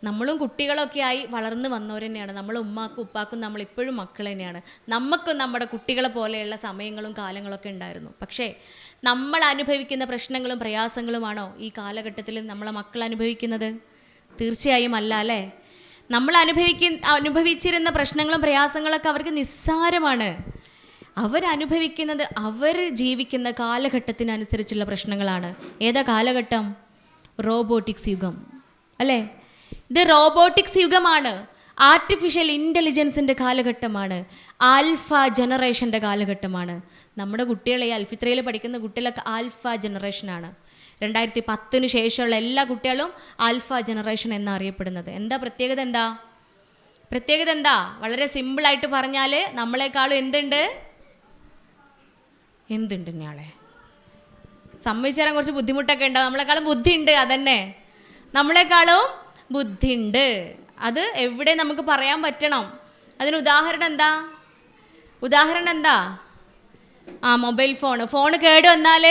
നമ്മളും കുട്ടികളൊക്കെ ആയി വളർന്നു വന്നവർ തന്നെയാണ്. നമ്മളെ ഉമ്മാക്കും ഉപ്പാക്കും നമ്മളിപ്പോഴും മക്കൾ തന്നെയാണ്. നമുക്കും നമ്മുടെ കുട്ടികളെ പോലെയുള്ള സമയങ്ങളും കാലങ്ങളൊക്കെ ഉണ്ടായിരുന്നു. പക്ഷേ നമ്മൾ അനുഭവിക്കുന്ന പ്രശ്നങ്ങളും പ്രയാസങ്ങളുമാണോ ഈ കാലഘട്ടത്തിൽ നമ്മളെ മക്കൾ അനുഭവിക്കുന്നത്? തീർച്ചയായും അല്ല, അല്ലേ? നമ്മൾ അനുഭവിച്ചിരുന്ന പ്രശ്നങ്ങളും പ്രയാസങ്ങളൊക്കെ അവർക്ക് നിസ്സാരമാണ്. അവരനുഭവിക്കുന്നത് അവർ ജീവിക്കുന്ന കാലഘട്ടത്തിനനുസരിച്ചുള്ള പ്രശ്നങ്ങളാണ്. ഏതാ കാലഘട്ടം? റോബോട്ടിക്സ് യുഗം, അല്ലേ? ഇത് റോബോട്ടിക്സ് യുഗമാണ്. ആർട്ടിഫിഷ്യൽ ഇൻ്റലിജൻസിൻ്റെ കാലഘട്ടമാണ്. ആൽഫ ജനറേഷൻ്റെ കാലഘട്ടമാണ്. നമ്മുടെ കുട്ടികളെ അൽഫിത്രയിൽ പഠിക്കുന്ന കുട്ടികളൊക്കെ ആൽഫ ജനറേഷനാണ്. 2010 ശേഷമുള്ള എല്ലാ കുട്ടികളും ആൽഫ ജനറേഷൻ എന്നറിയപ്പെടുന്നത്. എന്താ പ്രത്യേകത? പ്രത്യേകത എന്താ? വളരെ സിമ്പിളായിട്ട് പറഞ്ഞാൽ നമ്മളെക്കാളും എന്തുണ്ട് ഞാളെ സമ്മതിച്ചു തരാൻ കുറച്ച് ബുദ്ധിമുട്ടൊക്കെ ഉണ്ടാവും. നമ്മളെക്കാളും ബുദ്ധിയുണ്ട്, അതന്നെ, നമ്മളെക്കാളും ബുദ്ധിയുണ്ട്. അത് എവിടെ നമുക്ക് പറയാൻ പറ്റണം. അതിന് ഉദാഹരണം എന്താ? മൊബൈൽ ഫോൺ കേട് വന്നാൽ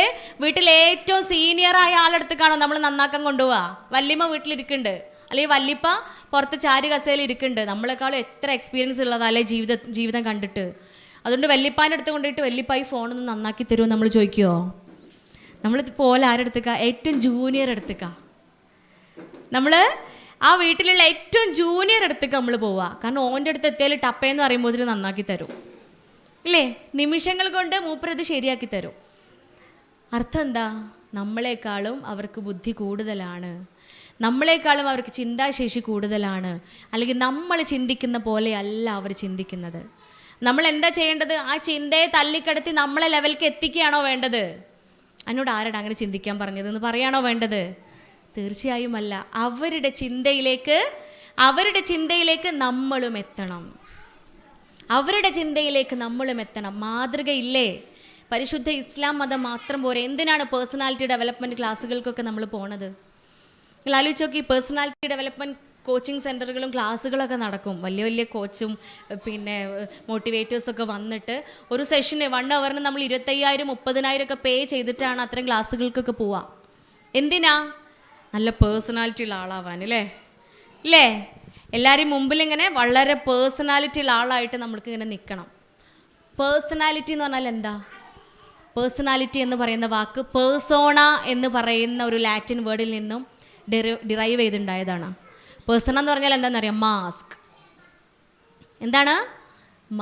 വീട്ടിൽ ഏറ്റവും സീനിയറായ ആളെടുത്തേക്കാണോ നമ്മൾ നന്നാക്കാൻ കൊണ്ടുപോവുക? വല്യമ്മ വീട്ടിലിരിക്കുന്നുണ്ട്, അല്ലെങ്കിൽ വല്യപ്പ പുറത്ത് ചാരി കസേരയിൽ ഇരിക്കുന്നുണ്ട്. നമ്മളെക്കാളും എത്ര എക്സ്പീരിയൻസ് ഉള്ളതല്ലേ ജീവിതം കണ്ടിട്ട്. അതുകൊണ്ട് വല്യപ്പാൻ്റെ അടുത്ത് കൊണ്ടുപോയിട്ട് വല്യപ്പ ഈ ഫോണൊന്ന് നന്നാക്കി തരുമോ നമ്മൾ ചോദിക്കുമോ? നമ്മൾ പോലെ ആരെടുത്തേക്കാ? ഏറ്റവും ജൂനിയർ എടുത്തേക്കാ. നമ്മൾ ആ വീട്ടിലുള്ള ഏറ്റവും ജൂനിയർ അടുത്തേക്ക് നമ്മൾ പോവുക. കാരണം ഓൻ്റെ അടുത്ത് എത്തിയാൽ ടപ്പയെന്ന് പറയുമ്പോൾ ഇതിൽ നന്നാക്കി തരും, ഇല്ലേ? നിമിഷങ്ങൾ കൊണ്ട് മൂപ്പരത് ശരിയാക്കി തരും. അർത്ഥം എന്താ? നമ്മളെക്കാളും അവർക്ക് ബുദ്ധി കൂടുതലാണ്, നമ്മളെക്കാളും അവർക്ക് ചിന്താശേഷി കൂടുതലാണ്. അല്ലെങ്കിൽ നമ്മൾ ചിന്തിക്കുന്ന പോലെയല്ല അവർ ചിന്തിക്കുന്നത്. നമ്മൾ എന്താ ചെയ്യേണ്ടത്? ആ ചിന്തയെ തല്ലിക്കടത്തി നമ്മളെ ലെവലിലേക്ക് എത്തിക്കുകയാണോ വേണ്ടത്? എന്നോട് ആരോട് അങ്ങനെ ചിന്തിക്കാൻ പറഞ്ഞതെന്ന് പറയാണോ വേണ്ടത്? തീർച്ചയായും അല്ല. അവരുടെ ചിന്തയിലേക്ക് നമ്മളും എത്തണം. മാതൃകയില്ലേ? പരിശുദ്ധ ഇസ്ലാം മതം മാത്രം പോരെ. എന്തിനാണ് പേഴ്സണാലിറ്റി ഡെവലപ്മെൻറ്റ് ക്ലാസ്സുകൾക്കൊക്കെ നമ്മൾ പോണത്? നിങ്ങൾ ആലോചിച്ച് നോക്കി. പേഴ്സണാലിറ്റി ഡെവലപ്മെൻറ്റ് കോച്ചിങ് സെൻറ്ററുകളും ക്ലാസ്സുകളൊക്കെ നടക്കും. വലിയ കോച്ചും പിന്നെ മോട്ടിവേറ്റേഴ്സൊക്കെ വന്നിട്ട് ഒരു സെഷന് 1 അവറിന് നമ്മൾ 25,000 30,000 ഒക്കെ പേ ചെയ്തിട്ടാണ് അത്തരം ക്ലാസ്സുകൾക്കൊക്കെ പോവുക. എന്തിനാ? നല്ല പേഴ്സണാലിറ്റി ഉള്ള ആളാവാൻ, ഇല്ലേ? എല്ലാവരും മുമ്പിൽ ഇങ്ങനെ വളരെ പേഴ്സണാലിറ്റി ഉള്ള ആളായിട്ട് നമ്മൾക്ക് ഇങ്ങനെ നിൽക്കണം. പേഴ്സണാലിറ്റി എന്ന് പറഞ്ഞാൽ എന്താ? പേഴ്സണാലിറ്റി എന്ന് പറയുന്ന വാക്ക് പേഴ്സോണ എന്ന് പറയുന്ന ഒരു ലാറ്റിൻ വേർഡിൽ നിന്നും ഡിറൈവ് ചെയ്തുണ്ടായതാണ്. പേഴ്സണ എന്ന് പറഞ്ഞാൽ എന്താണെന്നറിയാം? മാസ്ക്. എന്താണ്?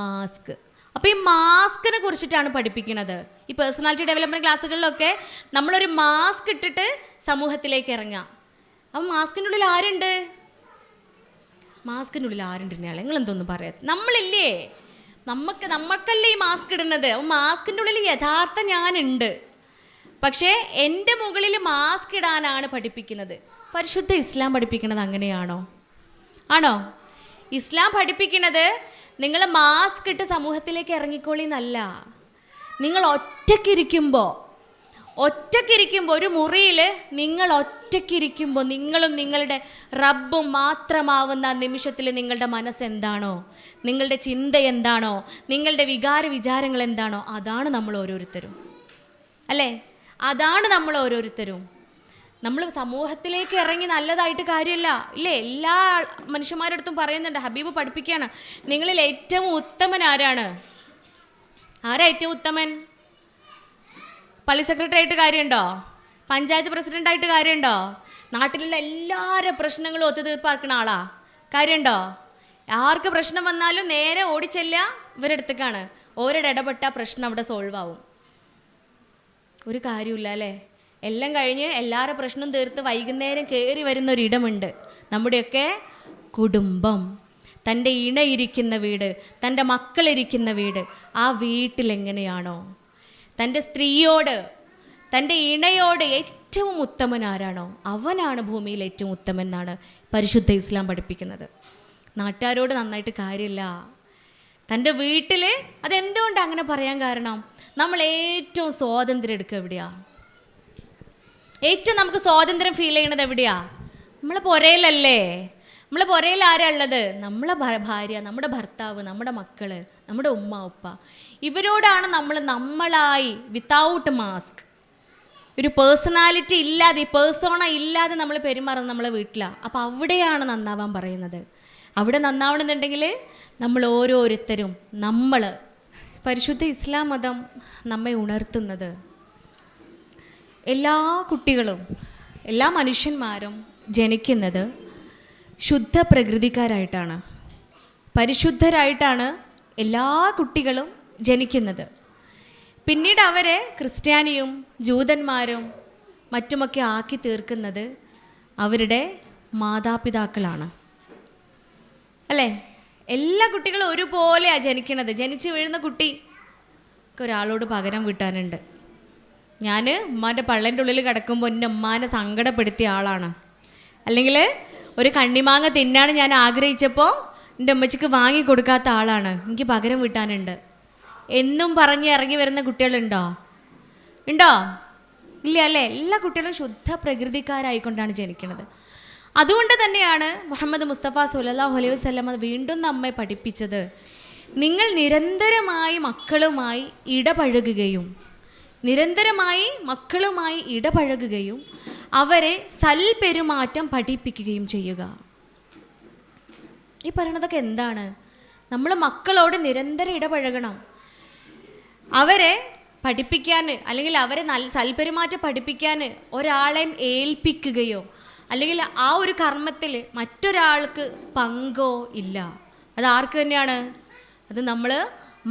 മാസ്ക്. അപ്പോൾ ഈ മാസ്കിനെ കുറിച്ചിട്ടാണ് പഠിപ്പിക്കുന്നത്. ഈ പേഴ്സണാലിറ്റി ഡെവലപ്മെൻറ്റ് ക്ലാസ്സുകളിലൊക്കെ നമ്മളൊരു മാസ്ക് ഇട്ടിട്ട് സമൂഹത്തിലേക്ക് ഇറങ്ങാം. അപ്പം മാസ്കിൻ്റെ ഉള്ളിൽ ആരുണ്ട്? ഇയാളെ നിങ്ങളെന്തോന്നും പറയാം? നമ്മളില്ലേ? നമുക്കല്ലേ ഈ മാസ്ക് ഇടുന്നത്. അപ്പം മാസ്കിൻ്റെ ഉള്ളിൽ യഥാർത്ഥ ഞാനുണ്ട്. പക്ഷേ എൻ്റെ മുകളിൽ മാസ്ക് ഇടാനാണ് പഠിപ്പിക്കുന്നത്. പരിശുദ്ധ ഇസ്ലാം പഠിപ്പിക്കുന്നത് അങ്ങനെയാണോ? ആണോ? ഇസ്ലാം പഠിപ്പിക്കുന്നത് നിങ്ങൾ മാസ്ക് ഇട്ട് സമൂഹത്തിലേക്ക് ഇറങ്ങിക്കോളിന്നല്ല. നിങ്ങൾ ഒറ്റയ്ക്കിരിക്കുമ്പോൾ ഒരു മുറിയിൽ നിങ്ങൾ ഒറ്റയ്ക്കിരിക്കുമ്പോൾ നിങ്ങളും നിങ്ങളുടെ റബ്ബും മാത്രമാവുന്ന നിമിഷത്തിൽ നിങ്ങളുടെ മനസ്സെന്താണോ, നിങ്ങളുടെ ചിന്ത എന്താണോ, നിങ്ങളുടെ വിചാരങ്ങൾ എന്താണോ, അതാണ് നമ്മൾ ഓരോരുത്തരും, അല്ലേ? അതാണ് നമ്മൾ ഓരോരുത്തരും. നമ്മൾ സമൂഹത്തിലേക്ക് ഇറങ്ങി നല്ലതായിട്ട് കാര്യമില്ല, ഇല്ലേ? എല്ലാ മനുഷ്യന്മാരുടെ അടുത്തും പറയുന്നുണ്ട്. ഹബീബ് പഠിപ്പിക്കുകയാണ്, നിങ്ങളിൽ ഏറ്റവും ഉത്തമൻ ആരാണ്? ഏറ്റവും ഉത്തമൻ? പള്ളി സെക്രട്ടറി ആയിട്ട് കാര്യമുണ്ടോ? പഞ്ചായത്ത് പ്രസിഡൻ്റായിട്ട് കാര്യമുണ്ടോ? നാട്ടിലുള്ള എല്ലാവരുടെ പ്രശ്നങ്ങളും ഒത്തുതീർപ്പാക്കുന്ന ആളാ? കാര്യമുണ്ടോ? ആർക്ക് പ്രശ്നം വന്നാലും നേരെ ഓടിച്ചെല്ലുക ഇവരെടുത്തേക്കാണ്. ഓരോട് ഇടപെട്ട പ്രശ്നം അവിടെ സോൾവ് ആവും. ഒരു കാര്യമില്ല, അല്ലേ? എല്ലാം കഴിഞ്ഞ് എല്ലാവരുടെ പ്രശ്നം തീർത്ത് വൈകുന്നേരം കയറി വരുന്ന ഒരിടമുണ്ട്, നമ്മുടെയൊക്കെ കുടുംബം. തൻ്റെ ഇണയിരിക്കുന്ന വീട്, തൻ്റെ മക്കളിരിക്കുന്ന വീട്. ആ വീട്ടിലെങ്ങനെയാണോ തൻ്റെ സ്ത്രീയോട്, തൻ്റെ ഇണയോട് ഏറ്റവും ഉത്തമൻ ആരാണോ അവനാണ് ഭൂമിയിൽ ഏറ്റവും ഉത്തമൻ എന്നാണ് പരിശുദ്ധ ഇസ്ലാം പഠിപ്പിക്കുന്നത്. നാട്ടുകാരോട് നന്നായിട്ട് കാര്യമില്ല. തൻ്റെ വീട്ടിൽ അതെന്തുകൊണ്ടാണ് അങ്ങനെ പറയാൻ കാരണം? നമ്മൾ ഏറ്റവും സ്വാതന്ത്ര്യം എടുക്കുക എവിടെയാ? ഏറ്റവും നമുക്ക് സ്വാതന്ത്ര്യം ഫീൽ ചെയ്യണത് എവിടെയാ? നമ്മളെ പുരയിലല്ലേ? നമ്മളെ പുരയിൽ ആരാ ഉള്ളത്? നമ്മളെ ഭാര്യ, നമ്മുടെ ഭർത്താവ്, നമ്മുടെ മക്കള്, നമ്മുടെ ഉമ്മ ഉപ്പ. ഇവരോടാണ് നമ്മളായി വിത്തൗട്ട് മാസ്ക് ഒരു പേഴ്സണാലിറ്റി ഇല്ലാതെ, പേഴ്സോണ ഇല്ലാതെ നമ്മൾ പെരുമാറുന്നത് നമ്മളെ വീട്ടിലാണ്. അപ്പോൾ അവിടെയാണ് നന്നാവാൻ പറയുന്നത്. അവിടെ നന്നാവണമെന്നുണ്ടെങ്കിൽ നമ്മൾ ഓരോരുത്തരും, നമ്മൾ പരിശുദ്ധ ഇസ്ലാം മതം നമ്മെ ഉണർത്തുന്നത്, എല്ലാ കുട്ടികളും എല്ലാ മനുഷ്യന്മാരും ജനിക്കുന്നത് ശുദ്ധ പ്രകൃതിക്കാരായിട്ടാണ്, പരിശുദ്ധരായിട്ടാണ് എല്ലാ കുട്ടികളും ജനിക്കുന്നത്. പിന്നീട് അവരെ ക്രിസ്ത്യാനിയും ജൂതന്മാരും മറ്റുമൊക്കെ ആക്കി തീർക്കുന്നത് അവരുടെ മാതാപിതാക്കളാണ്, അല്ലേ? എല്ലാ കുട്ടികളും ഒരുപോലെയാണ് ജനിക്കുന്നത്. ജനിച്ച് വീഴുന്ന കുട്ടിക്ക് ഒരാളോട് പകരം വീട്ടാനുണ്ട്. ഞാൻ ഉമ്മാൻ്റെ പള്ളേൻ്റെ ഉള്ളിൽ കിടക്കുമ്പോൾ എൻ്റെ ഉമ്മാനെ സങ്കടപ്പെടുത്തിയ ആളാണ്, അല്ലെങ്കിൽ ഒരു കണ്ണിമാങ്ങ തിന്നാണ് ഞാൻ ആഗ്രഹിച്ചപ്പോൾ എൻ്റെ ഉമ്മച്ചിക്ക് വാങ്ങി കൊടുക്കാത്ത ആളാണ്, എനിക്ക് പകരം വീട്ടാനുണ്ട് എന്നും പറഞ്ഞ് ഇറങ്ങി വരുന്ന കുട്ടികളുണ്ടോ? ഉണ്ടോ? ഇല്ല, അല്ലേ? എല്ലാ കുട്ടികളും ശുദ്ധ പ്രകൃതിക്കാരായിക്കൊണ്ടാണ് ജനിക്കുന്നത്. അതുകൊണ്ട് തന്നെയാണ് മുഹമ്മദ് മുസ്തഫ സ്വല്ലല്ലാഹു അലൈഹി വസല്ലം വീണ്ടും നമ്മെ പഠിപ്പിച്ചത്, നിങ്ങൾ നിരന്തരമായി മക്കളുമായി ഇടപഴകുകയും അവരെ സൽപെരുമാറ്റം പഠിപ്പിക്കുകയും ചെയ്യുക. ഈ പറയണതൊക്കെ എന്താണ്? നമ്മൾ മക്കളോട് നിരന്തരം ഇടപഴകണം. അവരെ പഠിപ്പിക്കാൻ, അല്ലെങ്കിൽ അവരെ സൽപെരുമാറ്റം പഠിപ്പിക്കാൻ ഒരാളെയും ഏൽപ്പിക്കുകയോ അല്ലെങ്കിൽ ആ ഒരു കർമ്മത്തിൽ മറ്റൊരാൾക്ക് പങ്കോ ഇല്ല. അത് ആർക്ക് തന്നെയാണ്? അത് നമ്മൾ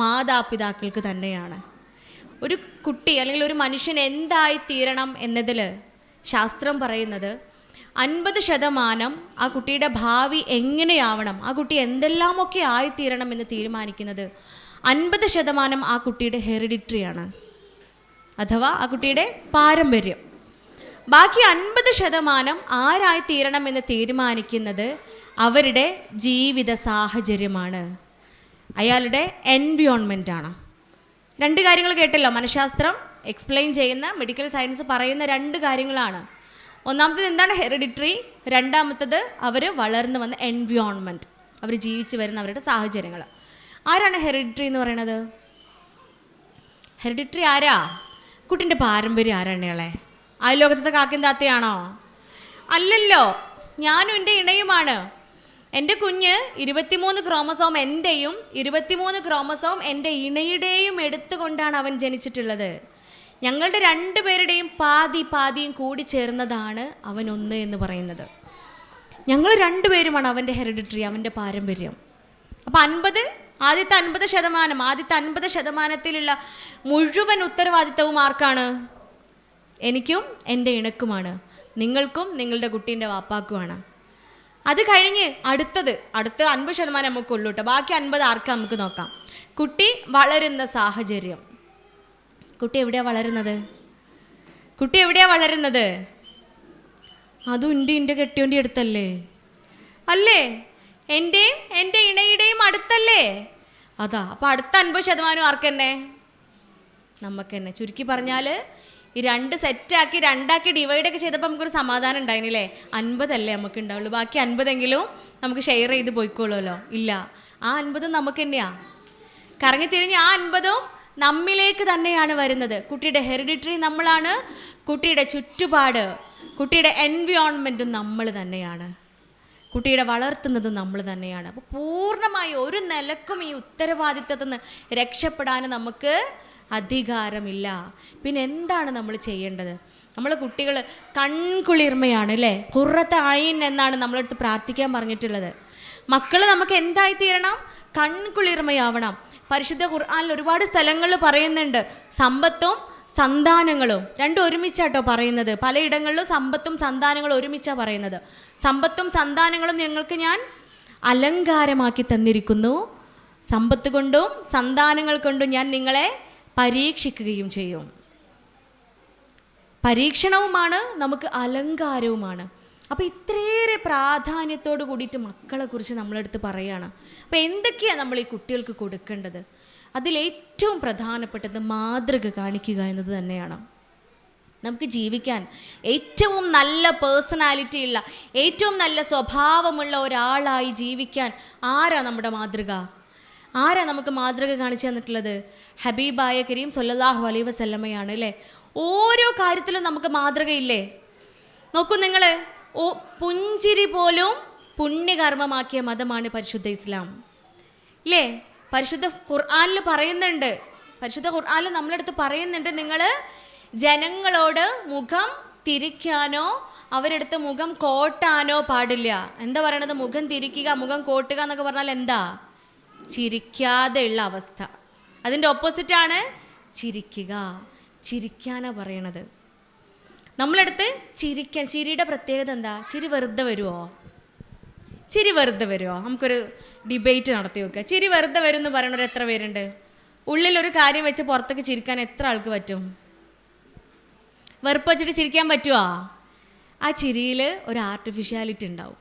മാതാപിതാക്കൾക്ക് തന്നെയാണ്. ഒരു കുട്ടി അല്ലെങ്കിൽ ഒരു മനുഷ്യൻ എന്തായി തീരണം എന്നതിൽ ശാസ്ത്രം പറയുന്നത് 50% ആ കുട്ടിയുടെ ഭാവി എങ്ങനെയാവണം, ആ കുട്ടി എന്തെല്ലാമൊക്കെ ആയിത്തീരണം എന്ന് തീരുമാനിക്കുന്നത് 50% ആ കുട്ടിയുടെ ഹെറിഡിറ്ററിയാണ്, അഥവാ ആ കുട്ടിയുടെ പാരമ്പര്യം. ബാക്കി 50% ആരായിത്തീരണം എന്ന് തീരുമാനിക്കുന്നത് അവരുടെ ജീവിത സാഹചര്യമാണ്, അയാളുടെ എൻവിയോൺമെൻറ്റാണ്. 2 കാര്യങ്ങൾ കേട്ടല്ലോ, മനഃശാസ്ത്രം എക്സ്പ്ലെയിൻ ചെയ്യുന്ന, മെഡിക്കൽ സയൻസ് പറയുന്ന 2 കാര്യങ്ങളാണ്. ഒന്നാമത്തേത് എന്താണ്? ഹെറിഡിറ്ററി. രണ്ടാമത്തേത് അവർ വളർന്നു വന്ന എൻവിയോൺമെൻറ്റ്, അവർ ജീവിച്ചു വരുന്ന അവരുടെ സാഹചര്യങ്ങൾ. ആരാണ് ഹെറിഡിറ്ററി എന്ന് പറയുന്നത്? ഹെറിഡിറ്ററി ആരാ? കുട്ടിൻ്റെ പാരമ്പര്യം ആരാണേളെ? അയൽലോകത്തെ കാക്കയും താത്തയാണോ? അല്ലല്ലോ, ഞാനും എൻ്റെ ഇണയുമാണ്. എൻ്റെ കുഞ്ഞ് 23 ക്രോമസോം എൻ്റെയും 23 ക്രോമസോം എൻ്റെ ഇണയുടെയും എടുത്തുകൊണ്ടാണ് അവൻ ജനിച്ചിട്ടുള്ളത്. ഞങ്ങളുടെ 2 പേരുടെയും പാതിയും കൂടി ചേർന്നതാണ് അവൻ 1 എന്ന് പറയുന്നത്. ഞങ്ങൾ 2 പേരുമാണ് അവൻ്റെ ഹെറിഡിറ്ററി, അവൻ്റെ പാരമ്പര്യം. അപ്പം ആദ്യത്തെ 50% മുഴുവൻ ഉത്തരവാദിത്തവും ആർക്കാണ്? എനിക്കും എൻ്റെ ഇണക്കുമാണ്, നിങ്ങൾക്കും നിങ്ങളുടെ കുട്ടീൻ്റെ വാപ്പാക്കുമാണ്. അത് കഴിഞ്ഞ് അടുത്ത 50% നമുക്കുള്ളൂ കേട്ടോ. ബാക്കി 50 ആർക്കാ നമുക്ക് നോക്കാം. കുട്ടി വളരുന്ന സാഹചര്യം. കുട്ടി എവിടെയാണ് വളരുന്നത്? അതും എൻ്റെ കെട്ടിയോൻ്റെ അടുത്തല്ലേ? അല്ലേ? എൻ്റെയും എൻ്റെ ഇണയുടെയും അടുത്തല്ലേ? അതാ. അപ്പോൾ അടുത്ത 50% ആർക്ക് തന്നെ? നമുക്ക് തന്നെ. ചുരുക്കി പറഞ്ഞാൽ ഈ 2 സെറ്റാക്കി 2ആക്കി ഡിവൈഡൊക്കെ ചെയ്തപ്പോൾ നമുക്കൊരു സമാധാനം ഉണ്ടായിരുന്നില്ലേ? 50 അല്ലേ നമുക്ക് ഉണ്ടാവുള്ളൂ, ബാക്കി 50 നമുക്ക് ഷെയർ ചെയ്ത് പോയിക്കോളുമല്ലോ. ഇല്ല, ആ 50 നമുക്ക് തന്നെയാണ്. കറങ്ങിത്തിരിഞ്ഞ് ആ 50 നമ്മിലേക്ക് തന്നെയാണ് വരുന്നത്. കുട്ടിയുടെ ഹെറിഡിറ്ററി നമ്മളാണ്, കുട്ടിയുടെ ചുറ്റുപാട്, കുട്ടിയുടെ എൻവിയോൺമെൻറ്റും നമ്മൾ തന്നെയാണ്, കുട്ടിയുടെ വളർത്തുന്നതും നമ്മൾ തന്നെയാണ്. അപ്പോൾ പൂർണ്ണമായി ഒരു നിലക്കും ഈ ഉത്തരവാദിത്തത്തിൽ നിന്ന് രക്ഷപ്പെടാൻ നമുക്ക് അധികാരമില്ല. പിന്നെ എന്താണ് നമ്മൾ ചെയ്യേണ്ടത്? നമ്മൾ കുട്ടികൾ കൺകുളിർമയാണ് അല്ലേ? ഖുർറത്ത് അയ്ൻ എന്നാണ് നമ്മളടുത്ത് പ്രാർത്ഥിക്കാൻ പറഞ്ഞിട്ടുള്ളത്. മക്കൾ നമുക്ക് എന്തായിത്തീരണം? കൺകുളിർമയാവണം. പരിശുദ്ധ ഖുർആനിൽ ഒരുപാട് സ്ഥലങ്ങളിൽ പറയുന്നുണ്ട് സമ്പത്തും സന്താനങ്ങളും, 2 ഒരുമിച്ചാട്ടോ പറയുന്നത്. പലയിടങ്ങളിലും സമ്പത്തും സന്താനങ്ങളും ഒരുമിച്ചാണ് പറയുന്നത്. സമ്പത്തും സന്താനങ്ങളും നിങ്ങൾക്ക് ഞാൻ അലങ്കാരമാക്കി തന്നിരിക്കുന്നു, സമ്പത്ത് കൊണ്ടും സന്താനങ്ങൾ കൊണ്ടും ഞാൻ നിങ്ങളെ പരീക്ഷിക്കുകയും ചെയ്യും. പരീക്ഷണവുമാണ്, നമുക്ക് അലങ്കാരവുമാണ്. അപ്പോൾ ഇത്രയേറെ പ്രാധാന്യത്തോട് കൂടിയിട്ട് മക്കളെക്കുറിച്ച് നമ്മളെടുത്ത് പറയുകയാണ്. അപ്പോൾ എന്തൊക്കെയാണ് നമ്മൾ ഈ കുട്ടികൾക്ക് കൊടുക്കേണ്ടത്? അതിലേറ്റവും പ്രധാനപ്പെട്ടത് മാതൃക കാണിക്കുക എന്നത് തന്നെയാണ്. നമുക്ക് ജീവിക്കാൻ ഏറ്റവും നല്ല പേഴ്സണാലിറ്റി ഉള്ള, ഏറ്റവും നല്ല സ്വഭാവമുള്ള ഒരാളായി ജീവിക്കാൻ ആരാ നമ്മുടെ മാതൃക? ആരാ നമുക്ക് മാതൃക കാണിച്ചു തന്നിട്ടുള്ളത്? ഹബീബായ കരീം സ്വല്ലല്ലാഹു അലൈഹി വസല്ലമയാണ് അല്ലേ? ഓരോ കാര്യത്തിലും നമുക്ക് മാതൃകയില്ലേ? നോക്കൂ നിങ്ങൾ, പുഞ്ചിരി പോലും പുണ്യകർമ്മമാക്കിയ മതമാണ് പരിശുദ്ധ ഇസ്ലാം, ഇല്ലേ? പരിശുദ്ധ ഖുർആനിൽ പറയുന്നുണ്ട്, പരിശുദ്ധ ഖുർആനിൽ നമ്മളടുത്ത് പറയുന്നുണ്ട്, നിങ്ങൾ ജനങ്ങളോട് മുഖം തിരിക്കാനോ അവരെടുത്ത് മുഖം കോട്ടാനോ പാടില്ല. എന്താ പറയണത്? മുഖം തിരിക്കുക, മുഖം കോട്ടുക എന്നൊക്കെ പറഞ്ഞാൽ എന്താ? ചിരിക്കാതെയുള്ള അവസ്ഥ. അതിൻ്റെ ഓപ്പോസിറ്റാണ് ചിരിക്കുക. ചിരിക്കാനാ പറയണത്. നമ്മളടുത്ത് ചിരിക്കാൻ, ചിരിയുടെ പ്രത്യേകത എന്താ? ചിരി വെറുതെ വരുമോ? ചിരി വെറുതെ വരുമോ? നമുക്കൊരു ഡിബേറ്റ് നടത്തി വെക്കുക. ചിരി വെറുതെ വരും എന്ന് പറയണവർ എത്ര പേരുണ്ട്? ഉള്ളിലൊരു കാര്യം വെച്ച് പുറത്തേക്ക് ചിരിക്കാൻ എത്ര ആൾക്ക് പറ്റും? വെറുപ്പ് വെച്ചിട്ട് ചിരിക്കാൻ പറ്റുമോ? ആ ചിരിയിൽ ഒരു ആർട്ടിഫിഷ്യാലിറ്റി ഉണ്ടാവും.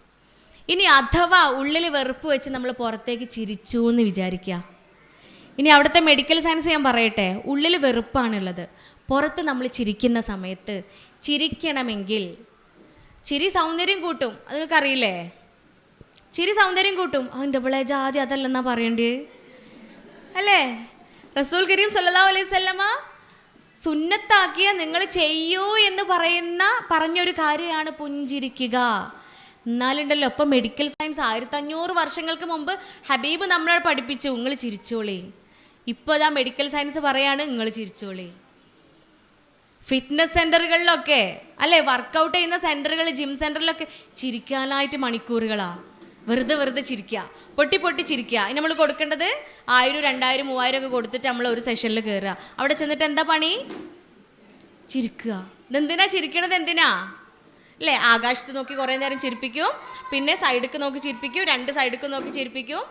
ഇനി അഥവാ ഉള്ളിൽ വെറുപ്പ് വെച്ച് നമ്മൾ പുറത്തേക്ക് ചിരിച്ചു എന്ന് വിചാരിക്കുക. ഇനി അവിടുത്തെ മെഡിക്കൽ സയൻസ് ഞാൻ പറയട്ടെ, ഉള്ളിൽ വെറുപ്പാണുള്ളത്, പുറത്ത് നമ്മൾ ചിരിക്കുന്ന സമയത്ത് ചിരിക്കണമെങ്കിൽ ചിരി സൗന്ദര്യം കൂട്ടും. അത് നിങ്ങൾക്ക് അറിയില്ലേ? ചിരി സൗന്ദര്യം കൂട്ടും. അതിൻ്റെ പിള്ളേ ജാതി അതല്ലെന്നാ പറയണ്ടേ, അല്ലേ? റസൂൽ കരീം സല്ലല്ലാഹു അലൈഹി വസല്ലമ സുന്നത്താക്കിയ നിങ്ങൾ ചെയ്യൂ എന്ന് പറഞ്ഞൊരു കാര്യമാണ് പുഞ്ചിരിക്കുക. എന്നാലുണ്ടല്ലോ ഇപ്പം മെഡിക്കൽ സയൻസ് 1500 വർഷങ്ങൾക്ക് മുമ്പ് ഹബീബ് നമ്മളെ പഠിപ്പിച്ചു, നിങ്ങൾ ചിരിച്ചോളി. ഇപ്പോൾ അതാ മെഡിക്കൽ സയൻസ് പറയാണ്, നിങ്ങൾ ചിരിച്ചോളി. ഫിറ്റ്നസ് സെൻ്ററുകളിലൊക്കെ അല്ലേ, വർക്കൗട്ട് ചെയ്യുന്ന സെൻ്ററുകൾ, ജിം സെൻ്ററിലൊക്കെ ചിരിക്കാനായിട്ട് മണിക്കൂറുകളാണ്. വെറുതെ ചിരിക്കുക, പൊട്ടി ചിരിക്കുക. അതിന് നമ്മൾ കൊടുക്കേണ്ടത് 1000, 2000, 3000 ഒക്കെ കൊടുത്തിട്ട് നമ്മൾ ഒരു സെഷനിൽ കയറുക. അവിടെ ചെന്നിട്ട് എന്താ പണി? ചിരിക്കുക. ഇതെന്തിനാ ചിരിക്കണത്? എന്തിനാ അല്ലേ? ആകാശത്ത് നോക്കി കുറേ നേരം ചിരിപ്പിക്കും, പിന്നെ സൈഡിലേക്ക് നോക്കി ചിരിപ്പിക്കും, 2 സൈഡിലേക്ക് നോക്കി ചിരിപ്പിക്കും.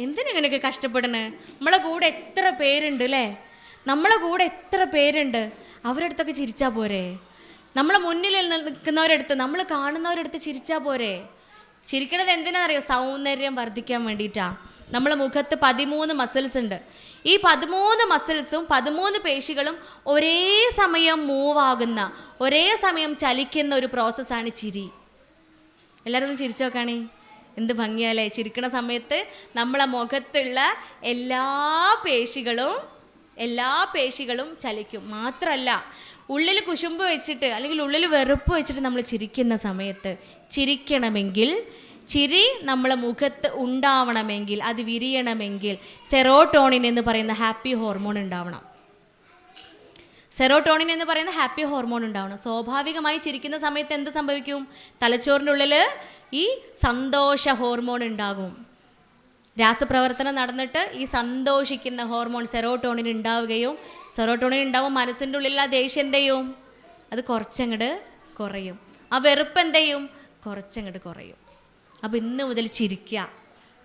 എന്തിനാ ഇങ്ങനെയൊക്കെ കഷ്ടപ്പെടണേ? നമ്മളെ കൂടെ എത്ര പേരുണ്ട് അല്ലേ? നമ്മളെ കൂടെ എത്ര പേരുണ്ട്, അവരുടെ അടുത്തൊക്കെ ചിരിച്ചാൽ പോരെ? നമ്മളെ മുന്നിൽ നിൽക്കുന്നവരടുത്ത്, നമ്മൾ കാണുന്നവരടുത്ത് ചിരിച്ചാൽ പോരെ? ചിരിക്കണത് എന്തിനാണെന്നറിയോ? സൗന്ദര്യം വർദ്ധിക്കാൻ വേണ്ടിയിട്ടാണ്. നമ്മളെ മുഖത്ത് 13 മസിൽസ് ഉണ്ട്. ഈ 13 മസിൽസും 13 പേശികളും ഒരേ സമയം മൂവ് ആകുന്ന, ഒരേ സമയം ചലിക്കുന്ന ഒരു പ്രോസസ്സാണ് ചിരി. എല്ലാവരും ഒന്ന് ചിരിച്ചു നോക്കാണേ, എന്ത് ഭംഗിയല്ലേ? ചിരിക്കണ സമയത്ത് നമ്മളെ മുഖത്തുള്ള എല്ലാ പേശികളും ചലിക്കും. മാത്രമല്ല, ഉള്ളിൽ കുശുമ്പ് വെച്ചിട്ട് അല്ലെങ്കിൽ ഉള്ളിൽ വെറുപ്പ് വെച്ചിട്ട് നമ്മൾ ചിരിക്കുന്ന സമയത്ത്, ചിരിക്കണമെങ്കിൽ, ചിരി നമ്മളെ മുഖത്ത് ഉണ്ടാവണമെങ്കിൽ, അത് വിരിയണമെങ്കിൽ സെറോട്ടോണിൻ എന്ന് പറയുന്ന ഹാപ്പി ഹോർമോൺ ഉണ്ടാവണം. സെറോട്ടോണിൻ എന്ന് പറയുന്ന ഹാപ്പി ഹോർമോൺ ഉണ്ടാവണം. സ്വാഭാവികമായി ചിരിക്കുന്ന സമയത്ത് എന്ത് സംഭവിക്കും? തലച്ചോറിൻ്റെ ഉള്ളിൽ ഈ സന്തോഷ ഹോർമോൺ ഉണ്ടാകും. രാസപ്രവർത്തനം നടന്നിട്ട് ഈ സന്തോഷിക്കുന്ന ഹോർമോൺ സെറോട്ടോണിൻ ഉണ്ടാവുകയും, സെറോട്ടോണിൻ ഉണ്ടാവും മനസ്സിൻ്റെ ഉള്ളിൽ ആ ദേഷ്യം എന്ത് ചെയ്യും? അത് കുറച്ചങ്ങോട്ട് കുറയും. ആ വെറുപ്പ് എന്ത് ചെയ്യും? കുറച്ചങ്ങോട്ട് കുറയും. അപ്പോൾ ഇന്ന് മുതൽ ചിരിക്കുക.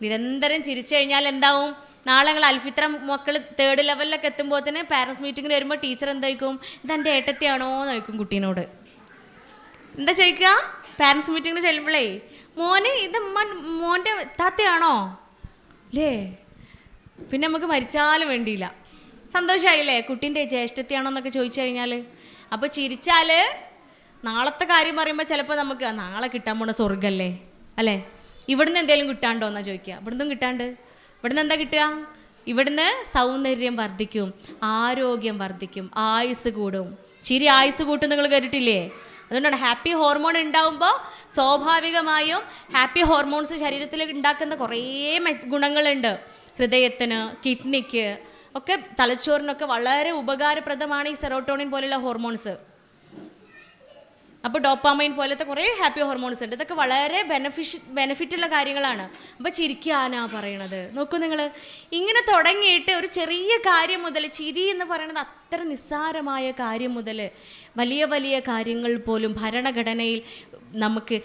നിരന്തരം ചിരിച്ചു കഴിഞ്ഞാൽ എന്താവും? നാളെ നിങ്ങൾ അൽഫിത്ര മക്കൾ 3rd ലെവലിലൊക്കെ എത്തുമ്പോൾ തന്നെ പാരൻസ് മീറ്റിങ്ങിന് വരുമ്പോൾ ടീച്ചർ എന്തായിരിക്കും? ഇതെൻ്റെ ഏട്ടത്തിയാണോ എന്ന് ചോദിക്കും കുട്ടീനോട്. എന്താ ചോദിക്കുക? പാരൻസ് മീറ്റിങ്ങിന് ചെല്ലുമ്പോഴേ, മോനെ ഇത് മോൻ്റെ താത്തയാണോ അല്ലേ? പിന്നെ നമുക്ക് മരിച്ചാലും വേണ്ടിയില്ല, സന്തോഷമായില്ലേ? കുട്ടീൻ്റെ ജ്യേഷ്ഠത്തിയാണോ എന്നൊക്കെ ചോദിച്ചു കഴിഞ്ഞാൽ. അപ്പോൾ ചിരിച്ചാൽ നാളത്തെ കാര്യം പറയുമ്പോൾ ചിലപ്പോൾ നമുക്ക് നാളെ കിട്ടാൻ പോണ സ്വർഗ്ഗല്ലേ അല്ലേ? ഇവിടുന്ന് എന്തെങ്കിലും കിട്ടാണ്ടോ എന്നാ ചോദിക്കുക. ഇവിടുന്നും കിട്ടാണ്ട്. ഇവിടുന്ന് എന്താ കിട്ടുക? ഇവിടുന്ന് സൗന്ദര്യം വർദ്ധിക്കും, ആരോഗ്യം വർദ്ധിക്കും, ആയുസ് കൂടും. ചിരി ആയുസ് കൂട്ടും, നിങ്ങൾ കേട്ടിട്ടില്ലേ? അതുകൊണ്ടാണ് ഹാപ്പി ഹോർമോൺ ഉണ്ടാകുമ്പോൾ സ്വാഭാവികമായും ഹാപ്പി ഹോർമോൺസ് ശരീരത്തിൽ ഉണ്ടാക്കുന്ന കുറേ ഗുണങ്ങളുണ്ട്. ഹൃദയത്തിന്, കിഡ്നിക്ക് ഒക്കെ, തലച്ചോറിനൊക്കെ വളരെ ഉപകാരപ്രദമാണ് ഈ സെറോട്ടോണിൻ പോലെയുള്ള ഹോർമോൺസ്. അപ്പോൾ ഡോപ്പാമൈൻ പോലത്തെ കുറേ ഹാപ്പി ഹോർമോൺസ് ഉണ്ട്. ഇതൊക്കെ വളരെ ബെനിഫിറ്റുള്ള കാര്യങ്ങളാണ്. അപ്പോൾ ചിരിക്കാനാ പറയണത്. നോക്കൂ നിങ്ങൾ, ഇങ്ങനെ തുടങ്ങിയിട്ട് ഒരു ചെറിയ കാര്യം മുതൽ, ചിരി എന്ന് പറയുന്നത് അത്ര നിസ്സാരമായ കാര്യം മുതൽ വലിയ വലിയ കാര്യങ്ങൾ പോലും ഭരണഘടനയിൽ നമുക്ക്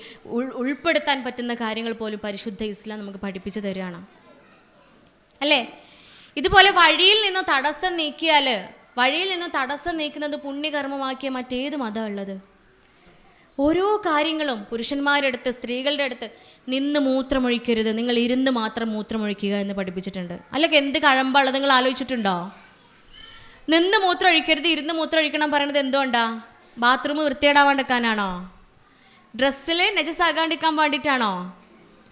ഉൾപ്പെടുത്താൻ പറ്റുന്ന കാര്യങ്ങൾ പോലും പരിശുദ്ധ ഇസ്ലാം നമുക്ക് പഠിപ്പിച്ചു തരികയാണ് അല്ലേ? ഇതുപോലെ വഴിയിൽ നിന്ന് തടസ്സം നീക്കുന്നത് പുണ്യകർമ്മമാക്കിയ മറ്റേത് മതം ഉള്ളത്? ഓരോ കാര്യങ്ങളും പുരുഷന്മാരുടെ അടുത്ത്, സ്ത്രീകളുടെ അടുത്ത് നിന്ന് മൂത്രമൊഴിക്കരുത്, നിങ്ങൾ ഇരുന്ന് മാത്രം മൂത്രമൊഴിക്കുക എന്ന് പഠിപ്പിച്ചിട്ടുണ്ട്. അല്ലെങ്കിൽ എന്ത് കഴമ്പുള്ളത് നിങ്ങൾ ആലോചിച്ചിട്ടുണ്ടോ? നിന്ന് മൂത്രമൊഴിക്കരുത്, ഇരുന്ന് മൂത്രമൊഴിക്കണം പറയണത് എന്തുകൊണ്ടാ? ബാത്റൂം വൃത്തികേടാവാണ്ടിരിക്കാനാണോ? ഡ്രസ്സിൽ നജസാകാണ്ടിരിക്കാൻ വേണ്ടിയിട്ടാണോ?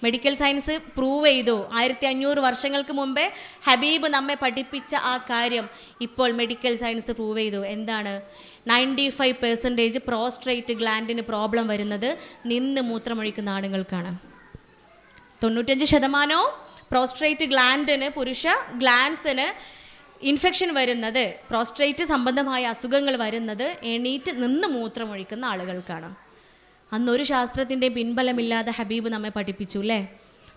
മെഡിക്കൽ സയൻസ് പ്രൂവ് ചെയ്തു. 1500 വർഷങ്ങൾക്ക് മുമ്പേ ഹബീബ് നമ്മെ പഠിപ്പിച്ച ആ കാര്യം ഇപ്പോൾ മെഡിക്കൽ സയൻസ് പ്രൂവ് ചെയ്തു. എന്താണ്? 95% പ്രോസ്ട്രേറ്റ് ഗ്ലാൻഡിന് പ്രോബ്ലം വരുന്നത് നിന്ന് മൂത്രമൊഴിക്കുന്ന ആണുങ്ങൾക്കാണ്. 95% പ്രോസ്ട്രേറ്റ് ഗ്ലാൻഡിന്, പുരുഷ ഗ്ലാൻസിന് ഇൻഫെക്ഷൻ വരുന്നത്, പ്രോസ്ട്രേറ്റ് സംബന്ധമായ അസുഖങ്ങൾ വരുന്നത് എണീറ്റ് നിന്ന് മൂത്രമൊഴിക്കുന്ന ആളുകൾക്കാണ്. അന്നൊരു ശാസ്ത്രത്തിൻ്റെ പിൻബലമില്ലാതെ ഹബീബ് നമ്മെ പഠിപ്പിച്ചു അല്ലേ?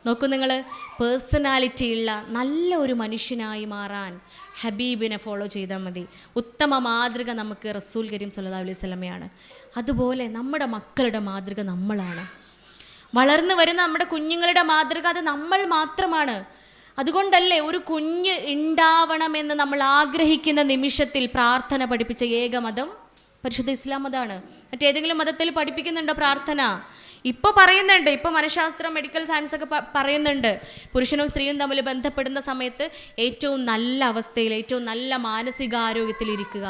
നോക്കൂ നിങ്ങൾ, പേഴ്സണാലിറ്റി ഉള്ള നല്ല ഒരു മനുഷ്യനായി മാറാൻ ഹബീബിനെ ഫോളോ ചെയ്താൽ മതി. ഉത്തമ മാതൃക നമുക്ക് റസൂൽ കരീം സല്ലല്ലാഹു അലൈഹി വസല്ലമയാണ്. അതുപോലെ നമ്മുടെ മക്കളുടെ മാതൃക നമ്മളാണ്. വളർന്നു വരുന്ന നമ്മുടെ കുഞ്ഞുങ്ങളുടെ മാതൃക അത് നമ്മൾ മാത്രമാണ്. അതുകൊണ്ടല്ലേ ഒരു കുഞ്ഞ് ഉണ്ടാവണമെന്ന് നമ്മൾ ആഗ്രഹിക്കുന്ന നിമിഷത്തിൽ പ്രാർത്ഥന പഠിപ്പിച്ച ഏക മതം പരിശുദ്ധ ഇസ്ലാം മതമാണ്. മറ്റേതെങ്കിലും മതത്തിൽ പഠിപ്പിക്കുന്നുണ്ടോ പ്രാർത്ഥന? ഇപ്പോൾ പറയുന്നുണ്ട്, ഇപ്പോൾ മനഃശാസ്ത്രം, മെഡിക്കൽ സയൻസ് ഒക്കെ പറയുന്നുണ്ട്, പുരുഷനും സ്ത്രീയും തമ്മിൽ ബന്ധപ്പെടുന്ന സമയത്ത് ഏറ്റവും നല്ല അവസ്ഥയിൽ, ഏറ്റവും നല്ല മാനസികാരോഗ്യത്തിൽ ഇരിക്കുക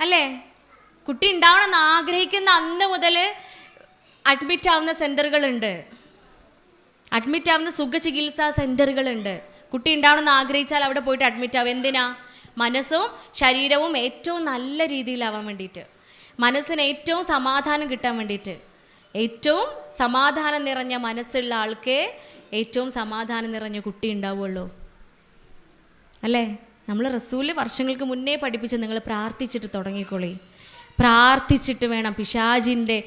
അല്ലേ? കുട്ടി ഉണ്ടാവണമെന്ന് ആഗ്രഹിക്കുന്ന അന്ന് മുതൽ അഡ്മിറ്റ് ആവുന്ന സെൻ്ററുകളുണ്ട്, അഡ്മിറ്റ് ആവുന്ന സുഖചികിത്സാ സെൻ്ററുകളുണ്ട്. കുട്ടി ഉണ്ടാവണമെന്ന് ആഗ്രഹിച്ചാൽ അവിടെ പോയിട്ട് അഡ്മിറ്റ് ആവും. എന്തിനാ? മനസ്സും ശരീരവും ഏറ്റവും നല്ല രീതിയിലാവാൻ വേണ്ടിയിട്ട്, മനസ്സിന് ഏറ്റവും സമാധാനം കിട്ടാൻ വേണ്ടിയിട്ട്. ഏറ്റവും സമാധാനം നിറഞ്ഞ മനസ്സുള്ള ആൾക്ക് ഏറ്റവും സമാധാനം നിറഞ്ഞ കുട്ടി ഉണ്ടാവുള്ളൂ അല്ലേ? നമ്മൾ റസൂല് വർഷങ്ങൾക്ക് മുന്നേ പഠിപ്പിച്ച് നിങ്ങൾ പ്രാർത്ഥിച്ചിട്ട് തുടങ്ങിക്കോളി. പ്രാർത്ഥിച്ചിട്ട് വേണം. പിശാചിൻ്റെ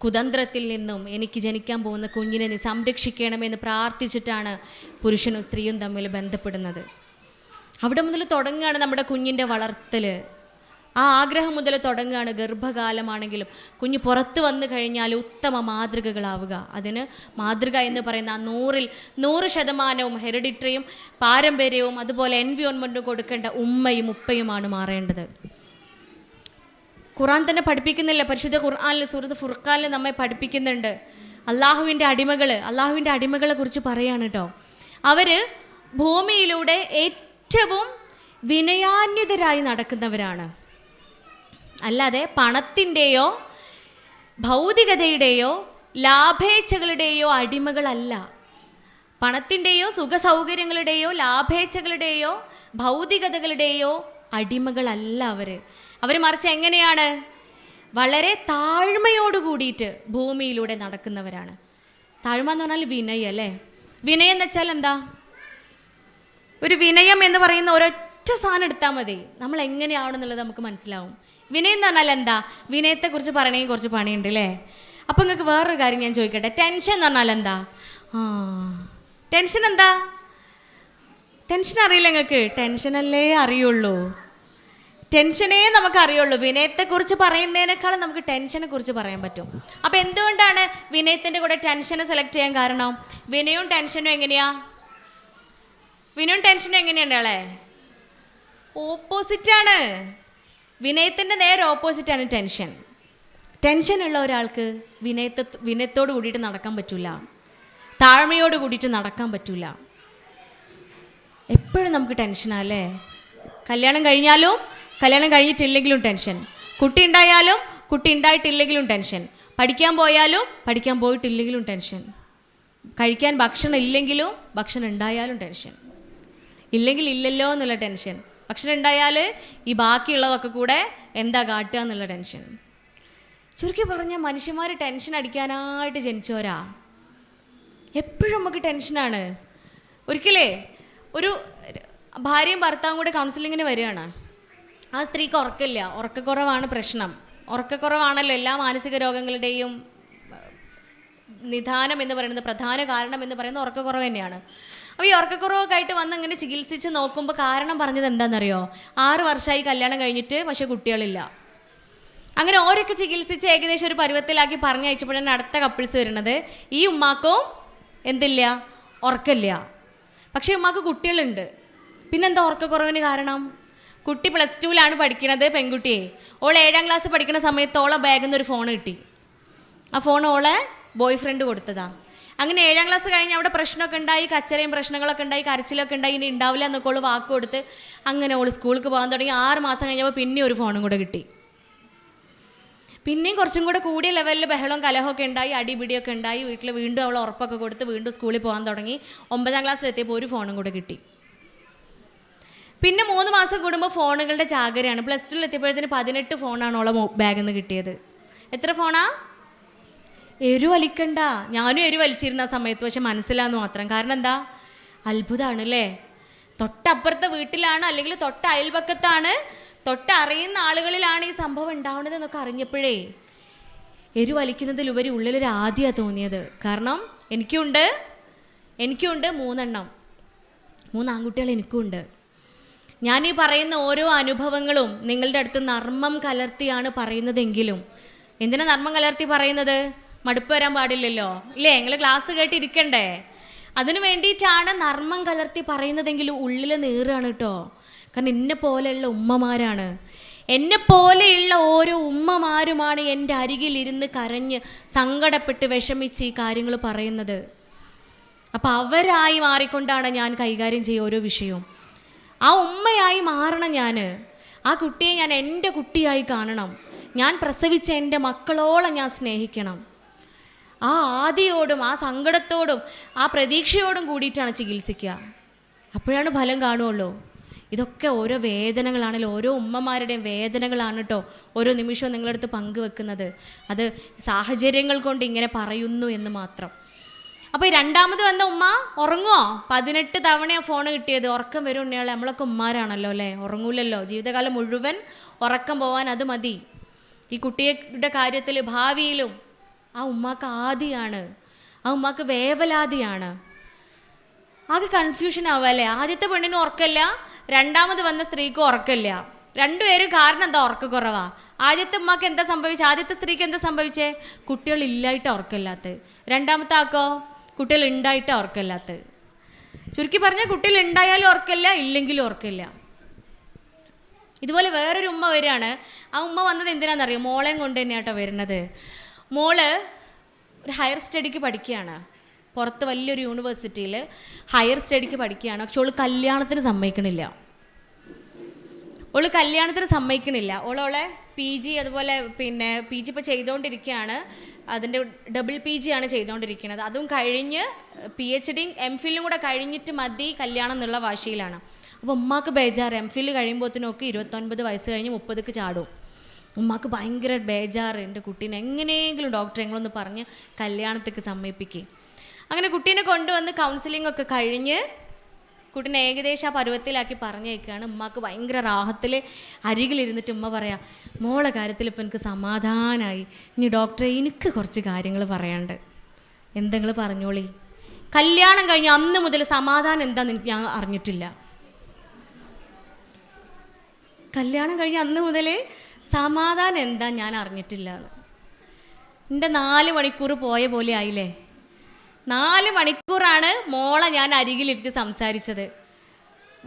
കുതന്ത്രത്തിൽ നിന്നും എനിക്ക് ജനിക്കാൻ പോകുന്ന കുഞ്ഞിനെ നീ സംരക്ഷിക്കണമെന്ന് പ്രാർത്ഥിച്ചിട്ടാണ് പുരുഷനും സ്ത്രീയും തമ്മിൽ ബന്ധപ്പെടുന്നത്. അവിടെ മുതൽ തുടങ്ങുകയാണ് നമ്മുടെ കുഞ്ഞിൻ്റെ വളർത്തൽ. ആ ആഗ്രഹം മുതൽ തുടങ്ങുകയാണ്. ഗർഭകാലമാണെങ്കിലും കുഞ്ഞ് പുറത്ത് വന്നു കഴിഞ്ഞാൽ ഉത്തമ മാതൃകകളാവുക. അതിന് മാതൃക എന്ന് പറയുന്ന 100% ഹെറിഡിറ്ററിയും പാരമ്പര്യവും അതുപോലെ എൻവിയോൺമെൻറ്റും കൊടുക്കേണ്ട ഉമ്മയും ഉപ്പയുമാണ് മാറേണ്ടത്. ഖുർആൻ തന്നെ പഠിപ്പിക്കുന്നില്ല, പരിശുദ്ധ ഖുർആനിൽ സൂറത്ത് ഫുർഖാനിൽ നമ്മെ പഠിപ്പിക്കുന്നുണ്ട്. അള്ളാഹുവിൻ്റെ അടിമകളെ കുറിച്ച് പറയാണ് കേട്ടോ. അവർ ഭൂമിയിലൂടെ ഏറ്റവും വിനയാന്വിതരായി നടക്കുന്നവരാണ്. അല്ലാതെ പണത്തിൻ്റെയോ ഭൗതികതയുടെയോ ലാഭേച്ഛകളുടെയോ അടിമകളല്ല. പണത്തിൻ്റെയോ സുഖസൗകര്യങ്ങളുടെയോ ലാഭേച്ഛകളുടെയോ ഭൗതികതകളുടെയോ അടിമകളല്ല അവർ മറിച്ച് എങ്ങനെയാണ്? വളരെ താഴ്മയോട് കൂടിയിട്ട് ഭൂമിയിലൂടെ നടക്കുന്നവരാണ്. താഴ്മ എന്ന് പറഞ്ഞാൽ വിനയം അല്ലേ? വിനയം എന്ന് വെച്ചാൽ എന്താ? ഒരു വിനയം എന്ന് പറയുന്ന ഒരൊറ്റ സാധനം എടുത്താൽ മതി, നമ്മൾ എങ്ങനെയാണെന്നുള്ളത് നമുക്ക് മനസ്സിലാവും. വിനയം എന്ന് പറഞ്ഞാൽ എന്താ? വിനയത്തെക്കുറിച്ച് പറയണമെങ്കിൽ കുറച്ച് പണിയുണ്ട് അല്ലേ? അപ്പം നിങ്ങൾക്ക് വേറൊരു കാര്യം ഞാൻ ചോദിക്കട്ടെ. ടെൻഷൻ എന്ന് പറഞ്ഞാൽ എന്താ? ടെൻഷൻ എന്താ? ടെൻഷൻ അറിയില്ല നിങ്ങൾക്ക്? ടെൻഷനല്ലേ അറിയുള്ളൂ. ടെൻഷനേ നമുക്ക് അറിയുള്ളൂ. വിനയത്തെക്കുറിച്ച് പറയുന്നതിനേക്കാളും നമുക്ക് ടെൻഷനെ കുറിച്ച് പറയാൻ പറ്റും. അപ്പം എന്തുകൊണ്ടാണ് വിനയത്തിൻ്റെ കൂടെ ടെൻഷനെ സെലക്ട് ചെയ്യാൻ കാരണം? വിനയവും ടെൻഷനും എങ്ങനെയാ? വിനയവും ടെൻഷനും എങ്ങനെയാണ് ആളെ? ഓപ്പോസിറ്റാണ്. വിനയത്തിൻ്റെ നേരെ ഓപ്പോസിറ്റാണ് ടെൻഷൻ. ടെൻഷനുള്ള ഒരാൾക്ക് വിനയത്തോട് കൂടിയിട്ട് നടക്കാൻ പറ്റില്ല, താഴ്മയോട് കൂടിയിട്ട് നടക്കാൻ പറ്റില്ല. എപ്പോഴും നമുക്ക് ടെൻഷനല്ലേ? കല്യാണം കഴിഞ്ഞാലും കല്യാണം കഴിഞ്ഞിട്ടില്ലെങ്കിലും ടെൻഷൻ, കുട്ടി ഉണ്ടായാലും കുട്ടി ഉണ്ടായിട്ടില്ലെങ്കിലും ടെൻഷൻ, പഠിക്കാൻ പോയാലും പഠിക്കാൻ പോയിട്ടില്ലെങ്കിലും ടെൻഷൻ, കഴിക്കാൻ ഭക്ഷണം ഇല്ലെങ്കിലും ഭക്ഷണം ഉണ്ടായാലും ടെൻഷൻ, ഇല്ലെങ്കിൽ ഇല്ലല്ലോ എന്നുള്ള ടെൻഷൻ, ഭക്ഷണം ഉണ്ടായാൽ ഈ ബാക്കിയുള്ളതൊക്കെ കൂടെ എന്താ കാട്ടുക എന്നുള്ള ടെൻഷൻ. ചുരുക്കി പറഞ്ഞാൽ മനുഷ്യന്മാർ ടെൻഷൻ അടിക്കാനായിട്ട് ജനിച്ചവരാ. എപ്പോഴും നമുക്ക് ടെൻഷനാണ്. ഒരിക്കലേ ഒരു ഭാര്യയും ഭർത്താവും കൂടെ കൗൺസിലിങ്ങിന് വരികയാണ്. ആ സ്ത്രീക്ക് ഉറക്കമില്ല, ഉറക്കക്കുറവാണ് പ്രശ്നം. ഉറക്കക്കുറവാണല്ലോ എല്ലാ മാനസിക രോഗങ്ങളുടെയും നിദാനം എന്ന് പറയുന്നത്, പ്രധാന കാരണം എന്ന് പറയുന്നത് ഉറക്കക്കുറവ് തന്നെയാണ്. അപ്പോൾ ഈ ഉറക്കക്കുറവൊക്കെ ആയിട്ട് വന്ന് ഇങ്ങനെ ചികിത്സിച്ച് നോക്കുമ്പോൾ കാരണം പറഞ്ഞത് എന്താണെന്നറിയോ? 6 വർഷമായി കല്യാണം കഴിഞ്ഞിട്ട് പക്ഷേ കുട്ടികളില്ല. അങ്ങനെ ഓരോക്കെ ചികിത്സിച്ച് ഏകദേശം ഒരു പരുവത്തിലാക്കി പറഞ്ഞയച്ചപ്പോഴാണ് അടുത്ത കപ്പിൾസ് വരുന്നത്. ഈ ഉമ്മാക്കോ എന്തില്ല? ഉറക്കമില്ല, പക്ഷേ ഉമ്മാക്ക് കുട്ടികളുണ്ട്. പിന്നെന്താ ഉറക്കക്കുറവിന് കാരണം? കുട്ടി +2 പഠിക്കണത്, പെൺകുട്ടിയെ. ഓൾ 7ാം ക്ലാസ് പഠിക്കുന്ന സമയത്ത് ഓളെ ബാഗിൽ നിന്ന് ഒരു ഫോൺ കിട്ടി. ആ ഫോൺ ഓളെ ബോയ് ഫ്രണ്ട് കൊടുത്തതാ. അങ്ങനെ 7ാം ക്ലാസ് കഴിഞ്ഞ് അവിടെ പ്രശ്നമൊക്കെ ഉണ്ടായി, കച്ചറയും പ്രശ്നങ്ങളൊക്കെ ഉണ്ടായി, കരച്ചിലൊക്കെ ഉണ്ടായി. ഇനി ഉണ്ടാവില്ല എന്നൊക്കെ ഓൾ വാക്ക് കൊടുത്ത് അങ്ങനെ ഓൾ സ്കൂൾക്ക് പോകാൻ തുടങ്ങി. 6 മാസം കഴിഞ്ഞപ്പോൾ പിന്നെ ഒരു ഫോണും കൂടെ കിട്ടി. പിന്നെയും കുറച്ചും കൂടെ കൂടിയ ലെവലിൽ ബഹളവും കലഹമൊക്കെ ഉണ്ടായി, അടിപിടിയൊക്കെ ഉണ്ടായി. വീട്ടിൽ വീണ്ടും അവൾ ഉറപ്പൊക്കെ കൊടുത്ത് വീണ്ടും സ്കൂളിൽ പോകാൻ തുടങ്ങി. 9ാം ക്ലാസ്സിലെത്തിയപ്പോൾ ഒരു ഫോണും കൂടെ കിട്ടി. പിന്നെ 3 മാസം കൂടുമ്പോൾ ഫോണുകളുടെ ജാഗരയാണ്. +2 എത്തിയപ്പോഴത്തേന് 18 ഫോണാണ് ഓളെ ബാഗിൽ നിന്ന് കിട്ടിയത്. എത്ര ഫോണാ? വലിക്കണ്ട. ഞാനും വലിച്ചിരുന്ന ആ സമയത്ത്, പക്ഷെ മനസ്സിലാന്ന് മാത്രം. കാരണം എന്താ? അത്ഭുതമാണ് അല്ലേ? തൊട്ടപ്പുറത്തെ വീട്ടിലാണ്, അല്ലെങ്കിൽ തൊട്ട അയൽപക്കത്താണ്, തൊട്ടറിയുന്ന ആളുകളിലാണ് ഈ സംഭവം ഉണ്ടാവുന്നത് എന്നൊക്കെ അറിഞ്ഞപ്പോഴേ വലിക്കുന്നതിലുപരി ഉള്ളിലൊരു ആദ്യമാണ് തോന്നിയത്. കാരണം എനിക്കുണ്ട് 3 ആൺകുട്ടികൾ എനിക്കുണ്ട്. ഞാനീ പറയുന്ന ഓരോ അനുഭവങ്ങളും നിങ്ങളുടെ അടുത്ത് നർമ്മം കലർത്തിയാണ് പറയുന്നതെങ്കിലും, എന്തിനാ നർമ്മം കലർത്തി പറയുന്നത്? മടുപ്പ് വരാൻ പാടില്ലല്ലോ, ഇല്ലേ? നിങ്ങൾ ക്ലാസ് കേട്ടിരിക്കണ്ടേ? അതിന് വേണ്ടിയിട്ടാണ് നർമ്മം കലർത്തി പറയുന്നതെങ്കിലും ഉള്ളിൽ നീറാണ് കേട്ടോ. കാരണം എന്നെ പോലെയുള്ള ഉമ്മമാരാണ്, എന്നെപ്പോലെയുള്ള ഓരോ ഉമ്മമാരുമാണ് എൻ്റെ അരികിലിരുന്ന് കരഞ്ഞ് സങ്കടപ്പെട്ട് വിഷമിച്ച് ഈ കാര്യങ്ങൾ പറയുന്നത്. അപ്പം അവരായി മാറിക്കൊണ്ടാണ് ഞാൻ കൈകാര്യം ചെയ്യുക ഓരോ വിഷയവും. ആ ഉമ്മയായി മാറണം ഞാൻ. ആ കുട്ടിയെ ഞാൻ എൻ്റെ കുട്ടിയായി കാണണം. ഞാൻ പ്രസവിച്ച എൻ്റെ മക്കളോളം ഞാൻ സ്നേഹിക്കണം. ആ ആദിയോടും ആ സങ്കടത്തോടും ആ പ്രതീക്ഷയോടും കൂടിയിട്ടാണ് ചികിത്സിക്കുക. അപ്പോഴാണ് ഫലം കാണുള്ളൂ. ഇതൊക്കെ ഓരോ വേദനകളാണല്ലോ, ഓരോ ഉമ്മമാരുടെയും വേദനകളാണ് കേട്ടോ ഓരോ നിമിഷവും നിങ്ങളുടെ അടുത്ത് പങ്കുവെക്കുന്നത്. അത് സാഹചര്യങ്ങൾ കൊണ്ട് ഇങ്ങനെ പറയുന്നു എന്ന് മാത്രം. അപ്പോൾ ഈ രണ്ടാമത് വന്ന ഉമ്മ ഉറങ്ങുമോ? 18 തവണയാണ് ഫോൺ കിട്ടിയത്. ഉറക്കം വരും ഉണ്ണിയാളെ, നമ്മളൊക്കെ ഉമ്മാരാണല്ലോ അല്ലേ? ഉറങ്ങൂലല്ലോ. ജീവിതകാലം മുഴുവൻ ഉറക്കം പോവാൻ അത് മതി. ഈ കുട്ടിയുടെ കാര്യത്തിൽ ഭാവിയിലും ആ ഉമ്മാക്ക് ആദിയാണ്, ആ ഉമ്മാക്ക് വേവലാതിയാണ്. ആകെ കൺഫ്യൂഷൻ ആവുക അല്ലേ? ആദ്യത്തെ പെണ്ണിന് ഉറക്കമില്ല, രണ്ടാമത് വന്ന സ്ത്രീക്ക് ഉറക്കമില്ല. രണ്ടുപേരും കാരണം എന്താ? ഉറക്കക്കുറവാ. ആദ്യത്തെ ഉമ്മാക്ക് എന്താ സംഭവിച്ചത്? ആദ്യത്തെ സ്ത്രീക്ക് എന്താ സംഭവിച്ചേ? കുട്ടികൾ ഇല്ലായിട്ട് ഉറക്കമില്ലാത്ത. രണ്ടാമത്തെ ആക്കോ കുട്ടികൾ ഉണ്ടായിട്ട് ഉറക്കമില്ലാത്ത. ചുരുക്കി പറഞ്ഞാൽ കുട്ടികൾ ഉണ്ടായാലും ഉറക്കമില്ല, ഇല്ലെങ്കിലും ഉറക്കമില്ല. ഇതുപോലെ വേറൊരു ഉമ്മ വരികയാണ്. ആ ഉമ്മ വന്നത് എന്തിനാണെന്നറിയോ? മോളെയും കൊണ്ട് തന്നെയാട്ടോ വരുന്നത്. മോള് ഒരു ഹയർ സ്റ്റഡിക്ക് പഠിക്കുകയാണ്, പുറത്ത് വലിയൊരു യൂണിവേഴ്സിറ്റിയിൽ ഹയർ സ്റ്റഡിക്ക് പഠിക്കുകയാണ്. പക്ഷെ ഓള് കല്യാണത്തിന് സമ്മതിക്കണില്ല. ഓളോളെ PG അതുപോലെ PG ഇപ്പോൾ ചെയ്തുകൊണ്ടിരിക്കുകയാണ്. അതിൻ്റെ ഡബിൾ PG ആണ് ചെയ്തുകൊണ്ടിരിക്കുന്നത്. അതും കഴിഞ്ഞ് PhDയും MPhilലും കൂടെ കഴിഞ്ഞിട്ട് മതി കല്യാണം എന്നുള്ള വാശിയിലാണ്. അപ്പോൾ ഉമ്മാക്ക് ബേജാറ്. MPhil കഴിയുമ്പോഴത്തേനൊക്കെ 29 വയസ്സ് കഴിഞ്ഞ് 30ക്ക് ചാടും. ഉമ്മാക്ക് ഭയങ്കര ബേജാറ്, എൻ്റെ കുട്ടീനെ എങ്ങനെയെങ്കിലും ഡോക്ടറെങ്ങളൊന്ന് പറഞ്ഞ് കല്യാണത്തേക്ക് സമ്മതിപ്പിക്കുക. അങ്ങനെ കുട്ടീനെ കൊണ്ടുവന്ന് കൗൺസിലിംഗ് ഒക്കെ കഴിഞ്ഞ് കുട്ടീനെ ഏകദേശം ആ പരുവത്തിലാക്കി പറഞ്ഞേക്കാണ്. ഉമ്മാക്ക് ഭയങ്കര റാഹത്തിൽ അരികിലിരുന്നിട്ട് ഉമ്മ പറയാം, മോളെ കാര്യത്തിൽ ഇപ്പം എനിക്ക് സമാധാനമായി. ഇനി ഡോക്ടറെ എനിക്ക് കുറച്ച് കാര്യങ്ങൾ പറയാണ്ട്. എന്തെങ്കിലും പറഞ്ഞോളി. കല്യാണം കഴിഞ്ഞ് അന്ന് മുതൽ സമാധാനം എന്താണെന്ന് ഞാൻ അറിഞ്ഞിട്ടില്ല. കല്യാണം കഴിഞ്ഞ് അന്ന് മുതൽ സമാധാനം എന്താ ഞാൻ അറിഞ്ഞിട്ടില്ല. എൻ്റെ 4 മണിക്കൂർ പോയ പോലെ ആയില്ലേ? 4 മണിക്കൂറാണ് മോളെ ഞാൻ അരികിലിരുത്തി സംസാരിച്ചത്.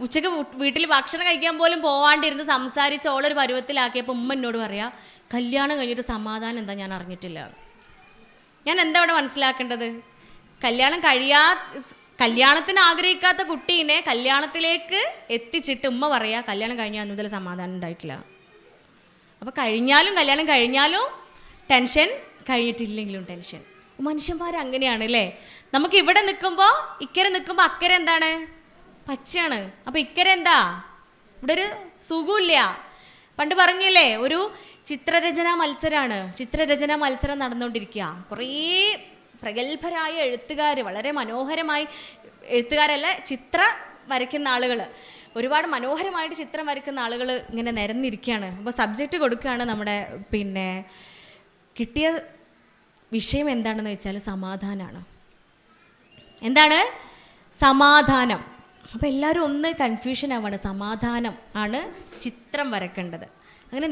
ഉച്ചക്ക് വീട്ടിൽ ഭക്ഷണം കഴിക്കാൻ പോലും പോവാണ്ടിരുന്ന് സംസാരിച്ച് ഓളൊരു പരുവത്തിലാക്കിയപ്പോൾ ഉമ്മ എന്നോട് പറയാം, കല്യാണം കഴിഞ്ഞിട്ട് സമാധാനം എന്താ ഞാൻ അറിഞ്ഞിട്ടില്ല. ഞാൻ എന്താ ഇവിടെ മനസ്സിലാക്കേണ്ടത്? കല്യാണത്തിന് ആഗ്രഹിക്കാത്ത കുട്ടീനെ കല്യാണത്തിലേക്ക് എത്തിച്ചിട്ട് ഉമ്മ പറയാ കല്യാണം കഴിഞ്ഞാൽ മുതൽ സമാധാനം ഉണ്ടായിട്ടില്ല. അപ്പോൾ കല്യാണം കഴിഞ്ഞാലും ടെൻഷൻ, കഴിഞ്ഞിട്ടില്ലെങ്കിലും ടെൻഷൻ. മനുഷ്യന്മാരങ്ങനെയാണ് അല്ലേ? നമുക്ക് ഇവിടെ നിൽക്കുമ്പോൾ ഇക്കരെ നിൽക്കുമ്പോൾ അക്കരെ എന്താണ്? പച്ചയാണ്. അപ്പോൾ ഇക്കരെ എന്താ? ഇവിടെ ഒരു സുഖമില്ല. പണ്ട് പറഞ്ഞില്ലേ, ഒരു ചിത്രരചനാ മത്സരം നടന്നുകൊണ്ടിരിക്കുക. കുറേ പ്രഗത്ഭരായ എഴുത്തുകാർ, വളരെ മനോഹരമായി, എഴുത്തുകാരല്ല ചിത്ര വരയ്ക്കുന്ന ആളുകൾ, ഒരുപാട് മനോഹരമായിട്ട് ചിത്രം വരയ്ക്കുന്ന ആളുകൾ ഇങ്ങനെ നിരന്നിരിക്കുകയാണ്. അപ്പോൾ സബ്ജക്റ്റ് കൊടുക്കുകയാണ്. നമ്മുടെ കിട്ടിയ വിഷയം എന്താണെന്ന് വെച്ചാൽ സമാധാനമാണ്. എന്താണ്? സമാധാനം. അപ്പോൾ എല്ലാവരും ഒന്ന് കൺഫ്യൂഷൻ ആവാണ്. സമാധാനം ആണ് ചിത്രം വരയ്ക്കേണ്ടത്. അങ്ങനെ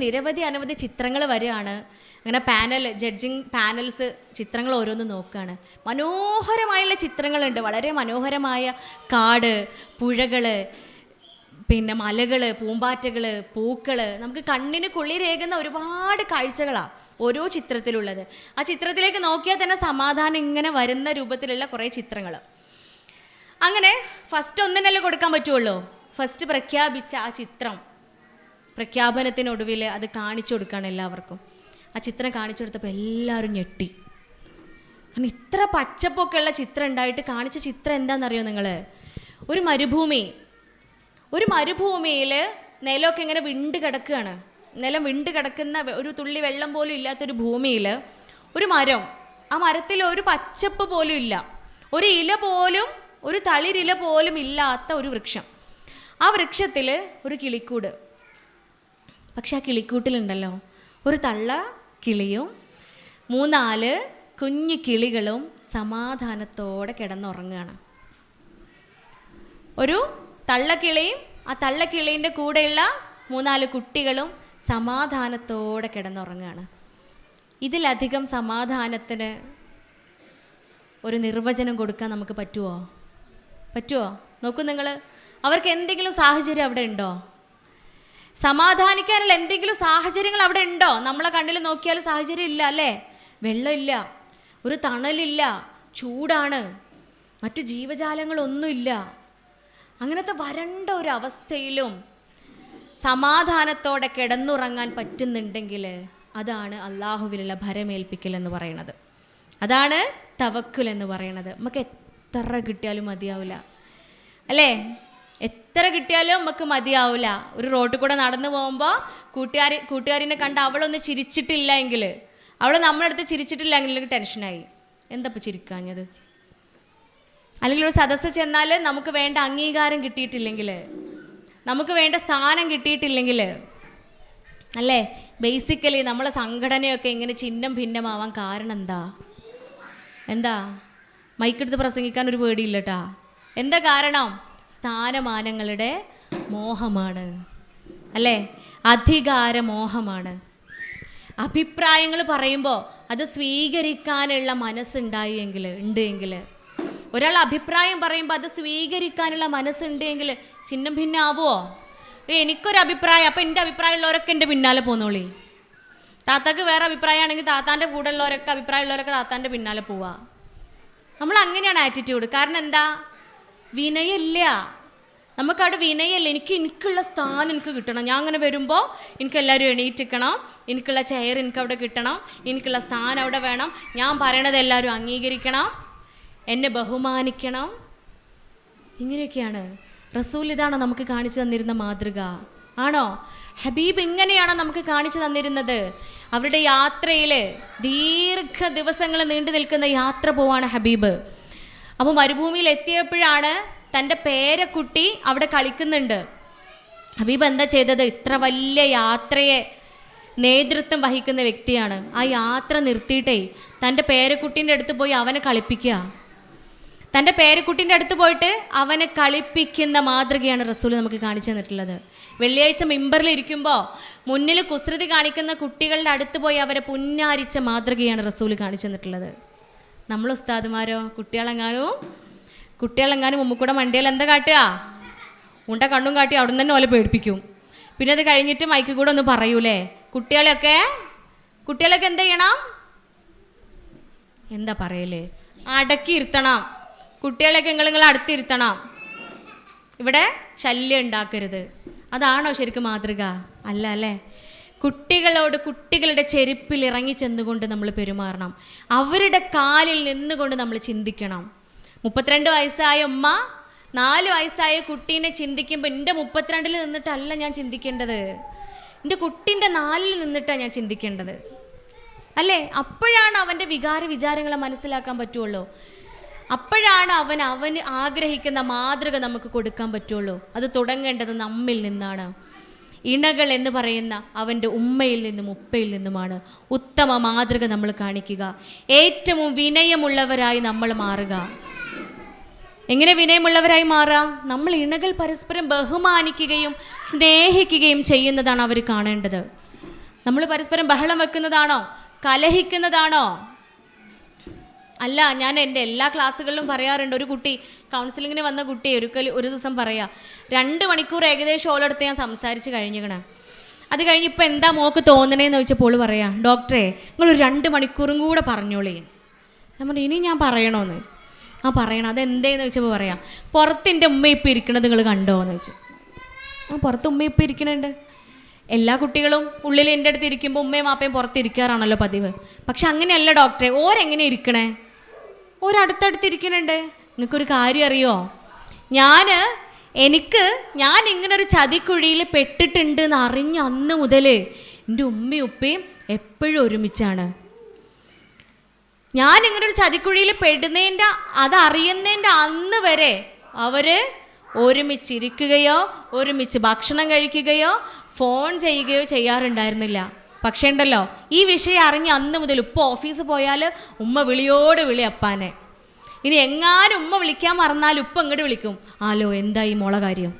അനവധി ചിത്രങ്ങൾ വരികയാണ്. അങ്ങനെ ജഡ്ജിങ് പാനൽസ് ചിത്രങ്ങൾ ഓരോന്ന് നോക്കുകയാണ്. മനോഹരമായുള്ള ചിത്രങ്ങളുണ്ട്. വളരെ മനോഹരമായ കാട്, പുഴകൾ, മലകൾ, പൂമ്പാറ്റകൾ, പൂക്കൾ, നമുക്ക് കണ്ണിന് കുളിരേകുന്ന ഒരുപാട് കാഴ്ചകളാണ് ഓരോ ചിത്രത്തിലുള്ളത്. ആ ചിത്രത്തിലേക്ക് നോക്കിയാൽ തന്നെ സമാധാനം ഇങ്ങനെ വരുന്ന രൂപത്തിലുള്ള കുറേ ചിത്രങ്ങൾ. അങ്ങനെ ഫസ്റ്റ് ഒന്നിനല്ലേ കൊടുക്കാൻ പറ്റുള്ളൂ. ഫസ്റ്റ് പ്രഖ്യാപിച്ച ആ ചിത്രം, പ്രഖ്യാപനത്തിനൊടുവിൽ അത് കാണിച്ചു കൊടുക്കുകയാണ് എല്ലാവർക്കും. ആ ചിത്രം കാണിച്ചു കൊടുത്തപ്പോൾ എല്ലാവരും ഞെട്ടി. കാരണം ഇത്ര പച്ചപ്പൊക്കെ ഉള്ള ചിത്രം ഉണ്ടായിട്ട് കാണിച്ച ചിത്രം എന്താണെന്നറിയോ നിങ്ങൾ? ഒരു മരുഭൂമി, ഒരു മരുഭൂമിയിൽ നിലമൊക്കെ ഇങ്ങനെ വിണ്ട് കിടക്കുകയാണ്. നിലം വിണ്ട് കിടക്കുന്ന ഒരു തുള്ളി വെള്ളം പോലും ഇല്ലാത്തൊരു ഭൂമിയിൽ ഒരു മരം, ആ മരത്തിൽ ഒരു പച്ചപ്പ് പോലും ഇല്ല, ഒരു ഇല പോലും, ഒരു തളിരില പോലും ഇല്ലാത്ത ഒരു വൃക്ഷം. ആ വൃക്ഷത്തിൽ ഒരു കിളിക്കൂട്. പക്ഷെ ആ കിളിക്കൂട്ടിലുണ്ടല്ലോ ഒരു തള്ള കിളിയും 3-4 കുഞ്ഞു കിളികളും സമാധാനത്തോടെ കിടന്നുറങ്ങുകയാണ്. ഒരു തള്ളക്കിളിയും ആ തള്ളക്കിളീൻ്റെ കൂടെയുള്ള 3-4 കുട്ടികളും സമാധാനത്തോടെ കിടന്നുറങ്ങുകയാണ്. ഇതിലധികം സമാധാനത്തിന് ഒരു നിർവചനം കൊടുക്കാൻ നമുക്ക് പറ്റുമോ? നോക്കൂ നിങ്ങൾ, അവർക്ക് എന്തെങ്കിലും സാഹചര്യം അവിടെ ഉണ്ടോ? സമാധാനിക്കാനുള്ള എന്തെങ്കിലും സാഹചര്യങ്ങൾ അവിടെ ഉണ്ടോ? നമ്മളെ കണ്ണിൽ നോക്കിയാൽ സാഹചര്യം ഇല്ല അല്ലേ? വെള്ളമില്ല, ഒരു തണലില്ല, ചൂടാണ്, മറ്റു ജീവജാലങ്ങളൊന്നുമില്ല. അങ്ങനത്തെ വരണ്ട ഒരു അവസ്ഥയിലും സമാധാനത്തോടെ കിടന്നുറങ്ങാൻ പറ്റുന്നുണ്ടെങ്കിൽ അതാണ് അള്ളാഹുവിലുള്ള ഭരമേൽപ്പിക്കൽ എന്ന് പറയുന്നത്. അതാണ് തവക്കുൽ എന്ന് പറയുന്നത്. നമുക്ക് എത്ര കിട്ടിയാലും മതിയാവില്ല അല്ലേ? എത്ര കിട്ടിയാലും നമുക്ക് മതിയാവില്ല. ഒരു റോഡിൽ കൂടെ നടന്നു പോകുമ്പോൾ കൂട്ടുകാരിനെ കണ്ട് അവളൊന്ന് ചിരിച്ചിട്ടില്ല എങ്കിൽ, അവൾ നമ്മളടുത്ത് ചിരിച്ചിട്ടില്ല എങ്കിൽ ടെൻഷനായി. എന്താ ഇപ്പം ചിരിക്കാഞ്ഞത്? അല്ലെങ്കിൽ ഒരു സദസ്സ് ചെന്നാൽ നമുക്ക് വേണ്ട അംഗീകാരം കിട്ടിയിട്ടില്ലെങ്കിൽ, നമുക്ക് വേണ്ട സ്ഥാനം കിട്ടിയിട്ടില്ലെങ്കിൽ അല്ലേ? ബേസിക്കലി നമ്മളെ സംഘടനയൊക്കെ ഇങ്ങനെ ചിഹ്നം ഭിന്നമാവാൻ കാരണം എന്താ? മൈക്കെടുത്ത് പ്രസംഗിക്കാൻ ഒരു പേടിയില്ല കേട്ടാ. എന്താ കാരണം? സ്ഥാനമാനങ്ങളുടെ മോഹമാണ് അല്ലേ? അധികാര മോഹമാണ്. അഭിപ്രായങ്ങൾ പറയുമ്പോൾ അത് സ്വീകരിക്കാനുള്ള മനസ്സുണ്ടെങ്കിൽ, ഒരാൾ അഭിപ്രായം പറയുമ്പോൾ അത് സ്വീകരിക്കാനുള്ള മനസ്സുണ്ടെങ്കിൽ ചിഹ്നം ഭിന്നാവുമോ? എനിക്കൊരഭിപ്രായം, അപ്പം എൻ്റെ അഭിപ്രായം ഉള്ളവരൊക്കെ എൻ്റെ പിന്നാലെ പോന്നോളി. താത്താക്ക് വേറെ അഭിപ്രായമാണെങ്കിൽ താത്താൻ്റെ കൂടെ ഉള്ളവരൊക്കെ അഭിപ്രായമുള്ളവരൊക്കെ താത്താൻ്റെ പിന്നാലെ പോവാ. നമ്മൾ അങ്ങനെയാണ് ആറ്റിറ്റ്യൂഡ്. കാരണം എന്താ? വിനയമില്ല നമുക്കവിടെ, വിനയമില്ല. എനിക്കുള്ള സ്ഥാനം എനിക്ക് കിട്ടണം. ഞാൻ അങ്ങനെ വരുമ്പോൾ എനിക്കെല്ലാവരും എണീറ്റിക്കണം, എനിക്കുള്ള ചെയർ എനിക്കവിടെ കിട്ടണം, എനിക്കുള്ള സ്ഥാനം അവിടെ വേണം, ഞാൻ പറയണത് എല്ലാവരും അംഗീകരിക്കണം, എന്നെ ബഹുമാനിക്കണം. ഇങ്ങനെയൊക്കെയാണ്. റസൂൽ ഇതാണോ നമുക്ക് കാണിച്ചു തന്നിരുന്ന മാതൃക? ആണോ? ഹബീബ് ഇങ്ങനെയാണോ നമുക്ക് കാണിച്ചു തന്നിരുന്നത്? അവരുടെ യാത്രയിൽ ദീർഘ ദിവസങ്ങൾ നീണ്ടു നിൽക്കുന്ന യാത്ര പോവാണ് ഹബീബ്. അപ്പോൾ മരുഭൂമിയിൽ എത്തിയപ്പോഴാണ് തൻ്റെ പേരക്കുട്ടി അവിടെ കളിക്കുന്നുണ്ട്. ഹബീബ് എന്താ ചെയ്തത്? ഇത്ര വലിയ യാത്രയെ നേതൃത്വം വഹിക്കുന്ന വ്യക്തിയാണ്. ആ യാത്ര നിർത്തിയിട്ടേ തൻ്റെ പേരക്കുട്ടീൻ്റെ അടുത്ത് പോയി അവനെ കളിപ്പിക്കുക. തൻ്റെ പേരക്കുട്ടീൻ്റെ അടുത്ത് പോയിട്ട് അവനെ കളിപ്പിക്കുന്ന മാതൃകയാണ് റസൂൽ നമുക്ക് കാണിച്ചു തന്നിട്ടുള്ളത്. വെള്ളിയാഴ്ച മിമ്പറിൽ ഇരിക്കുമ്പോൾ മുന്നിൽ കുസൃതി കാണിക്കുന്ന കുട്ടികളുടെ അടുത്ത് പോയി അവരെ പുന്നാരിച്ച മാതൃകയാണ് റസൂൽ കാണിച്ചു തന്നിട്ടുള്ളത്. നമ്മൾ ഉസ്താദുമാരോ കുട്ടികളെങ്ങാനും മുമ്പ് കൂടെ വണ്ടിയിൽ എന്താ കാട്ടുക? ഉണ്ട കണ്ണും കാട്ടി അവിടെ തന്നെ ഓലെ പേടിപ്പിക്കും. പിന്നെ അത് കഴിഞ്ഞിട്ട് മൈക്ക് കൂടെ ഒന്ന് പറയൂലേ? കുട്ടികളെയൊക്കെ എന്ത് ചെയ്യണം? എന്താ പറയലേ? അടക്കി ഇരുത്തണം. കുട്ടികളെയൊക്കെ നിങ്ങൾ അടുത്തിരുത്തണം. ഇവിടെ ശല്യം ഉണ്ടാക്കരുത്. അതാണോ ശരിക്കും മാതൃക? അല്ല അല്ലേ? കുട്ടികളോട് കുട്ടികളുടെ ചെരുപ്പിൽ ഇറങ്ങി ചെന്നുകൊണ്ട് നമ്മൾ പെരുമാറണം. അവരുടെ കാലിൽ നിന്നുകൊണ്ട് നമ്മൾ ചിന്തിക്കണം. 32 വയസ്സായ ഉമ്മ 4 വയസ്സായ കുട്ടീനെ ചിന്തിക്കുമ്പോൾ എൻ്റെ 32 നിന്നിട്ടല്ല ഞാൻ ചിന്തിക്കേണ്ടത്, എൻ്റെ കുട്ടീൻ്റെ 4 നിന്നിട്ടാണ് ഞാൻ ചിന്തിക്കേണ്ടത് അല്ലേ? അപ്പോഴാണ് അവൻ്റെ വിചാരങ്ങളെ മനസ്സിലാക്കാൻ പറ്റുള്ളൂ. അപ്പോഴാണ് അവന് ആഗ്രഹിക്കുന്ന മാതൃക നമുക്ക് കൊടുക്കാൻ പറ്റുള്ളൂ. അത് തുടങ്ങേണ്ടത് നമ്മിൽ നിന്നാണ്. ഇണകൾ എന്ന് പറയുന്ന അവൻ്റെ ഉമ്മയിൽ നിന്നും ഉപ്പയിൽ നിന്നുമാണ്. ഉത്തമ മാതൃക നമ്മൾ കാണിക്കുക. ഏറ്റവും വിനയമുള്ളവരായി നമ്മൾ മാറുക. എങ്ങനെ വിനയമുള്ളവരായി മാറുക? നമ്മൾ ഇണകൾ പരസ്പരം ബഹുമാനിക്കുകയും സ്നേഹിക്കുകയും ചെയ്യുന്നതാണ് അവർ കാണേണ്ടത്. നമ്മൾ പരസ്പരം ബഹളം വെക്കുന്നതാണോ? കലഹിക്കുന്നതാണോ? അല്ല. ഞാൻ എൻ്റെ എല്ലാ ക്ലാസ്സുകളിലും പറയാറുണ്ട്. ഒരു കുട്ടി കൗൺസിലിങ്ങിന് വന്ന കുട്ടി ഒരു ദിവസം പറയാ, 2 മണിക്കൂർ ഏകദേശം ഓളെടുത്ത് ഞാൻ സംസാരിച്ച് കഴിഞ്ഞിരിക്കണേ. അത് കഴിഞ്ഞ് ഇപ്പം എന്താ മോൾക്ക് തോന്നണേന്ന് ചോദിച്ചപ്പോൾ പറയാ, ഡോക്ടറെ നിങ്ങളൊരു 2 മണിക്കൂറും കൂടെ പറഞ്ഞോളേ. ഞാൻ പറഞ്ഞു ഇനി ഞാൻ പറയണോന്ന് ചോദിച്ചു. പറയണം. അതെന്തേന്ന് ചോദിച്ചപ്പോൾ പറയാം, പുറത്തിൻ്റെ ഉമ്മ ഇപ്പം ഇരിക്കണത് നിങ്ങൾ കണ്ടോ എന്ന് ചോദിച്ചു. പുറത്ത് ഉമ്മ ഇപ്പം ഇരിക്കണുണ്ട്. എല്ലാ കുട്ടികളും ഉള്ളിൽ എൻ്റെ അടുത്ത് ഇരിക്കുമ്പോൾ ഉമ്മയും വാപ്പയും പുറത്തിരിക്കാറാണല്ലോ പതിവ്. പക്ഷെ അങ്ങനെയല്ല ഡോക്ടറെ. ഓരെങ്ങനെ ഇരിക്കണേ? ഓരടുത്തടുത്ത് ഇരിക്കണുണ്ട്. നിങ്ങൾക്കൊരു കാര്യം അറിയോ? ഞാൻ ഞാൻ ഇങ്ങനൊരു ചതിക്കുഴിയിൽ പെട്ടിട്ടുണ്ട് എന്ന് അറിഞ്ഞ അന്ന് മുതൽ എൻ്റെ ഉമ്മയും ഉപ്പയും എപ്പോഴും ഒരുമിച്ചാണ്. ഞാൻ ഇങ്ങനൊരു ചതിക്കുഴിയിൽ പെടുന്നതിൻ്റെ അതറിയുന്നതിൻ്റെ അന്ന് വരെ അവർ ഒരുമിച്ചിരിക്കുകയോ ഒരുമിച്ച് ഭക്ഷണം കഴിക്കുകയോ ഫോൺ ചെയ്യുകയോ ചെയ്യാറുണ്ടായിരുന്നില്ല. പക്ഷേ ഉണ്ടല്ലോ, ഈ വിഷയം അറിഞ്ഞ് അന്ന് മുതൽ ഉപ്പ ഓഫീസ് പോയാൽ ഉമ്മ വിളിയോട് വിളി അപ്പാനെ. ഇനി എങ്ങാനും ഉമ്മ വിളിക്കാൻ മറന്നാൽ ഉപ്പ ഇങ്ങോട്ട് വിളിക്കും, ആലോ എന്തായി മോളെ കാര്യം.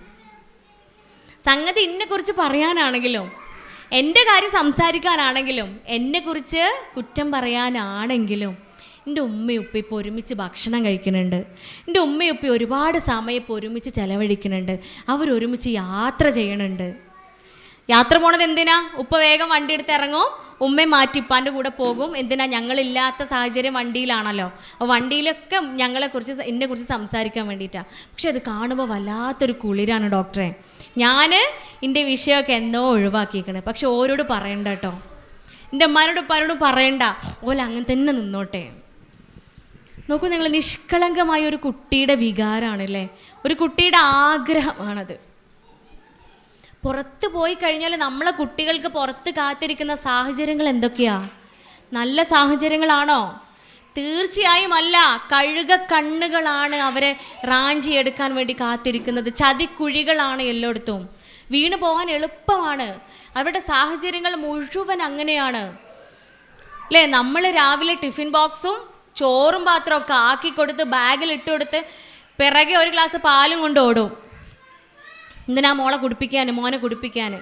സംഗതി എന്നെക്കുറിച്ച് പറയാനാണെങ്കിലും എൻ്റെ കാര്യം സംസാരിക്കാനാണെങ്കിലും എന്നെക്കുറിച്ച് കുറ്റം പറയാനാണെങ്കിലും എൻ്റെ ഉമ്മയും ഉപ്പ ഇപ്പോൾ ഒരുമിച്ച് ഭക്ഷണം കഴിക്കുന്നുണ്ട്. എൻ്റെ ഉമ്മയും ഉപ്പ ഒരുപാട് സമയം ഇപ്പോൾ ഒരുമിച്ച് ചിലവഴിക്കുന്നുണ്ട്. അവരൊരുമിച്ച് യാത്ര ചെയ്യണുണ്ട്. യാത്ര പോണത് എന്തിനാ? ഉപ്പ വേഗം വണ്ടി എടുത്ത് ഇറങ്ങും, ഉമ്മയെ മാറ്റി ഉപ്പാൻ്റെ കൂടെ പോകും. എന്തിനാ? ഞങ്ങളില്ലാത്ത സാഹചര്യം വണ്ടിയിലാണല്ലോ. അപ്പോൾ വണ്ടിയിലൊക്കെ എന്നെക്കുറിച്ച് സംസാരിക്കാൻ വേണ്ടിയിട്ടാണ്. പക്ഷെ അത് കാണുമ്പോൾ വല്ലാത്തൊരു കുളിരാണ് ഡോക്ടറെ. ഞാൻ എൻ്റെ വിഷയമൊക്കെ എന്നോ ഒഴിവാക്കിയിരിക്കണേ. പക്ഷെ ഓരോട് പറയണ്ട കേട്ടോ, എൻ്റെ അമ്മാനോടും ഉപ്പാനോടും പറയണ്ട, ഓല അങ്ങനെ തന്നെ നിന്നോട്ടെ. നോക്കൂ നിങ്ങൾ, നിഷ്കളങ്കമായ ഒരു കുട്ടിയുടെ വികാരമാണല്ലേ, ഒരു കുട്ടിയുടെ ആഗ്രഹമാണത്. പുറത്ത് പോയി കഴിഞ്ഞാൽ നമ്മളെ കുട്ടികൾക്ക് പുറത്ത് കാത്തിരിക്കുന്ന സാഹചര്യങ്ങൾ എന്തൊക്കെയാ? നല്ല സാഹചര്യങ്ങളാണോ? തീർച്ചയായും അല്ല. കഴുക കണ്ണുകളാണ് അവരെ റാഞ്ചിയെടുക്കാൻ വേണ്ടി കാത്തിരിക്കുന്നത്. ചതിക്കുഴികളാണ് എല്ലായിടത്തും. വീണു പോകാൻ എളുപ്പമാണ്. അവരുടെ സാഹചര്യങ്ങൾ മുഴുവൻ അങ്ങനെയാണ് അല്ലേ. നമ്മൾ രാവിലെ ടിഫിൻ ബോക്സും ചോറും പാത്രമൊക്കെ ആക്കി കൊടുത്ത് ബാഗിൽ ഇട്ട് കൊടുത്ത് പിറകെ ഒരു ഗ്ലാസ് പാലും കൊണ്ട് ഓടും. എന്തിനാ? മോളെ കുടിപ്പിക്കാൻ, മോനെ കുടിപ്പിക്കാൻ.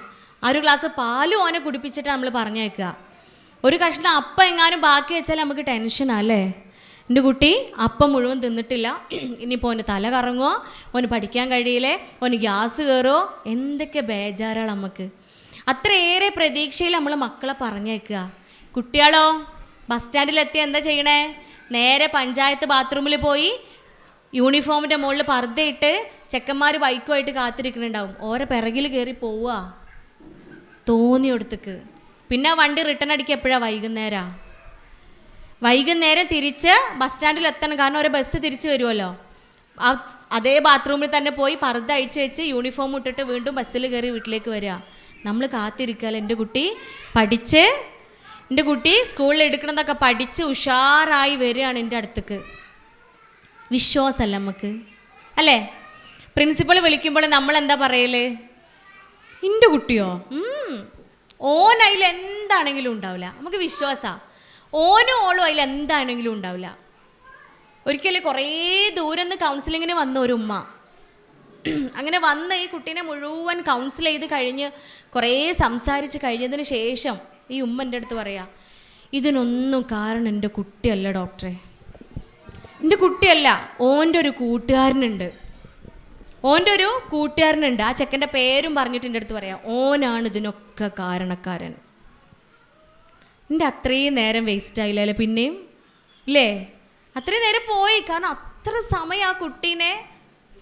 ആ ഒരു ഗ്ലാസ് പാലും ഓനെ കുടിപ്പിച്ചിട്ട് നമ്മൾ പറഞ്ഞേക്കുക. ഒരു കഷ്ണം അപ്പം എങ്ങാനും ബാക്കി വെച്ചാൽ നമുക്ക് ടെൻഷനല്ലേ. എൻ്റെ കുട്ടി അപ്പം മുഴുവൻ തിന്നിട്ടില്ല, ഇനിയിപ്പോൾ ഓന് തല കറങ്ങുമോ, ഓന് പഠിക്കാൻ കഴിയില്ലേ, ഓന് ഗ്യാസ് കയറുമോ, എന്തൊക്കെ ബേജാറാണ് നമുക്ക്. അത്രയേറെ പ്രതീക്ഷയിൽ നമ്മൾ മക്കളെ പറഞ്ഞേക്കുക. കുട്ടികളോ ബസ് സ്റ്റാൻഡിലെത്തി എന്താ ചെയ്യണേ? നേരെ പഞ്ചായത്ത് ബാത്റൂമിൽ പോയി യൂണിഫോമിൻ്റെ മുകളിൽ പർദ്ദയിട്ട് ചെക്കന്മാർ ബൈക്കുമായിട്ട് കാത്തിരിക്കുന്നുണ്ടാവും. ഓരോ പിറകിൽ കയറി പോവുക തോന്നിയെടുത്തേക്ക്. പിന്നെ വണ്ടി റിട്ടേൺ അടിക്കുക എപ്പോഴാണ്? വൈകുന്നേരം തിരിച്ച് ബസ് സ്റ്റാൻഡിൽ എത്തണം. കാരണം ഒരു ബസ് തിരിച്ച് വരുമല്ലോ. അതേ ബാത്റൂമിൽ തന്നെ പോയി പർദ്ദ അഴിച്ച് വെച്ച് യൂണിഫോം ഇട്ടിട്ട് വീണ്ടും ബസ്സിൽ കയറി വീട്ടിലേക്ക് വരിക. നമ്മൾ കാത്തിരിക്കുകയല്ല. എൻ്റെ കുട്ടി സ്കൂളിൽ എടുക്കണതൊക്കെ പഠിച്ച് ഉഷാറായി വരികയാണ് എൻ്റെ അടുത്തേക്ക്. വിശ്വാസമല്ല നമുക്ക് അല്ലേ? പ്രിൻസിപ്പൾ വിളിക്കുമ്പോൾ നമ്മൾ എന്താ പറയല്? എൻ്റെ കുട്ടിയോ ഓൻ അതിൽ എന്താണെങ്കിലും ഉണ്ടാവില്ല. നമുക്ക് വിശ്വാസമാണ്. ഓനും ഓളും അതിൽ എന്താണെങ്കിലും ഉണ്ടാവില്ല. ഒരിക്കലും കുറേ ദൂരം നിന്ന് കൗൺസിലിങ്ങിന് വന്ന ഒരു ഉമ്മ അങ്ങനെ വന്ന് ഈ കുട്ടീനെ മുഴുവൻ കൗൺസിൽ ചെയ്ത് കഴിഞ്ഞ് കുറേ സംസാരിച്ച് കഴിഞ്ഞതിന് ശേഷം ഈ ഉമ്മ എൻ്റെ അടുത്ത് പറയാ, ഇതിനൊന്നും കാരണം എൻ്റെ കുട്ടിയല്ല ഡോക്ടറെ, എൻ്റെ കുട്ടിയല്ല, ഓൻ്റെ ഒരു കൂട്ടുകാരനുണ്ട്. ആ ചെക്കൻ്റെ പേരും പറഞ്ഞിട്ട് എൻ്റെ അടുത്ത് പറയാം, ഓനാണ് ഇതിനൊക്കെ കാരണക്കാരൻ. എൻ്റെ അത്രയും നേരം വേസ്റ്റ് ആയില്ലേ പിന്നെയും ഇല്ലേ? അത്രയും നേരം പോയി. കാരണം അത്ര സമയം ആ കുട്ടീനെ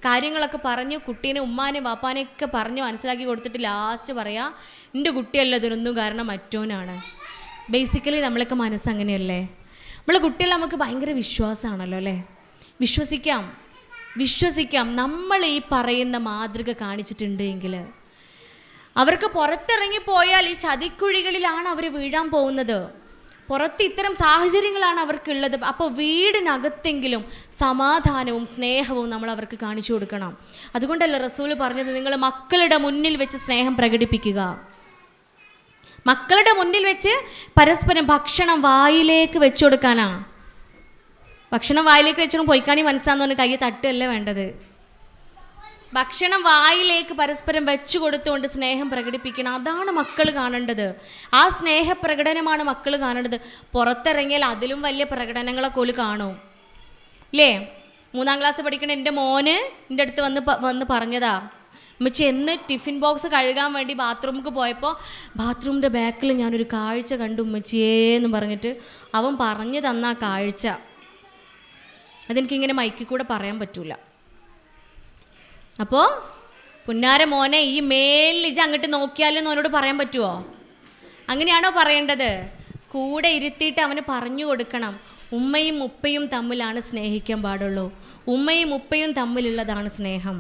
കാര്യങ്ങളൊക്കെ പറഞ്ഞു, കുട്ടീനെ ഉമ്മാനെ വാപ്പാനെയൊക്കെ പറഞ്ഞ് മനസ്സിലാക്കി കൊടുത്തിട്ട് ലാസ്റ്റ് പറയാം, എൻ്റെ കുട്ടിയല്ല ഇതിനൊന്നും കാരണം മറ്റോനാണ്. ബേസിക്കലി നമ്മളൊക്കെ മനസ്സങ്ങനെയല്ലേ? നമ്മളെ കുട്ടികൾ നമുക്ക് ഭയങ്കര വിശ്വാസമാണല്ലോ അല്ലേ? വിശ്വസിക്കാം. നമ്മൾ ഈ പറയുന്ന മാതൃക കാണിച്ചിട്ടുണ്ട് എങ്കിൽ അവർക്ക് പുറത്തിറങ്ങിപ്പോയാൽ ഈ ചതിക്കുഴികളിലാണ് അവർ വീഴാൻ പോകുന്നത്. പുറത്ത് ഇത്തരം സാഹചര്യങ്ങളാണ് അവർക്കുള്ളത്. അപ്പോൾ വീടിനകത്തെങ്കിലും സമാധാനവും സ്നേഹവും നമ്മൾ അവർക്ക് കാണിച്ചു കൊടുക്കണം. അതുകൊണ്ടല്ലേ റസൂൽ പറഞ്ഞത്, നിങ്ങൾ മക്കളുടെ മുന്നിൽ വെച്ച് സ്നേഹം പ്രകടിപ്പിക്കുക. മക്കളുടെ മുന്നിൽ വെച്ച് പരസ്പരം ഭക്ഷണം വായിലേക്ക് വെച്ചു കൊടുക്കാനാ. ഭക്ഷണം വായിലേക്ക് വെച്ചോണ്ട് പൊയ്ക്കാണി മനസ്സാന്ന് പറഞ്ഞ് കയ്യെ തട്ടുകയല്ല വേണ്ടത്. ഭക്ഷണം വായിലേക്ക് പരസ്പരം വെച്ചു കൊടുത്തുകൊണ്ട് സ്നേഹം പ്രകടിപ്പിക്കണം. അതാണ് മക്കൾ കാണേണ്ടത്. ആ സ്നേഹപ്രകടനമാണ് മക്കൾ കാണേണ്ടത്. പുറത്തിറങ്ങിയാൽ അതിലും വലിയ പ്രകടനങ്ങളൊക്കെ ഓല് കാണും ഇല്ലേ? 3ാം ക്ലാസ് പഠിക്കണ എൻ്റെ മോന് എൻ്റെ അടുത്ത് വന്ന് പറഞ്ഞതാ, ഉമ്മച്ചി എന്ന് ടിഫിൻ ബോക്സ് കഴുകാൻ വേണ്ടി ബാത്റൂമിലേക്ക് പോയപ്പോൾ ബാത്റൂമിൻ്റെ ബാക്കിൽ ഞാനൊരു കാഴ്ച കണ്ടു ഉമ്മച്ചിയേന്ന് പറഞ്ഞിട്ട് അവൻ പറഞ്ഞു തന്ന ആ കാഴ്ച അതെനിക്കിങ്ങനെ മൈക്കിൽ കൂടെ പറയാൻ പറ്റൂല. അപ്പോൾ പുന്നാര മോനെ, ഈ മേലിൽ ഇജ് അങ്ങോട്ട് നോക്കിയാലെന്ന് അവനോട് പറയാൻ പറ്റുമോ? അങ്ങനെയാണോ പറയേണ്ടത്? കൂടെ ഇരുത്തിയിട്ട് അവന് പറഞ്ഞു കൊടുക്കണം, ഉമ്മയും ഉപ്പയും തമ്മിലാണ് സ്നേഹിക്കാൻ പാടുള്ളൂ. ഉമ്മയും ഉപ്പയും തമ്മിലുള്ളതാണ് സ്നേഹം.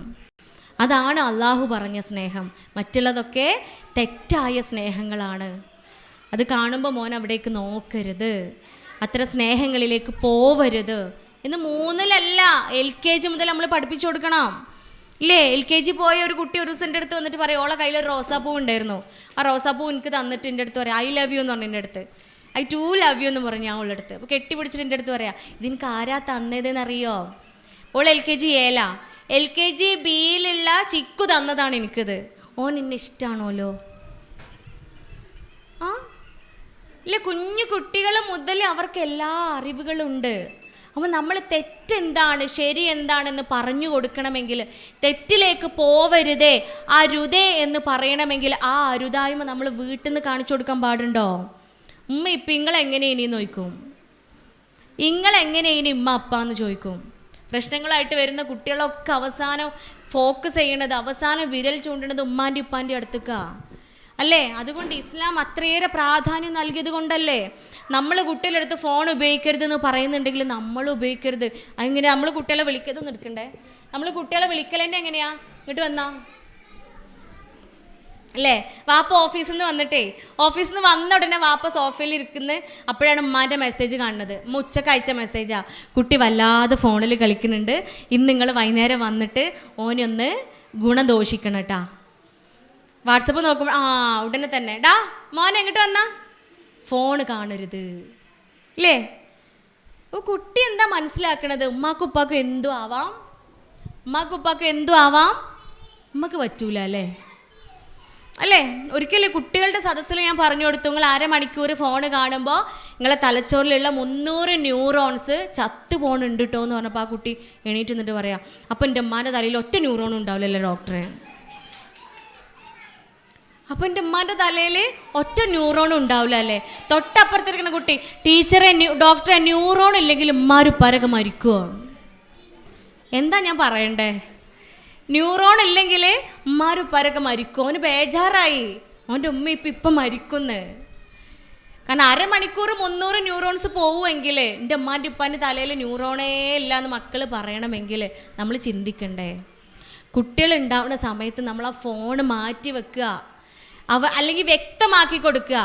അതാണ് അള്ളാഹു പറഞ്ഞ സ്നേഹം. മറ്റുള്ളതൊക്കെ തെറ്റായ സ്നേഹങ്ങളാണ്. അത് കാണുമ്പോൾ മോൻ അവിടേക്ക് നോക്കരുത്, അത്തരം സ്നേഹങ്ങളിലേക്ക് പോവരുത് എന്ന് 3-ലല്ല LKG മുതൽ നമ്മൾ പഠിപ്പിച്ചു കൊടുക്കണം. ഇല്ലേ? LKG പോയ ഒരു കുട്ടി ഒരു ദിവസം എൻ്റെ അടുത്ത് വന്നിട്ട് പറയും, ഓളെ കയ്യിലൊരു റോസാപ്പൂ ഉണ്ടായിരുന്നു, ആ റോസാപ്പൂ എനിക്ക് തന്നിട്ട് എൻ്റെ അടുത്ത് പറയാം ഐ ലവ് യു എന്ന് പറഞ്ഞു. എൻ്റെ അടുത്ത് ഐ ടു ലവ് യു എന്ന് പറഞ്ഞു ഞാൻ അവളുടെ അടുത്ത്. അപ്പോൾ കെട്ടിപ്പിടിച്ചിട്ട് എൻ്റെ അടുത്ത് പറയാം, ഇതിനക്ക് ആരാ തന്നതെന്നറിയോ? ഓൾ LKG A LKG Bയിലുള്ള ചിക്കു തന്നതാണ് എനിക്കിത്. ഓൻ എന്നെ ഇഷ്ടമാണോലോ. ആ ഇല്ല, കുഞ്ഞു കുട്ടികൾ മുതൽ അവർക്ക് എല്ലാ അറിവുകളുണ്ട്. അപ്പോൾ നമ്മൾ തെറ്റെന്താണ് ശരി എന്താണെന്ന് പറഞ്ഞു കൊടുക്കണമെങ്കിൽ, തെറ്റിലേക്ക് പോവരുതേ അരുതേ എന്ന് പറയണമെങ്കിൽ ആ അരുതായ്മ നമ്മൾ വീട്ടിൽ നിന്ന് കാണിച്ചു കൊടുക്കാൻ പാടുണ്ടോ? ഉമ്മ ഇപ്പം ഇങ്ങളെങ്ങനെ ഇനി നോക്കും, ഇങ്ങളെങ്ങനെ ഇനി ഉമ്മ അപ്പ എന്ന് ചോദിക്കും. പ്രശ്നങ്ങളായിട്ട് വരുന്ന കുട്ടികളൊക്കെ അവസാനം ഫോക്കസ് ചെയ്യണത്, അവസാനം വിരൽ ചൂണ്ടണത് ഉമ്മാൻ്റെ ഉപ്പാൻ്റെ അടുത്തേക്ക അല്ലേ? അതുകൊണ്ട് ഇസ്ലാം അത്രയേറെ പ്രാധാന്യം നൽകിയത് കൊണ്ടല്ലേ നമ്മൾ കുട്ടികളെടുത്ത് ഫോൺ ഉപയോഗിക്കരുതെന്ന് പറയുന്നുണ്ടെങ്കിൽ നമ്മൾ ഉപയോഗിക്കരുത്. അങ്ങനെ നമ്മൾ കുട്ടികളെ വിളിക്കരുതെന്ന് എടുക്കണ്ടേ? നമ്മൾ കുട്ടികളെ വിളിക്കലെന്നെ എങ്ങനെയാ? ഇങ്ങോട്ട് വന്നാ അല്ലേ? വാപ്പ ഓഫീസിൽ നിന്ന് വന്നിട്ടേ, ഓഫീസിൽ നിന്ന് വന്ന ഉടനെ വാപ്പ സോഫയിൽ ഇരിക്കുന്നത്, അപ്പോഴാണ് ഉമ്മാൻ്റെ മെസ്സേജ് കാണുന്നത്. ഉച്ചക്ക് അയച്ച മെസ്സേജാ, കുട്ടി വല്ലാതെ ഫോണിൽ കളിക്കുന്നുണ്ട്, ഇന്ന് നിങ്ങൾ വൈകുന്നേരം വന്നിട്ട് ഓനൊന്ന് ഗുണദോഷിക്കണം കേട്ടാ. വാട്സപ്പ് നോക്കുമ്പോൾ ഉടനെ തന്നെ ഡാ മോൻ എങ്ങോട്ട് വന്നാ, ഫോൺ കാണരുത് ഇല്ലേ? അപ്പോൾ കുട്ടി എന്താ മനസ്സിലാക്കണത്? ഉമ്മാക്കുപ്പാക്കും എന്തും ആവാം, ഉമ്മാക്കുപ്പാക്കും എന്തും ആവാം, ഉമ്മക്ക് പറ്റൂല അല്ലേ? അല്ലേ? ഒരിക്കലും കുട്ടികളുടെ സദസ്സിൽ ഞാൻ പറഞ്ഞു കൊടുത്തു, നിങ്ങൾ അരമണിക്കൂർ ഫോൺ കാണുമ്പോൾ നിങ്ങളെ തലച്ചോറിലുള്ള 300 ന്യൂറോൺസ് ചത്തു പോകണുണ്ട് കേട്ടോ എന്ന് പറഞ്ഞപ്പോൾ ആ കുട്ടി എണീറ്റ് നിന്നിട്ട് പറയാം, അപ്പം എൻ്റെ ഉമ്മാൻ്റെ തലയിൽ ഒറ്റ ന്യൂറോണും ഉണ്ടാവില്ലല്ലോ ഡോക്ടറെ. അപ്പം എൻ്റെ ഉമ്മാൻ്റെ തലയിൽ ഒറ്റ ന്യൂറോണും ഉണ്ടാവില്ല അല്ലേ? തൊട്ടപ്പുറത്തിരിക്കുന്ന കുട്ടി ടീച്ചറെ ഡോക്ടറെ ന്യൂറോൺ ഇല്ലെങ്കിൽ ഉമ്മാരുപ്പാരൊക്കെ മരിക്കുമോ? എന്താ ഞാൻ പറയണ്ടേ? ന്യൂറോൺ ഇല്ലെങ്കിൽ ഉമ്മാരുപ്പാരൊക്കെ മരിക്കും. അവന് ബേജാറായി, അവൻ്റെ ഉമ്മ ഇപ്പം മരിക്കുന്നു. കാരണം അരമണിക്കൂർ 300 ന്യൂറോൺസ് പോവുമെങ്കിൽ എൻ്റെ ഉമ്മാൻ്റെ ഉപ്പാൻ്റെ തലയിൽ ന്യൂറോണേ ഇല്ല എന്ന് മക്കൾ പറയണമെങ്കിൽ നമ്മൾ ചിന്തിക്കണ്ടേ? കുട്ടികൾ ഉണ്ടാവുന്ന സമയത്ത് നമ്മൾ ആ ഫോൺ മാറ്റി വെക്കുക, അല്ലെങ്കിൽ വ്യക്തമാക്കി കൊടുക്കുക.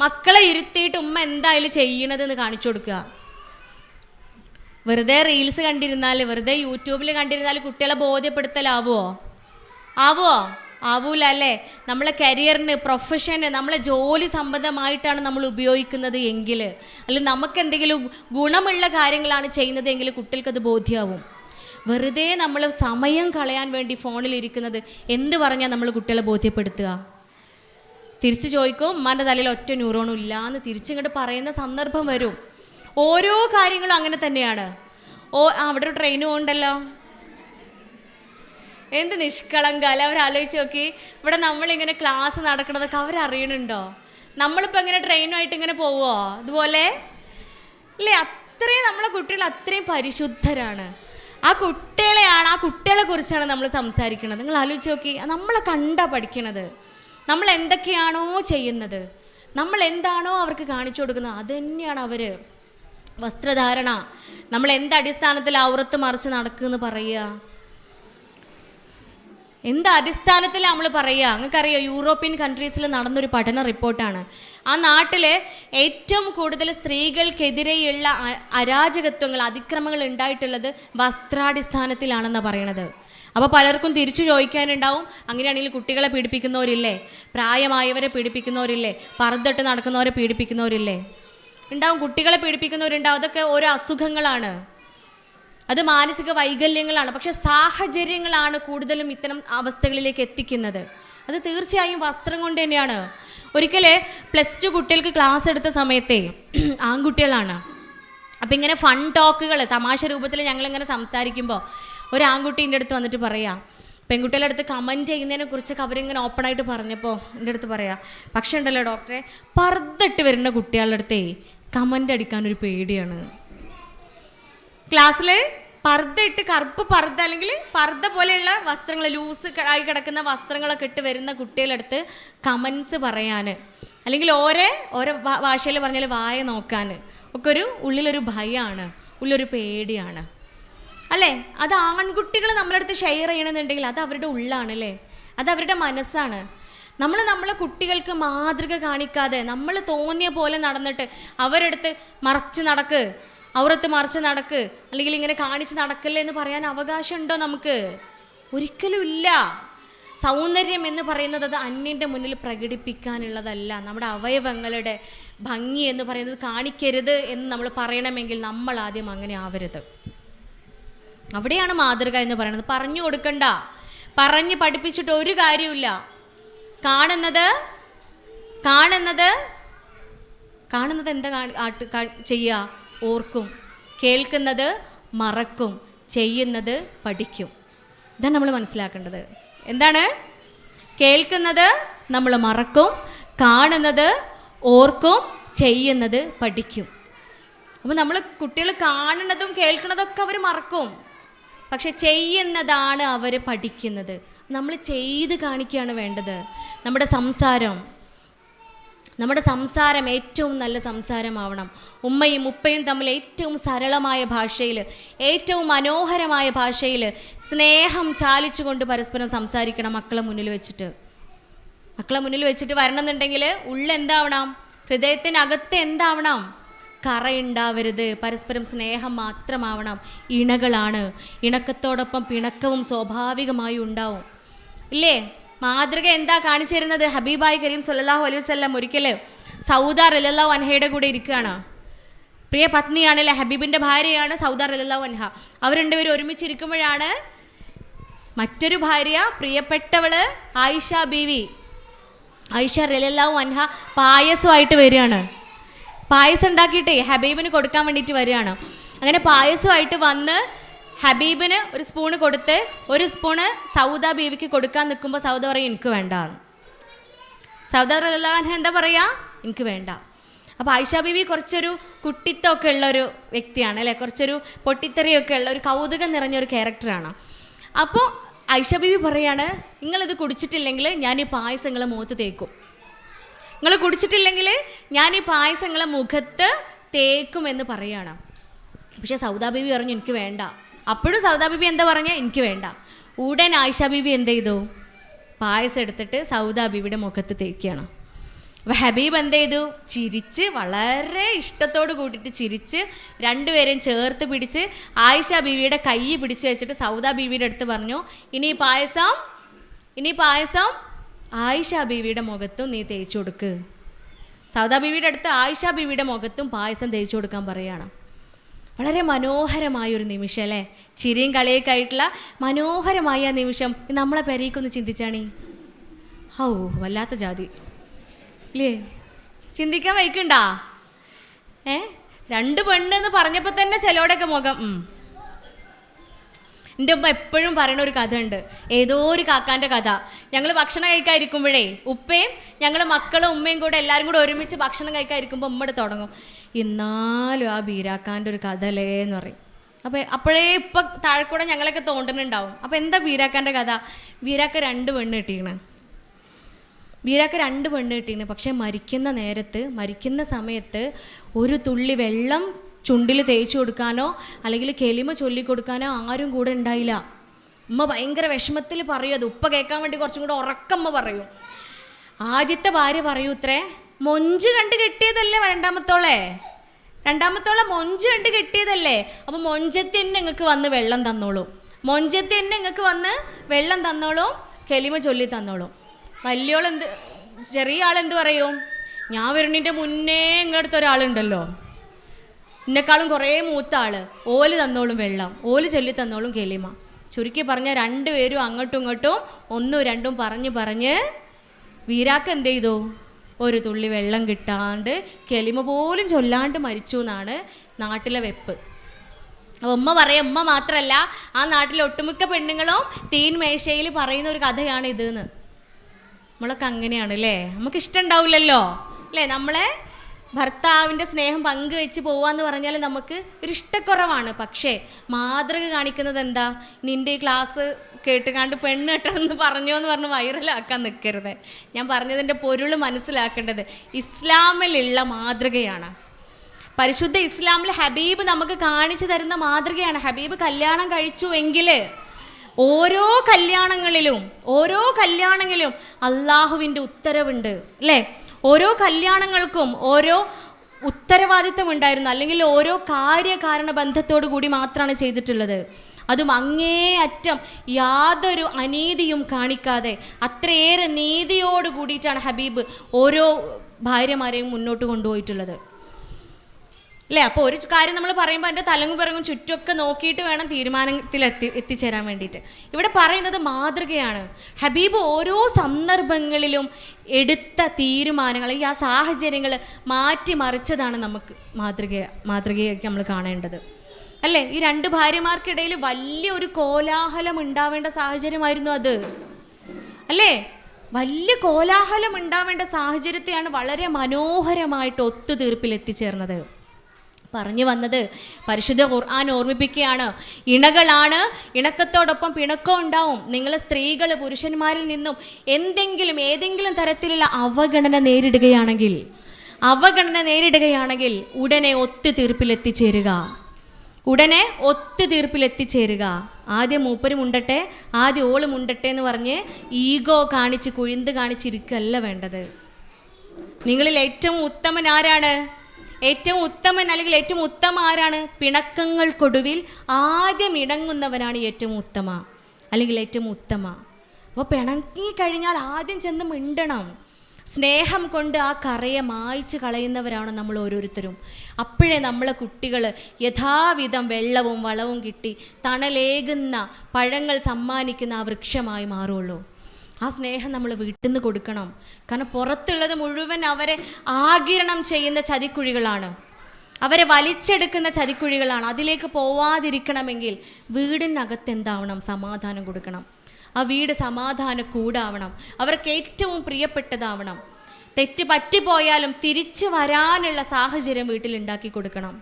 മക്കളെ ഇരുത്തിയിട്ട് ഉമ്മ എന്തായാലും ചെയ്യണതെന്ന് കാണിച്ചു കൊടുക്കുക. വെറുതെ റീൽസ് കണ്ടിരുന്നാൽ, വെറുതെ യൂട്യൂബിൽ കണ്ടിരുന്നാൽ കുട്ടികളെ ബോധ്യപ്പെടുത്തലാവുമോ? ആവൂല അല്ലേ? നമ്മളെ കരിയറിന്, പ്രൊഫഷന്, നമ്മളെ ജോലി സംബന്ധമായിട്ടാണ് നമ്മൾ ഉപയോഗിക്കുന്നത് എങ്കിൽ, അല്ലെങ്കിൽ നമുക്ക് എന്തെങ്കിലും ഗുണമുള്ള കാര്യങ്ങളാണ് ചെയ്യുന്നത് എങ്കിൽ കുട്ടികൾക്കത് ബോധ്യമാവും. വെറുതെ നമ്മൾ സമയം കളയാൻ വേണ്ടി ഫോണിലിരിക്കുന്നത് എന്ത് പറഞ്ഞാൽ നമ്മൾ കുട്ടികളെ ബോധ്യപ്പെടുത്തുക? തിരിച്ചു ചോദിക്കും, ഉമ്മാൻ്റെ തലയിൽ ഒറ്റ ന്യൂറോണും ഇല്ല എന്ന് തിരിച്ചിങ്ങോട്ട് പറയുന്ന സന്ദർഭം വരും. ഓരോ കാര്യങ്ങളും അങ്ങനെ തന്നെയാണ്. അവിടെ ഒരു ട്രെയിൻ പോകണ്ടല്ലോ, എന്ത് നിഷ്കളങ്കല്ല. അവരാലോചിച്ച് നോക്കി, ഇവിടെ നമ്മളിങ്ങനെ ക്ലാസ് നടക്കണതൊക്കെ അവരറിയണുണ്ടോ? നമ്മളിപ്പോൾ ഇങ്ങനെ ട്രെയിനുമായിട്ട് ഇങ്ങനെ പോവുമോ? അതുപോലെ അല്ലേ? അത്രയും നമ്മളെ കുട്ടികൾ അത്രയും പരിശുദ്ധരാണ്. ആ കുട്ടികളെ കുറിച്ചാണ് നമ്മൾ സംസാരിക്കുന്നത്. നിങ്ങൾ ആലോചിച്ച് നോക്കി, നമ്മളെ കണ്ടാ പഠിക്കണത്. നമ്മൾ എന്തൊക്കെയാണോ ചെയ്യുന്നത്, നമ്മൾ എന്താണോ അവർക്ക് കാണിച്ചു കൊടുക്കുന്നത്, അത് തന്നെയാണ് അവർ. വസ്ത്രധാരണ, നമ്മൾ എന്തടിസ്ഥാനത്തിൽ ഔറത്ത് മറിച്ച് നടക്കുമെന്ന് പറയുക, എന്തടിസ്ഥാനത്തിൽ നമ്മൾ പറയുക? നിങ്ങൾക്കറിയോ, യൂറോപ്യൻ കൺട്രീസിൽ നടന്നൊരു പഠന റിപ്പോർട്ടാണ്. ആ നാട്ടിൽ ഏറ്റവും കൂടുതൽ സ്ത്രീകൾക്കെതിരെയുള്ള അരാജകത്വങ്ങൾ, അതിക്രമങ്ങൾ ഉണ്ടായിട്ടുള്ളത് വസ്ത്രാടിസ്ഥാനത്തിലാണെന്നാണ് പറയണത്. അപ്പോൾ പലർക്കും തിരിച്ചു ചോദിക്കാനുണ്ടാവും, അങ്ങനെയാണെങ്കിൽ കുട്ടികളെ പീഡിപ്പിക്കുന്നവരില്ലേ, പ്രായമായവരെ പീഡിപ്പിക്കുന്നവരില്ലേ, പർദ്ദട്ട് നടക്കുന്നവരെ പീഡിപ്പിക്കുന്നവരില്ലേ? ഉണ്ടാവും, കുട്ടികളെ പീഡിപ്പിക്കുന്നവരുണ്ടാവും. അതൊക്കെ ഓരോ അസുഖങ്ങളാണ്, അത് മാനസിക വൈകല്യങ്ങളാണ്. പക്ഷെ സാഹചര്യങ്ങളാണ് കൂടുതലും ഇത്തരം അവസ്ഥകളിലേക്ക് എത്തിക്കുന്നത്. അത് തീർച്ചയായും വസ്ത്രം കൊണ്ട് തന്നെയാണ്. ഒരിക്കൽ +2 കുട്ടികൾക്ക് ക്ലാസ് എടുത്ത സമയത്തെ ആൺകുട്ടികളാണ്. അപ്പം ഇങ്ങനെ ഫൺ ടോക്കുകൾ, തമാശ രൂപത്തിൽ ഞങ്ങളിങ്ങനെ സംസാരിക്കുമ്പോൾ ഒരു ആൺകുട്ടീൻ്റെ അടുത്ത് വന്നിട്ട് പറയാം, പെൺകുട്ടികളുടെ അടുത്ത് കമൻറ്റ് ചെയ്യുന്നതിനെ കുറിച്ചൊക്കെ അവരിങ്ങനെ ഓപ്പണായിട്ട് പറഞ്ഞപ്പോൾ എൻ്റെ അടുത്ത് പറയാം, പക്ഷേ ഉണ്ടല്ലോ ഡോക്ടറെ, പർദ്ദട്ട് വരുന്ന കുട്ടികളുടെ അടുത്തേ കമൻ്റ് അടിക്കാനൊരു പേടിയാണ്. ക്ലാസ്സിൽ പർദ്ദ കറുപ്പ് പർദ്ദ അല്ലെങ്കിൽ പർദ്ദ പോലെയുള്ള വസ്ത്രങ്ങൾ, ലൂസ് ആയി കിടക്കുന്ന വസ്ത്രങ്ങളൊക്കെ ഇട്ട് വരുന്ന കുട്ടികളടുത്ത് കമൻസ് പറയാൻ, അല്ലെങ്കിൽ ഓരോ ഭാഷയിൽ പറഞ്ഞാൽ വായ നോക്കാൻ ഒക്കെ ഉള്ളിലൊരു ഭയമാണ്, ഉള്ളൊരു പേടിയാണ്. അല്ലേ? അത് ആൺകുട്ടികൾ നമ്മളടുത്ത് ഷെയർ ചെയ്യണമെന്നുണ്ടെങ്കിൽ അത് അവരുടെ ഉള്ളാണ് അല്ലേ, അത് അവരുടെ മനസ്സാണ്. നമ്മളെ കുട്ടികൾക്ക് മാതൃക കാണിക്കാതെ നമ്മൾ തോന്നിയ പോലെ നടന്നിട്ട് അവരെടുത്ത് മറച്ച് നടക്ക്, അവരടുത്ത് മറിച്ച് നടക്ക്, അല്ലെങ്കിൽ ഇങ്ങനെ കാണിച്ച് നടക്കല്ലേ എന്ന് പറയാൻ അവകാശമുണ്ടോ നമുക്ക്? ഒരിക്കലും ഇല്ല. സൗന്ദര്യം എന്ന് പറയുന്നത് അത് അന്യൻ്റെ മുന്നിൽ പ്രകടിപ്പിക്കാനുള്ളതല്ല. നമ്മുടെ അവയവങ്ങളുടെ ഭംഗി എന്ന് പറയുന്നത് കാണിക്കരുത് എന്ന് നമ്മൾ പറയണമെങ്കിൽ നമ്മൾ ആദ്യം അങ്ങനെ ആവരുത്. അവിടെയാണ് മാതൃക എന്ന് പറയുന്നത്. പറഞ്ഞു കൊടുക്കണ്ട, പറഞ്ഞ് പഠിപ്പിച്ചിട്ട് ഒരു കാര്യമില്ല. കാണുന്നത് എന്താ ചെയ്യുക? ഓർക്കും. കേൾക്കുന്നത് മറക്കും, ചെയ്യുന്നത് പഠിക്കും. ഇതാണ് നമ്മൾ മനസ്സിലാക്കേണ്ടത്. എന്താണ്? കേൾക്കുന്നത് നമ്മൾ മറക്കും, കാണുന്നത് ഓർക്കും, ചെയ്യുന്നത് പഠിക്കും. അപ്പോൾ നമ്മൾ കുട്ടികൾ കാണുന്നതും കേൾക്കുന്നതൊക്കെ അവർ മറക്കും, പക്ഷെ ചെയ്യുന്നതാണ് അവർ പഠിക്കുന്നത്. നമ്മൾ ചെയ്ത് കാണിക്കുകയാണ് വേണ്ടത്. നമ്മുടെ സംസാരം ഏറ്റവും നല്ല സംസാരമാവണം. ഉമ്മയും ഉപ്പയും തമ്മിൽ ഏറ്റവും സരളമായ ഭാഷയിൽ, ഏറ്റവും മനോഹരമായ ഭാഷയിൽ സ്നേഹം ചാലിച്ചുകൊണ്ട് പരസ്പരം സംസാരിക്കണം. മക്കളെ മുന്നിൽ വെച്ചിട്ട് വരണമെന്നുണ്ടെങ്കിൽ ഉള്ളെന്താവണം? ഹൃദയത്തിനകത്ത് എന്താവണം? കറയുണ്ടാവരുത്. പരസ്പരം സ്നേഹം മാത്രമാവണം. ഇണകളാണ്. ഇണക്കത്തോടൊപ്പം പിണക്കവും സ്വാഭാവികമായി ഉണ്ടാവും ഇല്ലേ? മാതൃക എന്താ കാണിച്ചു തരുന്നത്? ഹബീബായി കരീം സല്ലല്ലാഹു അലൈഹി വസല്ലം ഒരിക്കൽ സൗദ റളിയല്ലാഹു അൻഹയുടെ കൂടെ ഇരിക്കുകയാണ്. പ്രിയ പത്നിയാണല്ലേ, ഹബീബിൻ്റെ ഭാര്യയാണ് സൗദ റളിയല്ലാഹു അൻഹ. അവർ രണ്ടുപേരും ഒരുമിച്ചിരിക്കുമ്പോഴാണ് മറ്റൊരു ഭാര്യ, പ്രിയപ്പെട്ടവള് ആയിഷ റളിയല്ലാഹു അൻഹ പായസമായിട്ട് വരികയാണ്. പായസം ഉണ്ടാക്കിയിട്ടേ ഹബീബിന് കൊടുക്കാൻ വേണ്ടിയിട്ട് വരികയാണ്. അങ്ങനെ പായസമായിട്ട് വന്ന് ഹബീബിന് ഒരു സ്പൂണ് കൊടുത്ത് ഒരു സ്പൂണ് സൗദ ബീവിക്ക് കൊടുക്കാൻ നിൽക്കുമ്പോൾ സൗദ പറയും എനിക്ക് വേണ്ട. സൗദ റളിയല്ലാഹു അൻഹ എന്താ പറയുക? എനിക്ക് വേണ്ട. അപ്പോൾ ആയിഷ ബീവി കുറച്ചൊരു കുട്ടിത്വമൊക്കെ ഉള്ളൊരു വ്യക്തിയാണ് അല്ലേ, കുറച്ചൊരു പൊട്ടിത്തെറിയൊക്കെ ഉള്ള ഒരു കൗതുകം നിറഞ്ഞൊരു ക്യാരക്ടറാണ്. അപ്പോൾ ആയിഷ ബീവി പറയാണ്, നിങ്ങളിത് കുടിച്ചിട്ടില്ലെങ്കിൽ ഞാൻ ഈ പായസങ്ങളെ മുഖത്ത് തേക്കും, നിങ്ങൾ കുടിച്ചിട്ടില്ലെങ്കിൽ ഞാൻ ഈ പായസങ്ങളെ മുഖത്ത് തേക്കുമെന്ന് പറയുകയാണ്. പക്ഷേ സൗദ ബീവി പറഞ്ഞു എനിക്ക് വേണ്ട. അപ്പോഴും സൗദ ബീവി എന്താ പറഞ്ഞ? എനിക്ക് വേണ്ട. ഉടൻ ആയിഷ ബീവി എന്ത് ചെയ്തു? പായസം എടുത്തിട്ട് സൗദ ബീവിയുടെ മുഖത്ത് തേക്കുകയാണ്. അപ്പോൾ ഹബീബ് എന്ത് ചെയ്തു? ചിരിച്ച്, വളരെ ഇഷ്ടത്തോട് കൂട്ടിയിട്ട് ചിരിച്ച് രണ്ടുപേരെയും ചേർത്ത് പിടിച്ച് ആയിഷ ബീവിയുടെ കൈ പിടിച്ച് വെച്ചിട്ട് സൗദ ബീവിയുടെ അടുത്ത് പറഞ്ഞു, ഇനി പായസം ആയിഷ ബീവിയുടെ മുഖത്തും നീ തേച്ചു കൊടുക്ക്. സൗദ ബീവിയുടെ അടുത്ത് ആയിഷ ബീവിയുടെ മുഖത്തും പായസം തേച്ചു കൊടുക്കാൻ പറയുകയാണ്. വളരെ മനോഹരമായൊരു നിമിഷം അല്ലേ? ചിരിയും കളിയൊക്കെ ആയിട്ടുള്ള മനോഹരമായ നിമിഷം. നമ്മളെ പെരേക്കൊന്ന് ചിന്തിച്ചാണീ, വല്ലാത്ത ജാതി ഇല്ലേ? ചിന്തിക്കാൻ വയ്ക്കണ്ടാ? രണ്ട് പെണ്ണെന്ന് പറഞ്ഞപ്പോൾ തന്നെ ചിലയോടൊക്കെ മുഖം. എൻ്റെ ഉമ്മ എപ്പോഴും പറയുന്ന ഒരു കഥ ഉണ്ട്, ഏതോ ഒരു കാക്കാൻ്റെ കഥ. ഞങ്ങൾ ഭക്ഷണം കഴിക്കാതിരിക്കുമ്പോഴേ ഉപ്പയും ഞങ്ങൾ മക്കളും ഉമ്മയും കൂടെ എല്ലാവരും കൂടെ ഒരുമിച്ച് ഭക്ഷണം കഴിക്കാതിരിക്കുമ്പോൾ ഉമ്മയുടെ തുടങ്ങും, എന്നാലും ആ ബീരാക്കാൻ്റെ ഒരു കഥ അല്ലേ എന്ന് പറയും. അപ്പോൾ അപ്പോഴേ ഇപ്പം താഴെക്കൂടെ ഞങ്ങളൊക്കെ തോണ്ടുന്നുണ്ടാവും. അപ്പോൾ എന്താ ബീരാക്കാൻ്റെ കഥ? ബീരാക്ക 2 പെണ്ണ് കിട്ടിയാണ്. പക്ഷേ മരിക്കുന്ന സമയത്ത് ഒരു തുള്ളി വെള്ളം ചുണ്ടിൽ തേച്ച് കൊടുക്കാനോ അല്ലെങ്കിൽ കെലിമ ചൊല്ലിക്കൊടുക്കാനോ ആരും കൂടെ ഉണ്ടായില്ല. ഉമ്മ ഭയങ്കര വിഷമത്തിൽ പറയും. അത് ഉപ്പ കേൾക്കാൻ വേണ്ടി കുറച്ചും കൂടെ ഉറക്കമ്മ പറയും. ആദ്യത്തെ ഭാര്യ പറയൂ ഇത്രേ, മൊഞ്ച് കണ്ട് കെട്ടിയതല്ലേ രണ്ടാമത്തോളെ മൊഞ്ച് കണ്ട് കെട്ടിയതല്ലേ, അപ്പോൾ മൊഞ്ചത്തി തന്നെ നിങ്ങൾക്ക് വന്ന് വെള്ളം തന്നോളൂ, കെലിമ ചൊല്ലി തന്നോളൂ. ചെറിയ ആളെന്ത് പറയും? ഞാൻ വരുന്നതിൻ്റെ മുന്നേ ഇങ്ങടുത്ത ഒരാളുണ്ടല്ലോ, എന്നെക്കാളും കുറേ മൂത്ത ആള്, ഓല് തന്നോളും വെള്ളം, ഓല് ചൊല്ലി തന്നോളും കെലിമ. ചുരുക്കി പറഞ്ഞാൽ രണ്ടുപേരും അങ്ങോട്ടും ഇങ്ങോട്ടും 1, 2 പറഞ്ഞ് വീരാക്ക എന്ത് ചെയ്തു? ഒരു തുള്ളി വെള്ളം കിട്ടാണ്ട് കെലിമ പോലും ചൊല്ലാണ്ട് മരിച്ചു എന്നാണ് നാട്ടിലെ വെപ്പ്. അപ്പോൾ ഉമ്മ മാത്രമല്ല, ആ നാട്ടിലെ ഒട്ടുമിക്ക പെണ്ണുങ്ങളും തീൻമേശയിൽ പറയുന്ന ഒരു കഥയാണ് ഇതെന്ന്. നമ്മളൊക്കെ അങ്ങനെയാണ് അല്ലേ? നമുക്ക് ഇഷ്ടം ഉണ്ടാവില്ലല്ലോ അല്ലേ? നമ്മളെ ഭർത്താവിൻ്റെ സ്നേഹം പങ്കുവെച്ച് പോവാന്ന് പറഞ്ഞാൽ നമുക്ക് ഒരു ഇഷ്ടക്കുറവാണ്. പക്ഷേ മാതൃക കാണിക്കുന്നത് എന്താ? നിൻ്റെ ഈ ക്ലാസ് കേട്ടുകാണ്ട് പെണ്ണ് കെട്ടണമെന്ന് പറഞ്ഞോ എന്ന് പറഞ്ഞ് വൈറലാക്കാൻ നിൽക്കരുത്. ഞാൻ പറഞ്ഞതിൻ്റെ പൊരുൾ മനസ്സിലാക്കേണ്ടത് ഇസ്ലാമിലുള്ള മാതൃകയാണ്. പരിശുദ്ധ ഇസ്ലാമിൽ ഹബീബ് നമുക്ക് കാണിച്ചു തരുന്ന മാതൃകയാണ്. ഹബീബ് കല്യാണം കഴിച്ചുവെങ്കിൽ ഓരോ കല്യാണങ്ങളിലും അള്ളാഹുവിൻ്റെ ഉത്തരവുണ്ട് അല്ലേ? ഓരോ കല്യാണങ്ങൾക്കും ഓരോ ഉത്തരവാദിത്വം ഉണ്ടായിരുന്നു, അല്ലെങ്കിൽ ഓരോ കാര്യകാരണ ബന്ധത്തോടു കൂടി മാത്രമാണ് ചെയ്തിട്ടുള്ളത്. അതും അങ്ങേയറ്റം യാതൊരു അനീതിയും കാണിക്കാതെ അത്രയേറെ നീതിയോട് കൂടിയിട്ടാണ് ഹബീബ് ഓരോ ഭാര്യമാരെയും മുന്നോട്ട് കൊണ്ടുപോയിട്ടുള്ളത് അല്ലേ? അപ്പോൾ ഒരു കാര്യം നമ്മൾ പറയുമ്പോൾ അതിൻ്റെ തലങ്ങും പിറങ്ങും ചുറ്റുമൊക്കെ നോക്കിയിട്ട് വേണം തീരുമാനത്തിൽ എത്തിച്ചേരാൻ വേണ്ടിയിട്ട്. ഇവിടെ പറയുന്നത് മാതൃകയാണ്. ഹബീബ് ഓരോ സന്ദർഭങ്ങളിലും എടുത്ത തീരുമാനങ്ങൾ, ഈ ആ സാഹചര്യങ്ങൾ മാറ്റിമറിച്ചതാണ് നമുക്ക് മാതൃകയാക്കി നമ്മൾ കാണേണ്ടത് അല്ലേ? ഈ രണ്ട് ഭാര്യമാർക്കിടയിൽ വലിയൊരു കോലാഹലം ഉണ്ടാവേണ്ട സാഹചര്യമായിരുന്നു അത് അല്ലേ? വലിയ കോലാഹലം ഉണ്ടാവേണ്ട സാഹചര്യത്തെയാണ് വളരെ മനോഹരമായിട്ട് ഒത്തുതീർപ്പിൽ എത്തിച്ചേർന്നത്. പറഞ്ഞു വന്നത് പരിശുദ്ധ ഖുർആൻ ഓർമ്മിപ്പിക്കുകയാണ്, ഇണകളാണ്, ഇണക്കത്തോടൊപ്പം പിണക്കം ഉണ്ടാവും. നിങ്ങൾ സ്ത്രീകൾ പുരുഷന്മാരിൽ നിന്നും ഏതെങ്കിലും തരത്തിലുള്ള അവഗണന നേരിടുകയാണെങ്കിൽ ഉടനെ ഒത്തുതീർപ്പിലെത്തിച്ചേരുക. ആദ്യം മൂപ്പര് മുണ്ടട്ടെ, ആദ്യം ഓള് മുണ്ടട്ടെ എന്ന് പറഞ്ഞ് ഈഗോ കാണിച്ച് കുഴിന്ത് കാണിച്ചിരിക്കല്ല വേണ്ടത്. നിങ്ങളിൽ ഏറ്റവും ഉത്തമൻ ആരാണ്? ഏറ്റവും ഉത്തമ ആരാണ്? പിണക്കങ്ങൾക്കൊടുവിൽ ആദ്യം ഇണങ്ങുന്നവനാണ് ഏറ്റവും ഉത്തമ. അപ്പോൾ പിണങ്ങിക്കഴിഞ്ഞാൽ ആദ്യം ചെന്ന് മിണ്ടണം. സ്നേഹം കൊണ്ട് ആ കറയെ മായ്ച്ച് കളയുന്നവരാണ് നമ്മൾ ഓരോരുത്തരും. അപ്പോഴേ നമ്മളെ കുട്ടികൾ യഥാവിധം വെള്ളവും വളവും കിട്ടി തണലേകുന്ന പഴങ്ങൾ സമ്മാനിക്കുന്ന ആ വൃക്ഷമായി മാറുള്ളൂ. ആ സ്നേഹം നമ്മൾ വീട്ടിൽ നിന്ന് കൊടുക്കണം. കാരണം പുറത്തുള്ളത് മുഴുവൻ അവരെ ആഗിരണം ചെയ്യുന്ന ചതിക്കുഴികളാണ്, അവരെ വലിച്ചെടുക്കുന്ന ചതിക്കുഴികളാണ്. അതിലേക്ക് പോവാതിരിക്കണമെങ്കിൽ വീടിനകത്ത് എന്താവണം? സമാധാനം കൊടുക്കണം. ആ വീട് സമാധാന കൂടാവണം, അവർക്ക് ഏറ്റവും പ്രിയപ്പെട്ടതാവണം. തെറ്റ് പറ്റിപ്പോയാലും തിരിച്ചു വരാനുള്ള സാഹചര്യം വീട്ടിലുണ്ടാക്കി കൊടുക്കണം.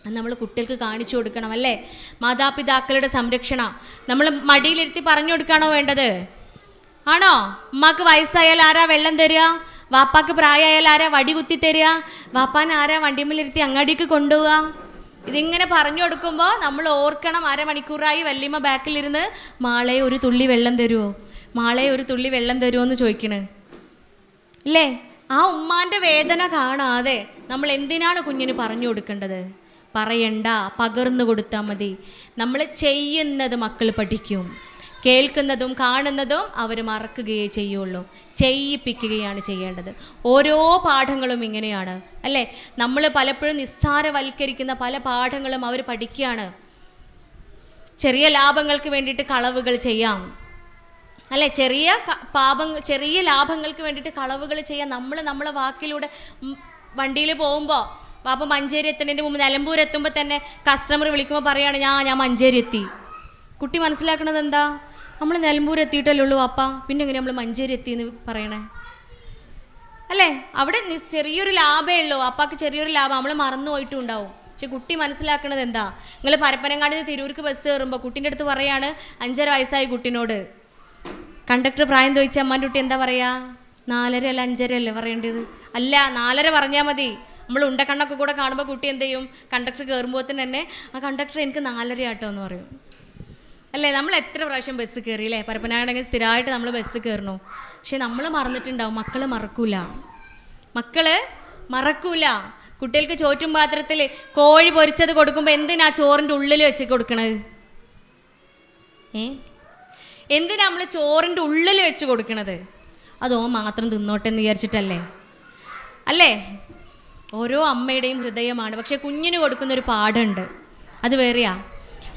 അത് നമ്മൾ കുട്ടികൾക്ക് കാണിച്ചു കൊടുക്കണം അല്ലേ? മാതാപിതാക്കളുടെ സംരക്ഷണം നമ്മൾ മടിയിലിരുത്തി പറഞ്ഞു കൊടുക്കുകയാണോ വേണ്ടത്? ആണോ? ഉമ്മാക്ക് വയസ്സായാൽ ആരാ വെള്ളം തരിക? വാപ്പാക്ക് പ്രായമായാൽ ആരാ വടി കുത്തി തരിക? വാപ്പാൻ ആരാ വണ്ടിമ്മലിരുത്തി അങ്ങാടിക്ക് കൊണ്ടുപോവുക? ഇതിങ്ങനെ പറഞ്ഞു കൊടുക്കുമ്പോൾ നമ്മൾ ഓർക്കണം, അരമണിക്കൂറായി വല്യമ്മ ബാക്കിലിരുന്ന് മാളെ ഒരു തുള്ളി വെള്ളം തരുമോ എന്ന് ചോദിക്കണേ അല്ലേ? ആ ഉമ്മാൻ്റെ വേദന കാണാതെ നമ്മൾ എന്തിനാണ് കുഞ്ഞിന് പറഞ്ഞു കൊടുക്കേണ്ടത്? പറയണ്ട, പകർന്നു കൊടുത്താൽ മതി. നമ്മൾ ചെയ്യുന്നത് മക്കൾ പഠിക്കും, കേൾക്കുന്നതും കാണുന്നതും അവർ മറക്കുകയേ ചെയ്യുള്ളൂ. ചെയ്യിപ്പിക്കുകയാണ് ചെയ്യേണ്ടത്. ഓരോ പാഠങ്ങളും ഇങ്ങനെയാണ് അല്ലേ? നമ്മൾ പലപ്പോഴും നിസ്സാരവൽക്കരിക്കുന്ന പല പാഠങ്ങളും അവർ പഠിക്കുകയാണ്. ചെറിയ ലാഭങ്ങൾക്ക് വേണ്ടിയിട്ട് കളവുകൾ ചെയ്യാം അല്ലേ? ചെറിയ ലാഭങ്ങൾക്ക് വേണ്ടിയിട്ട് കളവുകൾ ചെയ്യാം. നമ്മളെ വാക്കിലൂടെ വണ്ടിയിൽ പോകുമ്പോൾ വാപ്പ മഞ്ചേരി എത്തുന്നതിൻ്റെ മുമ്പ് നിലമ്പൂർ എത്തുമ്പോൾ തന്നെ കസ്റ്റമർ വിളിക്കുമ്പോൾ പറയാണ് ഞാൻ മഞ്ചേരി എത്തി. കുട്ടി മനസ്സിലാക്കണത് എന്താ? നമ്മൾ നിലമ്പൂർ എത്തിയിട്ടല്ലേ ഉള്ളൂ വാപ്പ, പിന്നെ എങ്ങനെ നമ്മൾ മഞ്ചേരി എത്തി എന്ന് പറയണേ അല്ലേ? അവിടെ ചെറിയൊരു ലാഭമേ ഉള്ളൂ, വാപ്പാക്ക് ചെറിയൊരു ലാഭം, നമ്മൾ മറന്നു പോയിട്ടും ഉണ്ടാവും. പക്ഷെ കുട്ടി മനസ്സിലാക്കണത് എന്താ? നിങ്ങൾ പരപ്പനങ്ങാടി നിന്ന് തിരൂർക്ക് ബസ് കയറുമ്പോൾ കുട്ടീൻ്റെ അടുത്ത് പറയാണ് 5.5 വയസ്സായ കുട്ടീനോട്, കണ്ടക്ടർ പ്രായം ചോദിച്ച അമ്മാൻ്റെ കുട്ടി എന്താ പറയുക? 4.5 അല്ല 5.5 അല്ലേ പറയേണ്ടത്? അല്ല 4.5 പറഞ്ഞാൽ മതി. നമ്മൾ ഉണ്ടക്കണ്ണൊക്കെ കൂടെ കാണുമ്പോൾ കുട്ടി എന്ത് ചെയ്യും? കണ്ടക്ടർ കയറുമ്പോൾ തന്നെ ആ കണ്ടക്ടർ എനിക്ക് 4.5 ആട്ടോ എന്ന് പറയും അല്ലേ? നമ്മൾ എത്ര പ്രാവശ്യം ബസ് കയറി അല്ലേ? പരപ്പനാണെങ്കിൽ സ്ഥിരമായിട്ട് നമ്മൾ ബസ് കയറണു. പക്ഷെ നമ്മൾ മറന്നിട്ടുണ്ടാവും. മക്കൾ മറക്കൂല. കുട്ടികൾക്ക് ചോറ്റും പാത്രത്തിൽ കോഴി പൊരിച്ചത് കൊടുക്കുമ്പോൾ എന്തിനാ ചോറിൻ്റെ ഉള്ളിൽ വെച്ച് കൊടുക്കണത്? എന്തിനാ നമ്മൾ ചോറിൻ്റെ ഉള്ളിൽ വെച്ച് കൊടുക്കണത്? അതോ മാത്രം തിന്നോട്ടെ എന്ന് വിചാരിച്ചിട്ടല്ലേ അല്ലേ? ഓരോ അമ്മയുടെയും ഹൃദയമാണ്. പക്ഷെ കുഞ്ഞിന് കൊടുക്കുന്നൊരു പാടുണ്ട്, അത് വേറെയാ.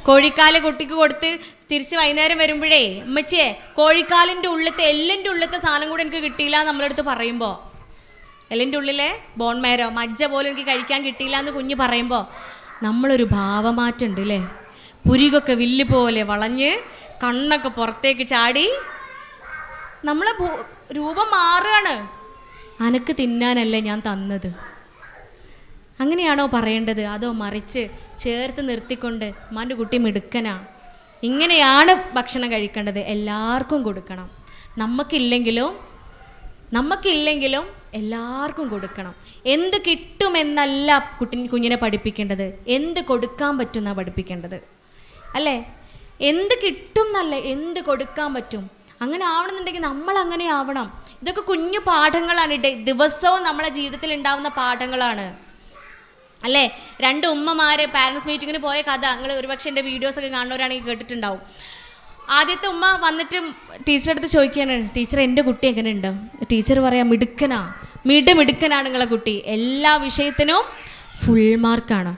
കോഴിക്കാല് കുട്ടിക്ക് കൊടുത്ത് തിരിച്ച് വൈകുന്നേരം വരുമ്പോഴേ ഉമ്മച്ചിയെ കോഴിക്കാലിൻ്റെ എല്ലിൻ്റെ ഉള്ളിലത്തെ സാധനം കൂടെ എനിക്ക് കിട്ടിയില്ല നമ്മളെടുത്ത് പറയുമ്പോൾ, എല്ലിൻ്റെ ഉള്ളിലെ ബോൺമേരോ മജ്ജ പോലും എനിക്ക് കഴിക്കാൻ കിട്ടിയില്ല എന്ന് കുഞ്ഞ് പറയുമ്പോൾ നമ്മളൊരു ഭാവമാറ്റം ഉണ്ട് അല്ലേ? പുരികൊക്കെ വില്ല് പോലെ വളഞ്ഞ് കണ്ണൊക്കെ പുറത്തേക്ക് ചാടി നമ്മളെ രൂപം മാറുകയാണ്. അനക്ക് തിന്നാനല്ലേ ഞാൻ തന്നത്, അങ്ങനെയാണോ പറയേണ്ടത്? അതോ മറിച്ച് ചേർത്ത് നിർത്തിക്കൊണ്ട് ഉമ്മാൻ്റെ കുട്ടി മിടുക്കനാ, ഇങ്ങനെയാണ് ഭക്ഷണം കഴിക്കേണ്ടത്, എല്ലാവർക്കും കൊടുക്കണം, നമുക്കില്ലെങ്കിലും നമുക്കില്ലെങ്കിലും എല്ലാവർക്കും കൊടുക്കണം. എന്ത് കിട്ടുമെന്നല്ല കുഞ്ഞിനെ പഠിപ്പിക്കേണ്ടത്, എന്ത് കൊടുക്കാൻ പറ്റുന്ന പഠിപ്പിക്കേണ്ടത് അല്ലേ? എന്ത് കിട്ടും എന്നല്ല, എന്ത് കൊടുക്കാൻ പറ്റും. അങ്ങനെ ആവണമെന്നുണ്ടെങ്കിൽ നമ്മൾ അങ്ങനെ ആവണം. ഇതൊക്കെ കുഞ്ഞു പാഠങ്ങളാണ്, ദിവസവും നമ്മളെ ജീവിതത്തിൽ ഉണ്ടാവുന്ന പാഠങ്ങളാണ് അല്ലേ? 2 ഉമ്മമാര് പാരൻസ് മീറ്റിങ്ങിന് പോയ കഥ നിങ്ങൾ ഒരുപക്ഷെ എൻ്റെ വീഡിയോസൊക്കെ കാണുന്നവരാണെങ്കിൽ കേട്ടിട്ടുണ്ടാവും. ആദ്യത്തെ ഉമ്മ വന്നിട്ട് ടീച്ചറെ അടുത്ത് ചോദിക്കുകയാണ്, ടീച്ചർ എൻ്റെ കുട്ടി എങ്ങനെയുണ്ട്? ടീച്ചർ പറയാം, മിടുക്കനാണ് നിങ്ങളെ കുട്ടി, എല്ലാ വിഷയത്തിനും ഫുൾ മാർക്കാണ്,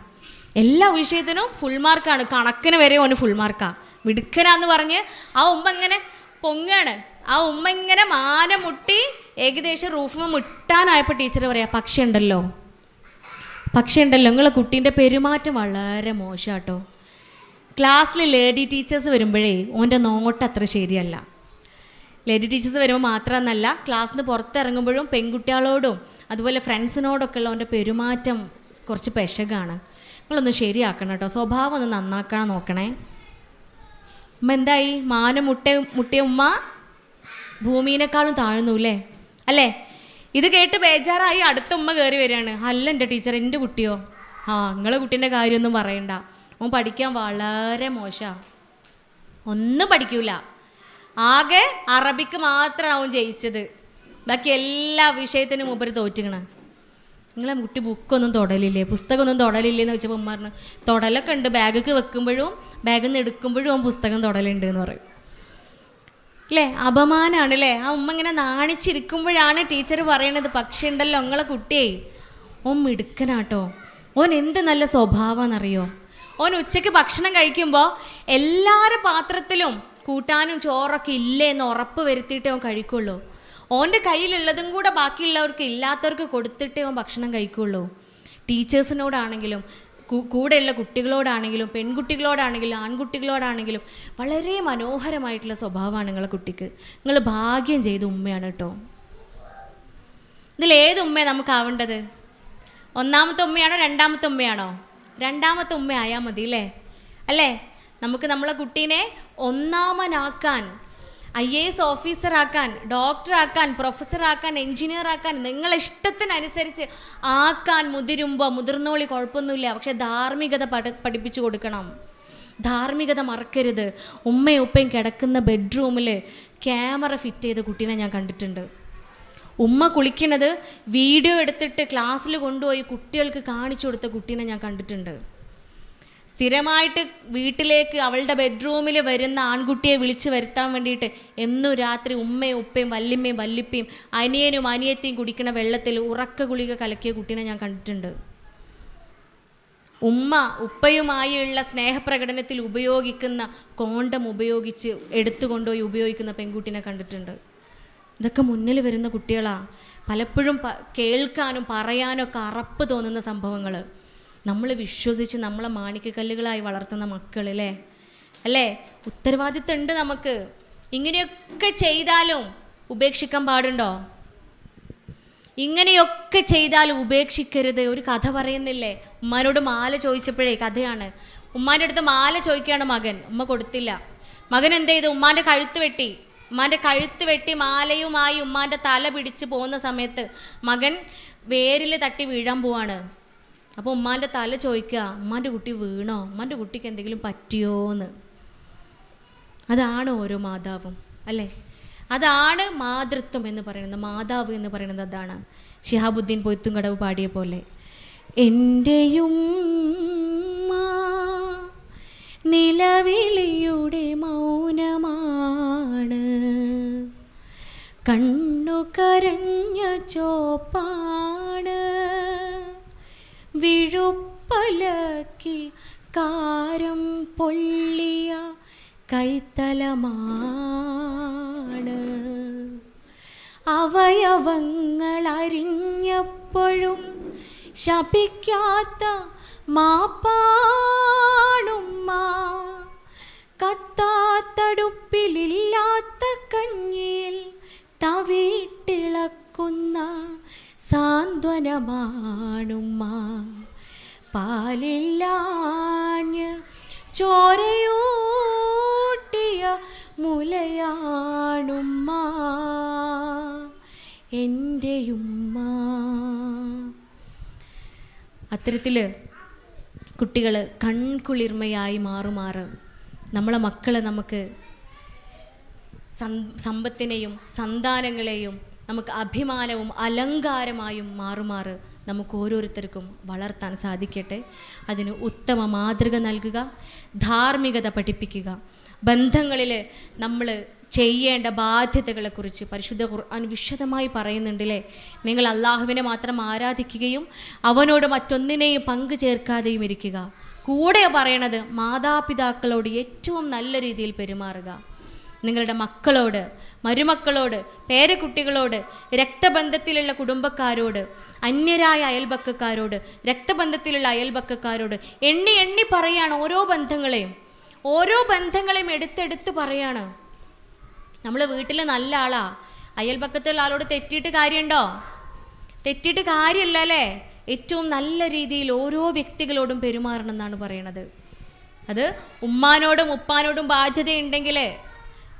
എല്ലാ വിഷയത്തിനും ഫുൾ മാർക്കാണ്, കണക്കിന് വരെ ഓന് ഫുൾ മാർക്കാണ്, മിടുക്കനാന്ന് പറഞ്ഞ് ആ ഉമ്മ ഇങ്ങനെ പൊങ്ങാണ്. ആ ഉമ്മ ഇങ്ങനെ മാനം മുട്ടി ഏകദേശം റൂഫ് മുട്ടാനായപ്പോൾ ടീച്ചർ പറയാം, പക്ഷേ ഉണ്ടല്ലോ നിങ്ങളെ കുട്ടീൻ്റെ പെരുമാറ്റം വളരെ മോശമാട്ടോ. ക്ലാസ്സിൽ ലേഡി ടീച്ചേഴ്സ് വരുമ്പോഴേ ഓൻ്റെ നോട്ടം അത്ര ശരിയല്ല. ലേഡി ടീച്ചേഴ്സ് വരുമ്പോൾ മാത്രമെന്നല്ല, ക്ലാസ്സിൽ നിന്ന് പുറത്തിറങ്ങുമ്പോഴും പെൺകുട്ടികളോടും അതുപോലെ ഫ്രണ്ട്സിനോടൊക്കെ ഉള്ള ഓൻ്റെ പെരുമാറ്റം കുറച്ച് പെശകാണ്. നിങ്ങളൊന്ന് ശരിയാക്കണം കേട്ടോ, സ്വഭാവം ഒന്ന് നന്നാക്കാൻ നോക്കണേ. ഉമ്മ എന്തായി? മാനം മുട്ടിയ ഉമ്മ ഭൂമിയിനേക്കാളും താഴ്ന്നു അല്ലേ? ഇത് കേട്ട് ബേജാറായി അടുത്ത ഉമ്മ കയറി വരികയാണ്, അല്ല എൻ്റെ ടീച്ചർ, എൻ്റെ കുട്ടിയോ? നിങ്ങളെ കുട്ടീൻ്റെ കാര്യമൊന്നും പറയണ്ട, ഓൻ പഠിക്കാൻ വളരെ മോശമാണ്, ഒന്നും പഠിക്കൂല, ആകെ അറബിക്ക് മാത്രമാണ് അവൻ ജയിച്ചത്, ബാക്കി എല്ലാ വിഷയത്തിനും ഉപരി തോറ്റിക്കണ. നിങ്ങളെ കുട്ടി ബുക്കൊന്നും തൊടലില്ലേ, പുസ്തകമൊന്നും തൊടലില്ലേ എന്ന് വെച്ചപ്പോൾ ഉമ്മ പറഞ്ഞു, തൊടലൊക്കെ ഉണ്ട്, ബാഗിക്ക് വെക്കുമ്പോഴും ബാഗിൽ നിന്ന് എടുക്കുമ്പോഴും അവൻ പുസ്തകം തൊടലുണ്ട് എന്ന് പറയും അല്ലേ? അപമാനമാണ് അല്ലേ? ആ ഉമ്മ ഇങ്ങനെ നാണിച്ചിരിക്കുമ്പോഴാണ് ടീച്ചർ പറയണത്, പക്ഷേ ഉണ്ടല്ലോ നിങ്ങളെ കുട്ടിയെ ഓൻ മിടുക്കനാട്ടോ, ഓൻ എന്ത് നല്ല സ്വഭാവമാണെന്നറിയോ? ഓൻ ഉച്ചയ്ക്ക് ഭക്ഷണം കഴിക്കുമ്പോൾ എല്ലാവരുടെ പാത്രത്തിലും കൂട്ടാനും ചോറൊക്കെ ഇല്ലേ എന്ന് ഉറപ്പ് വരുത്തിയിട്ടേ അവൻ കഴിക്കുള്ളൂ. ഓൻ്റെ കയ്യിലുള്ളതും കൂടെ ബാക്കിയുള്ളവർക്ക് ഇല്ലാത്തവർക്ക് കൊടുത്തിട്ടേ അവൻ ഭക്ഷണം കഴിക്കുള്ളൂ. ടീച്ചേഴ്സിനോടാണെങ്കിലും കൂടെയുള്ള കുട്ടികളോടാണെങ്കിലും പെൺകുട്ടികളോടാണെങ്കിലും ആൺകുട്ടികളോടാണെങ്കിലും വളരെ മനോഹരമായിട്ടുള്ള സ്വഭാവമാണ് നിങ്ങളെ കുട്ടിക്ക്. നിങ്ങൾ ഭാഗ്യം ചെയ്ത ഉമ്മയാണ് കേട്ടോ. ഇതിലേത് ഉമ്മയാണ് നമുക്കാവേണ്ടത്? ഒന്നാമത്തെ ഉമ്മയാണോ രണ്ടാമത്തെ ഉമ്മയാണോ? രണ്ടാമത്തെ ഉമ്മ ആയാൽ മതി അല്ലേ? നമുക്ക് നമ്മളെ കുട്ടീനെ ഒന്നാമനാക്കാൻ, IAS ഓഫീസറാക്കാൻ, ഡോക്ടറാക്കാൻ, പ്രൊഫസറാക്കാൻ, എൻജിനീയറാക്കാൻ, നിങ്ങളെ ഇഷ്ടത്തിനനുസരിച്ച് ആക്കാൻ മുതിർന്നോളി കുഴപ്പമൊന്നുമില്ല. പക്ഷെ ധാർമ്മികത പഠിപ്പിച്ചു കൊടുക്കണം. ധാർമ്മികത മറക്കരുത്. ഉമ്മയും ഉപ്പയും കിടക്കുന്ന ബെഡ്റൂമിൽ ക്യാമറ ഫിറ്റ് ചെയ്ത കുട്ടീനെ ഞാൻ കണ്ടിട്ടുണ്ട്. ഉമ്മ കുളിക്കണത് വീഡിയോ എടുത്തിട്ട് ക്ലാസ്സിൽ കൊണ്ടുപോയി കുട്ടികൾക്ക് കാണിച്ചു കൊടുത്ത കുട്ടീനെ ഞാൻ കണ്ടിട്ടുണ്ട്. സ്ഥിരമായിട്ട് വീട്ടിലേക്ക് അവളുടെ ബെഡ്റൂമിൽ വരുന്ന ആൺകുട്ടിയെ വിളിച്ച് വരുത്താൻ വേണ്ടിയിട്ട് എന്നും രാത്രി ഉമ്മയും ഉപ്പയും വല്യമ്മയും വല്ലിപ്പയും അനിയനും അനിയത്തിയും കുടിക്കുന്ന വെള്ളത്തിൽ ഉറക്ക ഗുളിക കലക്കിയ കുട്ടീനെ ഞാൻ കണ്ടിട്ടുണ്ട്. ഉമ്മ ഉപ്പയുമായുള്ള സ്നേഹപ്രകടനത്തിൽ ഉപയോഗിക്കുന്ന കോണ്ടം ഉപയോഗിച്ച് എടുത്തുകൊണ്ടുപോയി ഉപയോഗിക്കുന്ന പെൺകുട്ടീനെ കണ്ടിട്ടുണ്ട്. ഇതൊക്കെ മുന്നിൽ വരുന്ന കുട്ടികളാണ്. പലപ്പോഴും കേൾക്കാനും പറയാനൊക്കെ അറപ്പ് തോന്നുന്ന സംഭവങ്ങൾ നമ്മൾ വിശ്വസിച്ച് നമ്മളെ മാണിക്കക്കല്ലുകളായി വളർത്തുന്ന മക്കൾ അല്ലേ? ഉത്തരവാദിത്തം ഉണ്ട് നമുക്ക്. ഇങ്ങനെയൊക്കെ ചെയ്താലും ഉപേക്ഷിക്കാൻ പാടുണ്ടോ? ഇങ്ങനെയൊക്കെ ചെയ്താലും ഉപേക്ഷിക്കരുത്. ഒരു കഥ പറയുന്നില്ലേ, ഉമ്മാനോട് മാല ചോദിച്ചപ്പോഴേ, കഥയാണ്. ഉമ്മാൻ്റെ അടുത്ത് മാല ചോദിക്കുകയാണ് മകൻ, ഉമ്മ കൊടുത്തില്ല. മകൻ എന്ത് ചെയ്തു? ഉമ്മാൻ്റെ കഴുത്ത് വെട്ടി മാലയുമായി ഉമ്മാൻ്റെ തല പിടിച്ച് പോകുന്ന സമയത്ത് മകൻ വേരിൽ തട്ടി വീഴാൻ പോവാണ്. അപ്പോൾ ഉമ്മാൻ്റെ തല ചോദിക്കുക, ഉമ്മാൻ്റെ കുട്ടി വീണോ? ഉമ്മാൻ്റെ കുട്ടിക്ക് എന്തെങ്കിലും പറ്റിയോ എന്ന്. അതാണ് ഓരോ മാതാവും അല്ലേ? അതാണ് മാതൃത്വം എന്ന് പറയുന്നത്. മാതാവ് എന്ന് പറയുന്നത് അതാണ്. ശിഹാബുദ്ദീൻ പൊയ്ത്തുംകടവ് പാടിയ പോലെ, എൻ്റെയും നിലവിളിയുടെ മൗനമാണ്, കണ്ണു കരഞ്ഞ ചോപ്പാണ്, വിഴുപ്പലക്കി കാരം പൊള്ളിയ കൈത്തലമാണ്, അവയവങ്ങൾ അരിഞ്ഞപ്പോഴും ശപിക്കാത്ത മാപ്പാണുമ്മ, കത്താത്തടുപ്പിലില്ലാത്ത കഞ്ഞിയിൽ തവിട്ടിളക്കുന്ന സാന്ത്വനമാണുമ്മ, പാലില്ലാഞ്ഞ് ചോരയൂട്ടിയ മുലയാണുമ്മ, എൻ്റെയുമ്മ. അത്തരത്തിൽ കുട്ടികൾ കൺകുളിർമയായി മാറുമാറ് നമ്മളെ മക്കളെ നമുക്ക് സമ്പത്തിനെയും സന്താനങ്ങളെയും നമുക്ക് അഭിമാനവും അലങ്കാരമായും മാറുമാറ് നമുക്ക് ഓരോരുത്തർക്കും വളർത്താൻ സാധിക്കട്ടെ. അതിന് ഉത്തമ മാതൃക നൽകുക, ധാർമ്മികത പഠിപ്പിക്കുക. ബന്ധങ്ങളിൽ നമ്മൾ ചെയ്യേണ്ട ബാധ്യതകളെക്കുറിച്ച് പരിശുദ്ധ ഖുർആൻ വിശദമായി പറയുന്നുണ്ടല്ലേ. നിങ്ങൾ അള്ളാഹുവിനെ മാത്രം ആരാധിക്കുകയും അവനോട് മറ്റൊന്നിനെയും പങ്കു ചേർക്കാതെയും ഇരിക്കുക. കൂടെ പറയണത് മാതാപിതാക്കളോട് ഏറ്റവും നല്ല രീതിയിൽ പെരുമാറുക. നിങ്ങളുടെ മക്കളോട്, മരുമക്കളോട്, പേരക്കുട്ടികളോട്, രക്തബന്ധത്തിലുള്ള കുടുംബക്കാരോട്, അന്യരായ അയൽപക്കക്കാരോട്, രക്തബന്ധത്തിലുള്ള അയൽപക്കക്കാരോട് എണ്ണി എണ്ണി പറയാണ്. ഓരോ ബന്ധങ്ങളെയും എടുത്തെടുത്ത് പറയാണ്. നമ്മൾ വീട്ടിൽ നല്ല ആളാ, അയൽപക്കത്തുള്ള ആളോട് തെറ്റിയിട്ട് കാര്യമുണ്ടോ? തെറ്റിയിട്ട് കാര്യമില്ല അല്ലേ? ഏറ്റവും നല്ല രീതിയിൽ ഓരോ വ്യക്തികളോടും പെരുമാറണം എന്നാണ് പറയണത്. അത് ഉമ്മാനോടും ഉപ്പാനോടും ബാധ്യതയുണ്ടെങ്കിൽ,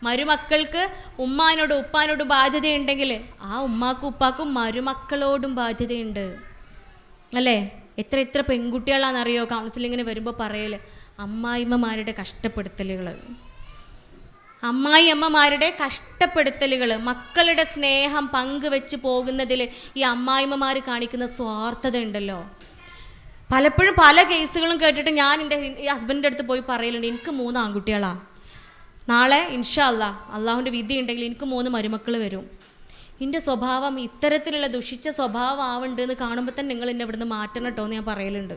മരുമക്കൾക്ക് ഉമ്മാനോടും ഉപ്പാനോടും ബാധ്യതയുണ്ടെങ്കിൽ ആ ഉമ്മാക്കും ഉപ്പാക്കും മരുമക്കളോടും ബാധ്യതയുണ്ട് അല്ലേ? എത്ര പെൺകുട്ടികളാണെന്നറിയോ കൗൺസിലിങ്ങിന് വരുമ്പോൾ പറയല്, അമ്മായിമ്മമാരുടെ കഷ്ടപ്പെടുത്തലുകൾ, മക്കളുടെ സ്നേഹം പങ്കുവെച്ച് പോകുന്നതിൽ ഈ അമ്മായിമ്മമാർ കാണിക്കുന്ന സ്വാർത്ഥത ഉണ്ടല്ലോ. പലപ്പോഴും പല കേസുകളും കേട്ടിട്ട് ഞാൻ എൻ്റെ ഹസ്ബൻഡിൻ്റെ അടുത്ത് പോയി പറയലുണ്ട്, എനിക്ക് 3 ആൺകുട്ടികളാണ്, നാളെ ഇൻഷാ അള്ളാഹുവിൻ്റെ വിധി ഉണ്ടെങ്കിൽ എനിക്ക് 3 മരുമക്കൾ വരും. എൻ്റെ സ്വഭാവം ഇത്തരത്തിലുള്ള ദുഷിച്ച സ്വഭാവം ആവുന്നുണ്ടെന്ന് കാണുമ്പോൾ തന്നെ നിങ്ങൾ എന്നെ ഇവിടുന്ന് മാറ്റണം കേട്ടോ എന്ന് ഞാൻ പറയലുണ്ട്.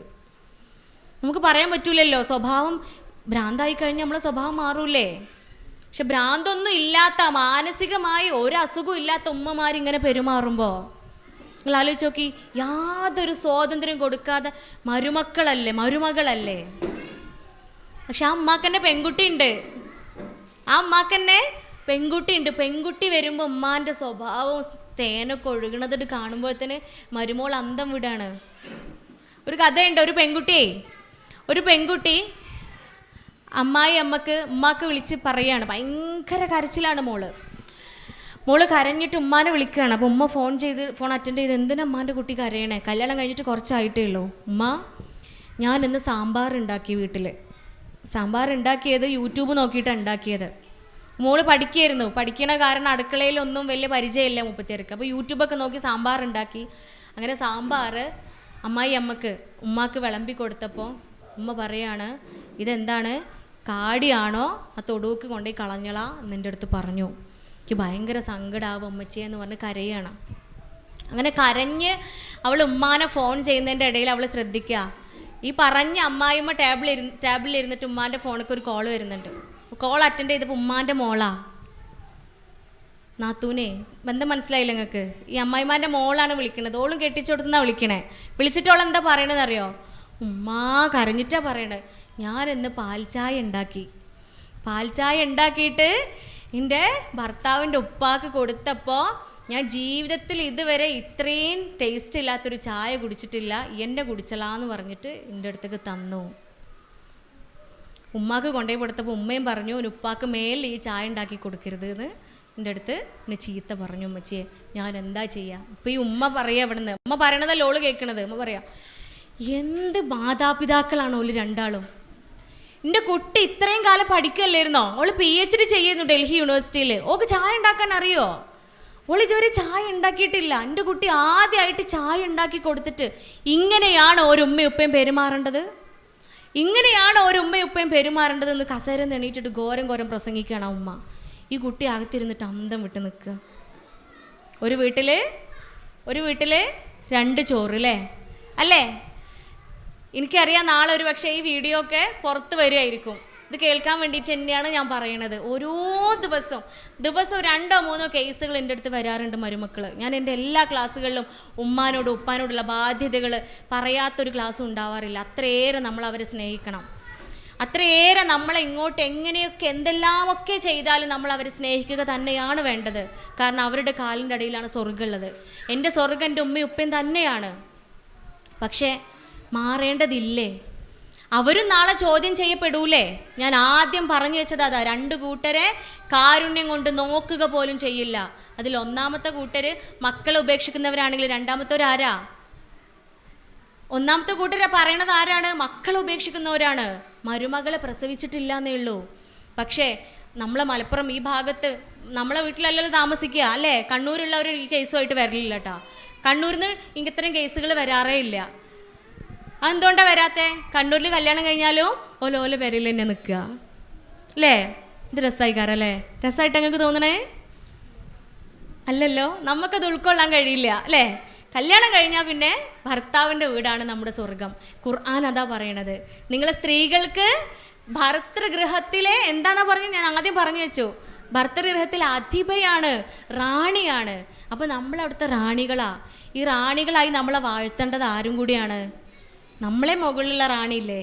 നമുക്ക് പറയാൻ പറ്റൂലല്ലോ, സ്വഭാവം ഭ്രാന്തായി കഴിഞ്ഞാൽ നമ്മളെ സ്വഭാവം മാറൂലേ. പക്ഷെ ഭ്രാന്തൊന്നും ഇല്ലാത്ത, മാനസികമായി ഒരു അസുഖവും ഇല്ലാത്ത ഉമ്മമാരിങ്ങനെ പെരുമാറുമ്പോൾ നിങ്ങൾ ആലോചിച്ച് നോക്കി, യാതൊരു സ്വാതന്ത്ര്യം കൊടുക്കാതെ മരുമകളല്ലേ. പക്ഷെ ആ ഉമ്മാക്കന്നെ പെൺകുട്ടിയുണ്ട്. പെൺകുട്ടി വരുമ്പോൾ ഉമ്മാൻ്റെ സ്വഭാവവും തേനൊക്കെ ഒഴുകണത് കാണുമ്പോഴത്തേന് മരുമോൾ അന്തം വിടാണ്. ഒരു കഥയുണ്ട്. ഒരു പെൺകുട്ടി ഉമ്മാക്ക് വിളിച്ച് പറയാണ്, ഭയങ്കര കരച്ചിലാണ് മോള് കരഞ്ഞിട്ട് ഉമ്മാനെ വിളിക്കുകയാണ്. അപ്പോൾ ഉമ്മ ഫോൺ അറ്റൻഡ് ചെയ്ത്, എന്തിനാ ഉമ്മാൻ്റെ കുട്ടി കരയണേ? കല്യാണം കഴിഞ്ഞിട്ട് കുറച്ചായിട്ടേ ഉള്ളൂ. ഉമ്മ, ഞാൻ ഇന്ന് സാമ്പാർ ഉണ്ടാക്കി വീട്ടിൽ. സാമ്പാർ ഉണ്ടാക്കിയത് യൂട്യൂബ് നോക്കിയിട്ടാണ് ഉണ്ടാക്കിയത്. മോള് പഠിക്കണ കാരണം അടുക്കളയിലൊന്നും വലിയ പരിചയമില്ല മുപ്പത്തിയർക്ക്. അപ്പോൾ യൂട്യൂബൊക്കെ നോക്കി സാമ്പാർ ഉണ്ടാക്കി. അങ്ങനെ സാമ്പാർ ഉമ്മാക്ക് വിളമ്പി കൊടുത്തപ്പോൾ ഉമ്മ പറയാണ്, ഇതെന്താണ്, കാടിയാണോ? ആ തൊടുവക്ക് കൊണ്ടുപോയി കളഞ്ഞളാ നിൻ്റെ അടുത്ത് പറഞ്ഞു. എനിക്ക് ഭയങ്കര സങ്കടാവും ഉമ്മച്ചിയെന്ന് പറഞ്ഞ് കരയാണ്. അങ്ങനെ കരഞ്ഞ് അവൾ ഉമ്മാനെ ഫോൺ ചെയ്യുന്നതിൻ്റെ ഇടയിൽ അവൾ ശ്രദ്ധിക്കുക, ഈ പറഞ്ഞ അമ്മായിമ്മ ടേബിളിൽ ഇരുന്നിട്ട് ഉമ്മാൻ്റെ ഫോണിലേക്ക് ഒരു കോൾ വരുന്നുണ്ട്. കോൾ അറ്റൻഡ് ചെയ്തപ്പോൾ ഉമ്മാൻ്റെ മോളാ, നാത്തൂനെ. ബന്ധം മനസ്സിലായില്ല നിങ്ങൾക്ക്? ഈ അമ്മായിമാൻ്റെ മോളാണ് വിളിക്കണത്. ഓളും കെട്ടിച്ചു കൊടുത്തുന്നാണ് വിളിച്ചിട്ട് ഓൾ എന്താ പറയണതെന്നറിയോ? ഉമ്മാ കരഞ്ഞിട്ടാ പറയണത്, ഞാനിന്ന് പാൽച്ചായ ഉണ്ടാക്കിയിട്ട് എൻ്റെ ഭർത്താവിൻ്റെ ഉപ്പാക്ക് കൊടുത്തപ്പോൾ ഞാൻ ജീവിതത്തിൽ ഇതുവരെ ഇത്രയും ടേസ്റ്റ് ഇല്ലാത്തൊരു ചായ കുടിച്ചിട്ടില്ല, എന്നെ കുടിച്ചലാന്ന് പറഞ്ഞിട്ട് എൻ്റെ അടുത്തേക്ക് തന്നു. ഉമ്മാക്ക് കൊണ്ടുപോയി കൊടുത്തപ്പോൾ ഉമ്മയും പറഞ്ഞു, ഉപ്പാക്ക് മേൽ ഈ ചായ ഉണ്ടാക്കി കൊടുക്കരുത് എന്ന് എൻ്റെ അടുത്ത് എന്നെ ചീത്ത പറഞ്ഞു. ഉമ്മച്ചിയെ ഞാൻ എന്താ ചെയ്യുക? അപ്പോൾ ഈ ഉമ്മ പറയുക, ഇവിടുന്ന് ഉമ്മ പറയണതല്ല ഓള് കേൾക്കണത്. ഉമ്മ പറയാം, എന്ത് മാതാപിതാക്കളാണ് ഓല് രണ്ടാളും. എൻ്റെ കുട്ടി ഇത്രയും കാലം പഠിക്കല്ലായിരുന്നോ? ഓള് PhD ചെയ്യുന്നു ഡൽഹി യൂണിവേഴ്സിറ്റിയിൽ. ഓക്ക് ചായ ഉണ്ടാക്കാൻ അറിയോ? ഓൾ ഇതുവരെ ചായ ഉണ്ടാക്കിയിട്ടില്ല. എൻ്റെ കുട്ടി ആദ്യമായിട്ട് ചായ ഉണ്ടാക്കി കൊടുത്തിട്ട് ഇങ്ങനെയാണ് ഒരു ഉമ്മയും ഉപ്പയും പെരുമാറേണ്ടതെന്ന് കസേര എണീറ്റിട്ട് ഘോരം പ്രസംഗിക്കുകയാണ് ആ ഉമ്മ. ഈ കുട്ടി അകത്തിരുന്നിട്ട് അന്തം വിട്ട് നിൽക്കുക. ഒരു വീട്ടിൽ 2 ചോറ് അല്ലേ? എനിക്കറിയാം നാളെ ഒരു പക്ഷേ ഈ വീഡിയോ ഒക്കെ പുറത്ത് വരുമായിരിക്കും. ഇത് കേൾക്കാൻ വേണ്ടിയിട്ട് തന്നെയാണ് ഞാൻ പറയണത്. ഓരോ ദിവസവും 2-3 കേസുകൾ എൻ്റെ അടുത്ത് വരാറുണ്ട് മരുമക്കൾ. ഞാൻ എൻ്റെ എല്ലാ ക്ലാസ്സുകളിലും ഉമ്മാനോടും ഉപ്പാനോടുള്ള ബാധ്യതകൾ പറയാത്തൊരു ക്ലാസ്സും ഉണ്ടാവാറില്ല. അത്രയേറെ നമ്മൾ അവരെ സ്നേഹിക്കണം. അത്രയേറെ നമ്മളെ ഇങ്ങോട്ട് എങ്ങനെയൊക്കെ എന്തെല്ലാമൊക്കെ ചെയ്താലും നമ്മൾ അവരെ സ്നേഹിക്കുക തന്നെയാണ് വേണ്ടത്. കാരണം അവരുടെ കാലിൻ്റെ അടിയിലാണ് സ്വർഗ്ഗമുള്ളത്. എൻ്റെ സ്വർഗ്ഗം എൻ്റെ ഉമ്മയും ഉപ്പയും തന്നെയാണ്. പക്ഷേ മാറേണ്ടതില്ലേ? അവരും നാളെ ചോദ്യം ചെയ്യപ്പെടൂലേ? ഞാൻ ആദ്യം പറഞ്ഞു വെച്ചത് അതാ, 2 കൂട്ടരെ കാരുണ്യം കൊണ്ട് നോക്കുക പോലും ചെയ്യില്ല. അതിൽ ഒന്നാമത്തെ കൂട്ടര് മക്കളെ ഉപേക്ഷിക്കുന്നവരാണെങ്കിൽ രണ്ടാമത്തവരാരാ? ഒന്നാമത്തെ കൂട്ടര് പറയണത് ആരാണ്? മക്കളെ ഉപേക്ഷിക്കുന്നവരാണ്. മരുമകളെ പ്രസവിച്ചിട്ടില്ല എന്നേ ഉള്ളൂ. പക്ഷേ നമ്മളെ മലപ്പുറം ഈ ഭാഗത്ത് നമ്മളെ വീട്ടിലല്ലല്ലോ താമസിക്കുക അല്ലേ? കണ്ണൂരുള്ളവർ ഈ കേസുമായിട്ട് വരലില്ല കേട്ടോ. കണ്ണൂരിൽ നിന്ന് ഇത്തരം കേസുകൾ വരാറേ ഇല്ല. അതെന്തുകൊണ്ടാണ് വരാത്തെ? കണ്ണൂരിൽ കല്യാണം കഴിഞ്ഞാലും ഓല വരയിൽ തന്നെ നിൽക്കുക അല്ലേ? ഇത് രസമായിക്കാരല്ലേ? രസമായിട്ട് നിങ്ങൾക്ക് തോന്നണേ? അല്ലല്ലോ, നമുക്കത് ഉൾക്കൊള്ളാൻ കഴിയില്ല അല്ലേ? കല്യാണം കഴിഞ്ഞാൽ പിന്നെ ഭർത്താവിൻ്റെ വീടാണ് നമ്മുടെ സ്വർഗം. ഖുർആൻ അതാ പറയണത്. നിങ്ങളെ സ്ത്രീകൾക്ക് ഭർതൃഗൃഹത്തിലെ എന്താന്നാ പറഞ്ഞത്? ഞാൻ ആദ്യം പറഞ്ഞു വെച്ചു, ഭർതൃഗൃഹത്തിലെ അധിപയാണ്, റാണിയാണ്. അപ്പം നമ്മളവിടുത്തെ റാണികളാ. ഈ റാണികളായി നമ്മളെ വാഴ്ത്തേണ്ടത് ആരും കൂടിയാണ്? നമ്മളെ മുകളിലുള്ള റാണിയില്ലേ,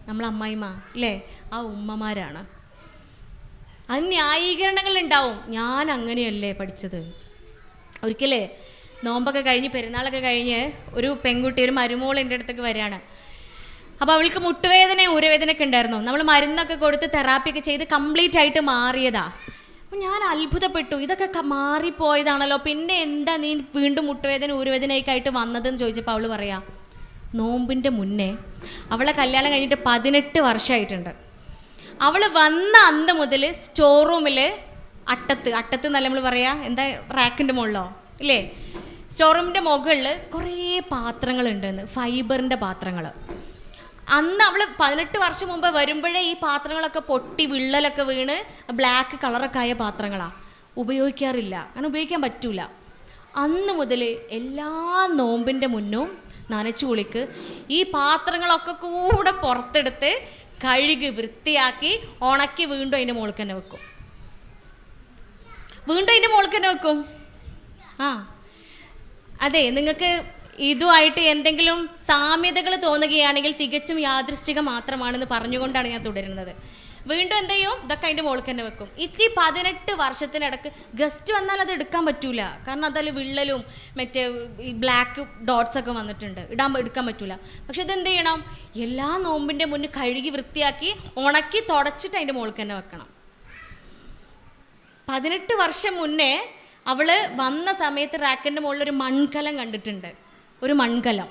നമ്മളെ അമ്മായിമ്മ ഇല്ലേ, ആ ഉമ്മമാരാണ്. അത് ന്യായീകരണങ്ങൾ ഉണ്ടാവും. ഞാൻ അങ്ങനെയല്ലേ പഠിച്ചത്. ഒരിക്കലേ നോമ്പൊക്കെ കഴിഞ്ഞ് പെരുന്നാളൊക്കെ കഴിഞ്ഞ് ഒരു പെൺകുട്ടി, ഒരു മരുമോൾ എൻ്റെ അടുത്തേക്ക് വരികയാണ്. അപ്പോൾ അവൾക്ക് മുട്ടുവേദനയും ഊരവേദനയൊക്കെ ഉണ്ടായിരുന്നു. നമ്മൾ മരുന്നൊക്കെ കൊടുത്ത് തെറാപ്പിയൊക്കെ ചെയ്ത് കംപ്ലീറ്റ് ആയിട്ട് മാറിയതാ. അപ്പം ഞാൻ അത്ഭുതപ്പെട്ടു, ഇതൊക്കെ മാറിപ്പോയതാണല്ലോ, പിന്നെ എന്താ നീ വീണ്ടും മുട്ടുവേദന ഊരവേദനയൊക്കെ ആയിട്ട് വന്നതെന്ന് ചോദിച്ചപ്പോൾ അവൾ പറയാം, നോമ്പിൻ്റെ മുന്നേ അവളെ കല്യാണം കഴിഞ്ഞിട്ട് 18 വർഷമായിട്ടുണ്ട്. അവൾ വന്ന അന്ന് മുതൽ സ്റ്റോർ റൂമിൽ അട്ടത്ത് എന്നല്ല നമ്മൾ പറയാ, എന്താ റാക്കിൻ്റെ മുകളിലോ ഇല്ലേ, സ്റ്റോർ റൂമിൻ്റെ മുകളിൽ കുറേ പാത്രങ്ങളുണ്ടെന്ന്, ഫൈബറിൻ്റെ പാത്രങ്ങൾ. അന്ന് അവൾ 18 വർഷം മുമ്പ് വരുമ്പോഴേ ഈ പാത്രങ്ങളൊക്കെ പൊട്ടി വിള്ളലൊക്കെ വീണ് ബ്ലാക്ക് കളറൊക്കെ ആയ പാത്രങ്ങളാണ്. ഉപയോഗിക്കാറില്ല, അങ്ങനെ ഉപയോഗിക്കാൻ പറ്റൂല. അന്ന് മുതൽ എല്ലാ നോമ്പിൻ്റെ മുന്നും നനച്ചു കുളിക്ക് ഈ പാത്രങ്ങളൊക്കെ കൂടെ പുറത്തെടുത്ത് കഴുകി വൃത്തിയാക്കി ഉണക്കി വീണ്ടും അതിൻ്റെ മുകളിൽ തന്നെ വെക്കും. അതെ, നിങ്ങൾക്ക് ഇതുമായിട്ട് എന്തെങ്കിലും സാമ്യതകൾ തോന്നുകയാണെങ്കിൽ തികച്ചും യാദൃശ്ചികം മാത്രമാണെന്ന് പറഞ്ഞുകൊണ്ടാണ് ഞാൻ തുടരുന്നത്. വീണ്ടും എന്ത് ചെയ്യും? ഇതൊക്കെ അതിൻ്റെ മുകളിൽ തന്നെ വെക്കും. 18 വർഷത്തിനിടക്ക് ഗസ്റ്റ് വന്നാൽ അത് എടുക്കാൻ പറ്റൂല. കാരണം അതിൽ വിള്ളലും മറ്റേ ഈ ബ്ലാക്ക് ഡോട്ട്സ് ഒക്കെ വന്നിട്ടുണ്ട്, എടുക്കാൻ പറ്റൂല. പക്ഷെ ഇതെന്ത് ചെയ്യണം? എല്ലാ നോമ്പിൻ്റെ മുന്നിൽ കഴുകി വൃത്തിയാക്കി ഉണക്കി തുടച്ചിട്ട് അതിൻ്റെ മുകളിൽ തന്നെ വെക്കണം. 18 വർഷം മുന്നേ അവള് വന്ന സമയത്ത് റാക്കിൻ്റെ മുകളിൽ ഒരു മൺകലം കണ്ടിട്ടുണ്ട്, ഒരു മൺകലം.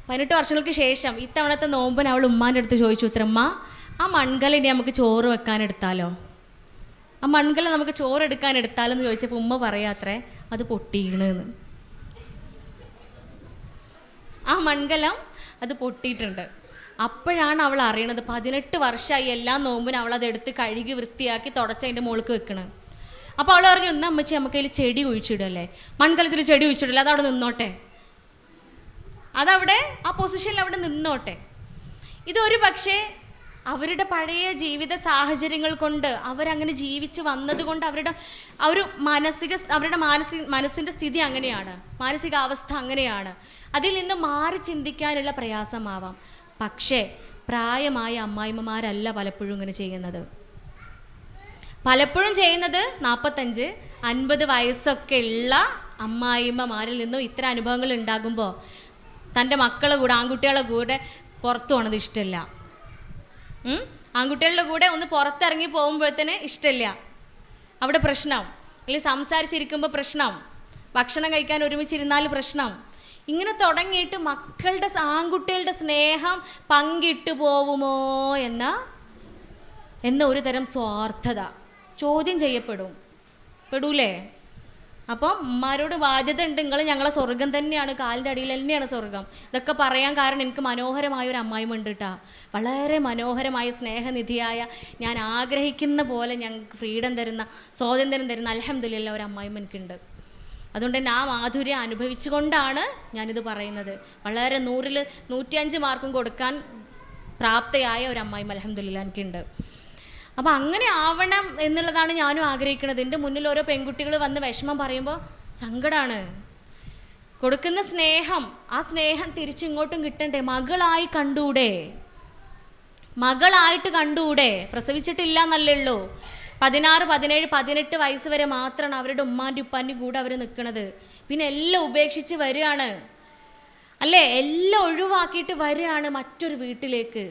18 വർഷങ്ങൾക്ക് ശേഷം ഇത്തവണത്തെ നോമ്പിന് അവൾ ഉമ്മാൻ്റെ അടുത്ത് ചോദിച്ചു, ഉത്തരമ്മ ആ മൺകലം ഇനി നമുക്ക് ചോറ് വെക്കാൻ എടുത്താലോ, ആ മൺകലം നമുക്ക് ചോറ് എടുക്കാൻ എടുത്താലോ എന്ന് ചോദിച്ചപ്പോൾ ഉമ്മ പറയാത്രേ, അത് പൊട്ടിയിണെന്ന്. ആ മൺകലം അത് പൊട്ടിയിട്ടുണ്ട്. അപ്പോഴാണ് അവൾ അറിയണത് 18 വർഷമായി എല്ലാ നോമ്പിനും അവൾ അത് എടുത്ത് കഴുകി വൃത്തിയാക്കി തുടച്ചതിൻ്റെ മുകളിൽ വെക്കണം. അപ്പോൾ അവൾ പറഞ്ഞു, എന്നാ അമ്മച്ചി നമുക്ക് അതിൽ ചെടി കുഴിച്ചിടല്ലേ, മൺകലത്തിൽ ചെടി കുഴിച്ചിടല്ലേ, അതവിടെ നിന്നോട്ടെ, അതവിടെ ആ പൊസിഷനിൽ അവിടെ നിന്നോട്ടെ. ഇതൊരു പക്ഷേ അവരുടെ പഴയ ജീവിത സാഹചര്യങ്ങൾ കൊണ്ട് അവരങ്ങനെ ജീവിച്ച് വന്നതുകൊണ്ട് അവരുടെ മനസ്സിൻ്റെ സ്ഥിതി അങ്ങനെയാണ്, മാനസികാവസ്ഥ അങ്ങനെയാണ്. അതിൽ നിന്ന് മാറി ചിന്തിക്കാനുള്ള പ്രയാസമാവാം. പക്ഷേ പ്രായമായ അമ്മായിമ്മമാരല്ല പലപ്പോഴും ഇങ്ങനെ ചെയ്യുന്നത്. പലപ്പോഴും ചെയ്യുന്നത് 45-50 വയസ്സൊക്കെ ഉള്ള അമ്മായിമ്മമാരിൽ നിന്നും ഇത്തരം അനുഭവങ്ങൾ ഉണ്ടാകുമ്പോൾ തൻ്റെ മക്കളെ കൂടെ, ആൺകുട്ടികളെ കൂടെ പുറത്തു പോകണത് ഇഷ്ടമില്ല. ആൺകുട്ടികളുടെ കൂടെ ഒന്ന് പുറത്തിറങ്ങി പോകുമ്പോഴത്തേന് ഇഷ്ടമില്ല, അവിടെ പ്രശ്നം. അല്ലെങ്കിൽ സംസാരിച്ചിരിക്കുമ്പോൾ പ്രശ്നം, ഭക്ഷണം കഴിക്കാൻ ഒരുമിച്ചിരുന്നാൽ പ്രശ്നം. ഇങ്ങനെ തുടങ്ങിയിട്ട് ആൺകുട്ടികളുടെ സ്നേഹം പങ്കിട്ടു പോവുമോ എന്ന ഒരു തരം സ്വാർത്ഥത ചോദ്യം പെടൂലേ? അപ്പോൾ ഉമ്മാരോട് ബാധ്യത ഉണ്ട്, നിങ്ങൾ ഞങ്ങളെ സ്വർഗം തന്നെയാണ്, കാലിൻ്റെ അടിയിൽ തന്നെയാണ് സ്വർഗം. ഇതൊക്കെ പറയാൻ കാരണം എനിക്ക് മനോഹരമായ ഒരു അമ്മായിമ്മ ഉണ്ട് കേട്ടോ, വളരെ മനോഹരമായ സ്നേഹനിധിയായ, ഞാൻ ആഗ്രഹിക്കുന്ന പോലെ ഞങ്ങൾക്ക് ഫ്രീഡം തരുന്ന, സ്വാതന്ത്ര്യം തരുന്ന അൽഹംദുലില്ലാ ഒരു അമ്മായിമ്മ എനിക്കുണ്ട്. അതുകൊണ്ട് തന്നെ ആ മാധുര്യം അനുഭവിച്ചുകൊണ്ടാണ് ഞാനിത് പറയുന്നത്. വളരെ 100-ൽ 105 മാർക്കും കൊടുക്കാൻ പ്രാപ്തയായ ഒരു അമ്മായിമ്മ അൽഹംദുലില്ലാ എനിക്കുണ്ട്. അപ്പം അങ്ങനെ ആവണം എന്നുള്ളതാണ് ഞാനും ആഗ്രഹിക്കുന്നത്. എൻ്റെ മുന്നിൽ ഓരോ പെൺകുട്ടികൾ വന്ന് വിഷമം പറയുമ്പോൾ സങ്കടമാണ്. കൊടുക്കുന്ന സ്നേഹം, ആ സ്നേഹം തിരിച്ചിങ്ങോട്ടും കിട്ടണ്ടേ? മകളായിട്ട് കണ്ടുകൂടെ? പ്രസവിച്ചിട്ടില്ല എന്നല്ലേ ഉള്ളൂ. 16, 17, 18 വയസ്സ് വരെ മാത്രമാണ് അവരുടെ ഉമ്മാൻ്റെ ഉപ്പാൻ്റെ കൂടെ അവർ നിൽക്കുന്നത്. പിന്നെ എല്ലാം ഉപേക്ഷിച്ച് വരികയാണ് അല്ലേ, എല്ലാം ഒഴിവാക്കിയിട്ട് വരികയാണ് മറ്റൊരു വീട്ടിലേക്ക്.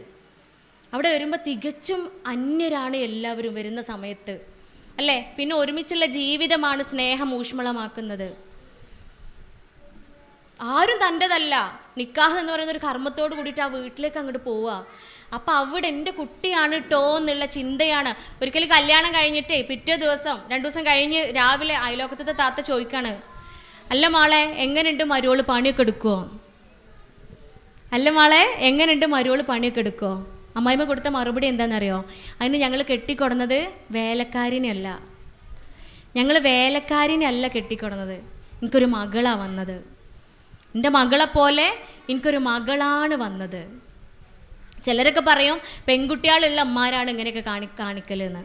അവിടെ വരുമ്പോൾ തികച്ചും അന്യരാണ് എല്ലാവരും വരുന്ന സമയത്ത്. അല്ലേ? പിന്നെ ഒരുമിച്ചുള്ള ജീവിതമാണ് സ്നേഹം ഊഷ്മളമാക്കുന്നത്. ആരും തൻ്റെതല്ല. നിക്കാഹ് എന്ന് പറയുന്ന ഒരു കർമ്മത്തോട് കൂടിയിട്ട് ആ വീട്ടിലേക്ക് അങ്ങോട്ട് പോവുക. അപ്പം അവിടെ എൻ്റെ കുട്ടിയാണ് ട്ടോ എന്നുള്ള ചിന്തയാണ്. ഒരിക്കലും കല്യാണം കഴിഞ്ഞിട്ടേ പിറ്റേ ദിവസം 2 ദിവസം കഴിഞ്ഞ് രാവിലെ അയലോക്കത്തെ താത്ത ചോദിക്കാണ്, അല്ല മോളെ എങ്ങനെയുണ്ട് മരുവോള് പണിയൊക്കെ എടുക്കുമോ? അല്ല മോളെ എങ്ങനെയുണ്ട് മരുവോള് പണിയൊക്കെ എടുക്കുമോ? അമ്മായിമ്മ കൊടുത്ത മറുപടി എന്താണെന്നറിയോ? അതിന് ഞങ്ങൾ കെട്ടിക്കൊടുന്നത് വേലക്കാരിനെയല്ല, ഞങ്ങൾ വേലക്കാരിനെയല്ല കെട്ടിക്കൊടുന്നത്, എനിക്കൊരു മകളാണ് വന്നത്, എൻ്റെ മകളെപ്പോലെ എനിക്കൊരു മകളാണ് വന്നത്. ചിലരൊക്കെ പറയും പെൺകുട്ടികളുള്ള അമ്മമാരാണ് ഇങ്ങനെയൊക്കെ കാണിക്കലെന്ന്.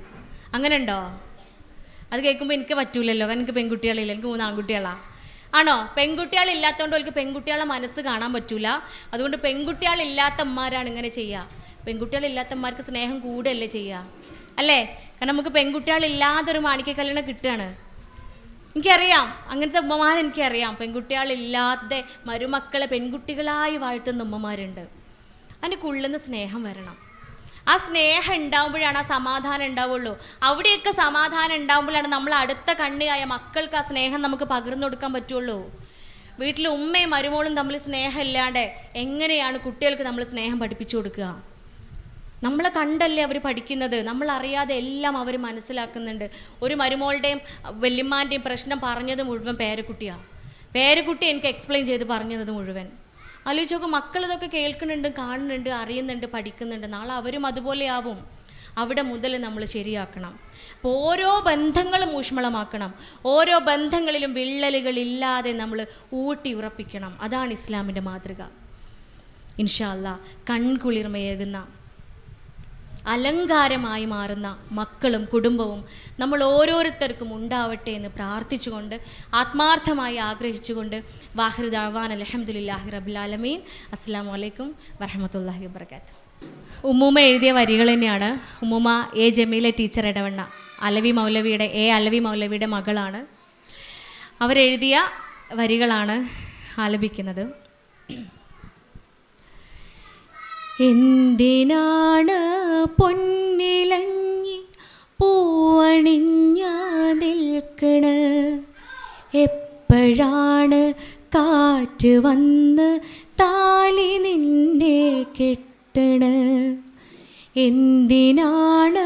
അങ്ങനെ ഉണ്ടോ? അത് കേൾക്കുമ്പോൾ എനിക്ക് പറ്റൂലല്ലോ, കാരണം എനിക്ക് പെൺകുട്ടികളില്ല, എനിക്ക് 3 ആൺകുട്ടികളാണ്. ആണോ? പെൺകുട്ടികളില്ലാത്തതുകൊണ്ട് അവർക്ക് പെൺകുട്ടികളെ മനസ്സ് കാണാൻ പറ്റൂല. അതുകൊണ്ട് പെൺകുട്ടികളില്ലാത്ത അമ്മമാരാണ് ഇങ്ങനെ ചെയ്യുക. പെൺകുട്ടികളില്ലാത്ത അമ്മമാർക്ക് സ്നേഹം കൂടുകയല്ലേ ചെയ്യുക, അല്ലേ? കാരണം നമുക്ക് പെൺകുട്ടികളില്ലാതൊരു മാണിക്യ കല്യാണം കിട്ടുകയാണ്. എനിക്കറിയാം അങ്ങനത്തെ ഉമ്മമാരെ, എനിക്കറിയാം പെൺകുട്ടികളില്ലാത്ത മരുമക്കളെ പെൺകുട്ടികളായി വാഴ്ത്തുന്ന ഉമ്മമാരുണ്ട്. അതിൻ്റെ ഉള്ളിൽ നിന്ന് സ്നേഹം വരണം. ആ സ്നേഹം ഉണ്ടാകുമ്പോഴാണ് ആ സമാധാനം ഉണ്ടാവുള്ളൂ. അവിടെയൊക്കെ സമാധാനം ഉണ്ടാകുമ്പോഴാണ് നമ്മൾ അടുത്ത കണ്ണിയായ മക്കൾക്ക് ആ സ്നേഹം നമുക്ക് പകർന്നു കൊടുക്കാൻ പറ്റുള്ളൂ. വീട്ടിൽ ഉമ്മയും മരുമോളും തമ്മിൽ സ്നേഹം ഇല്ലാണ്ട് എങ്ങനെയാണ് കുട്ടികൾക്ക് നമ്മൾ സ്നേഹം പഠിപ്പിച്ചു കൊടുക്കുക? നമ്മളെ കണ്ടല്ലേ അവർ പഠിക്കുന്നത്, നമ്മളറിയാതെ എല്ലാം അവർ മനസ്സിലാക്കുന്നുണ്ട്. ഒരു മരുമോളുടെയും വല്യമ്മാൻ്റെയും പ്രശ്നം പറഞ്ഞത് മുഴുവൻ പേരക്കുട്ടിയാണ്. പേരക്കുട്ടി എനിക്ക് എക്സ്പ്ലെയിൻ ചെയ്ത് പറഞ്ഞത് മുഴുവൻ. ആലോചിച്ച് നോക്കും, മക്കൾ ഇതൊക്കെ കേൾക്കുന്നുണ്ട്, കാണുന്നുണ്ട്, അറിയുന്നുണ്ട്, പഠിക്കുന്നുണ്ട്. നാളെ അവരും അതുപോലെ ആവും. അവിടെ മുതൽ നമ്മൾ ശരിയാക്കണം. അപ്പോൾ ഓരോ ബന്ധങ്ങളും ഊഷ്മളമാക്കണം. ഓരോ ബന്ധങ്ങളിലും വിള്ളലുകളില്ലാതെ നമ്മൾ ഊട്ടി ഉറപ്പിക്കണം. അതാണ് ഇസ്ലാമിൻ്റെ മാതൃക. ഇൻഷാ അല്ലാഹ് കൺകുളിർമയേകുന്ന അലങ്കാരമായി മാറുന്ന മക്കളും കുടുംബവും നമ്മൾ ഓരോരുത്തർക്കും ഉണ്ടാവട്ടെ എന്ന് പ്രാർത്ഥിച്ചുകൊണ്ട്, ആത്മാർത്ഥമായി ആഗ്രഹിച്ചുകൊണ്ട്, വാഹിർ ദഅ്വാന അൽഹംദുലില്ലാഹി റബ്ബിൽ ആലമീൻ. അസ്സലാമു അലൈക്കും വറഹ്മത്തുള്ളാഹി വബറകാതുഹു. ഉമ്മൂമ്മ എഴുതിയ വരികൾ തന്നെയാണ്. ഉമ്മൂമ്മ എ ജമീല ടീച്ചർ ഇടവണ്ണ, അലവി മൗലവിയുടെ മകളാണ്. അവരെഴുതിയ വരികളാണ് ആലപിക്കുന്നത്. എന്തിനാണ് പൊന്നിലഞ്ഞി പൂവണിഞ്ഞ നിൽക്കണ, എപ്പോഴാണ് കാറ്റ് വന്ന് താലി നിന്നെ കെട്ടണ, എന്തിനാണ്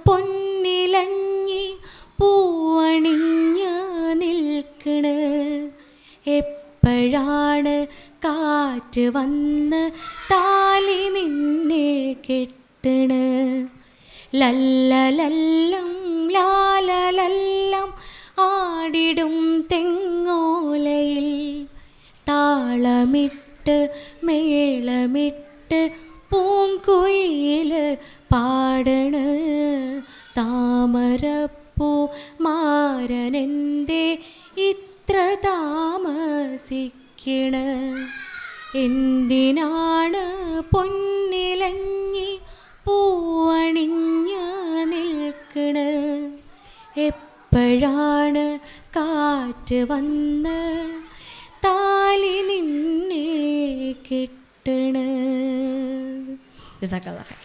പൊന്നിലഞ്ഞി പൂവണിഞ്ഞ നിൽക്കണ, എപ്പോഴാണ് കാറ്റ് വന്ന് താലി നിന്നെ കെട്ടണ, ലല്ലലല്ലം ലാലലല്ലം ആടിടും തെങ്ങോലയിൽ താളമിട്ട് മേളമിട്ട് പൂങ്കുയിൽ പാടണ, താമരപ്പൂ മാരനെന്തേ ഇത്ര താമസിക്കണ, എന്തിനാണ് പൊന്നിലഞ്ഞി പൂവണിഞ്ഞ നിൽക്കണ, എപ്പോഴാണ് കാറ്റ് വന്ന് താലി നിന്നെ കെട്ടണ. ജസാക്കല്ലാഹ്.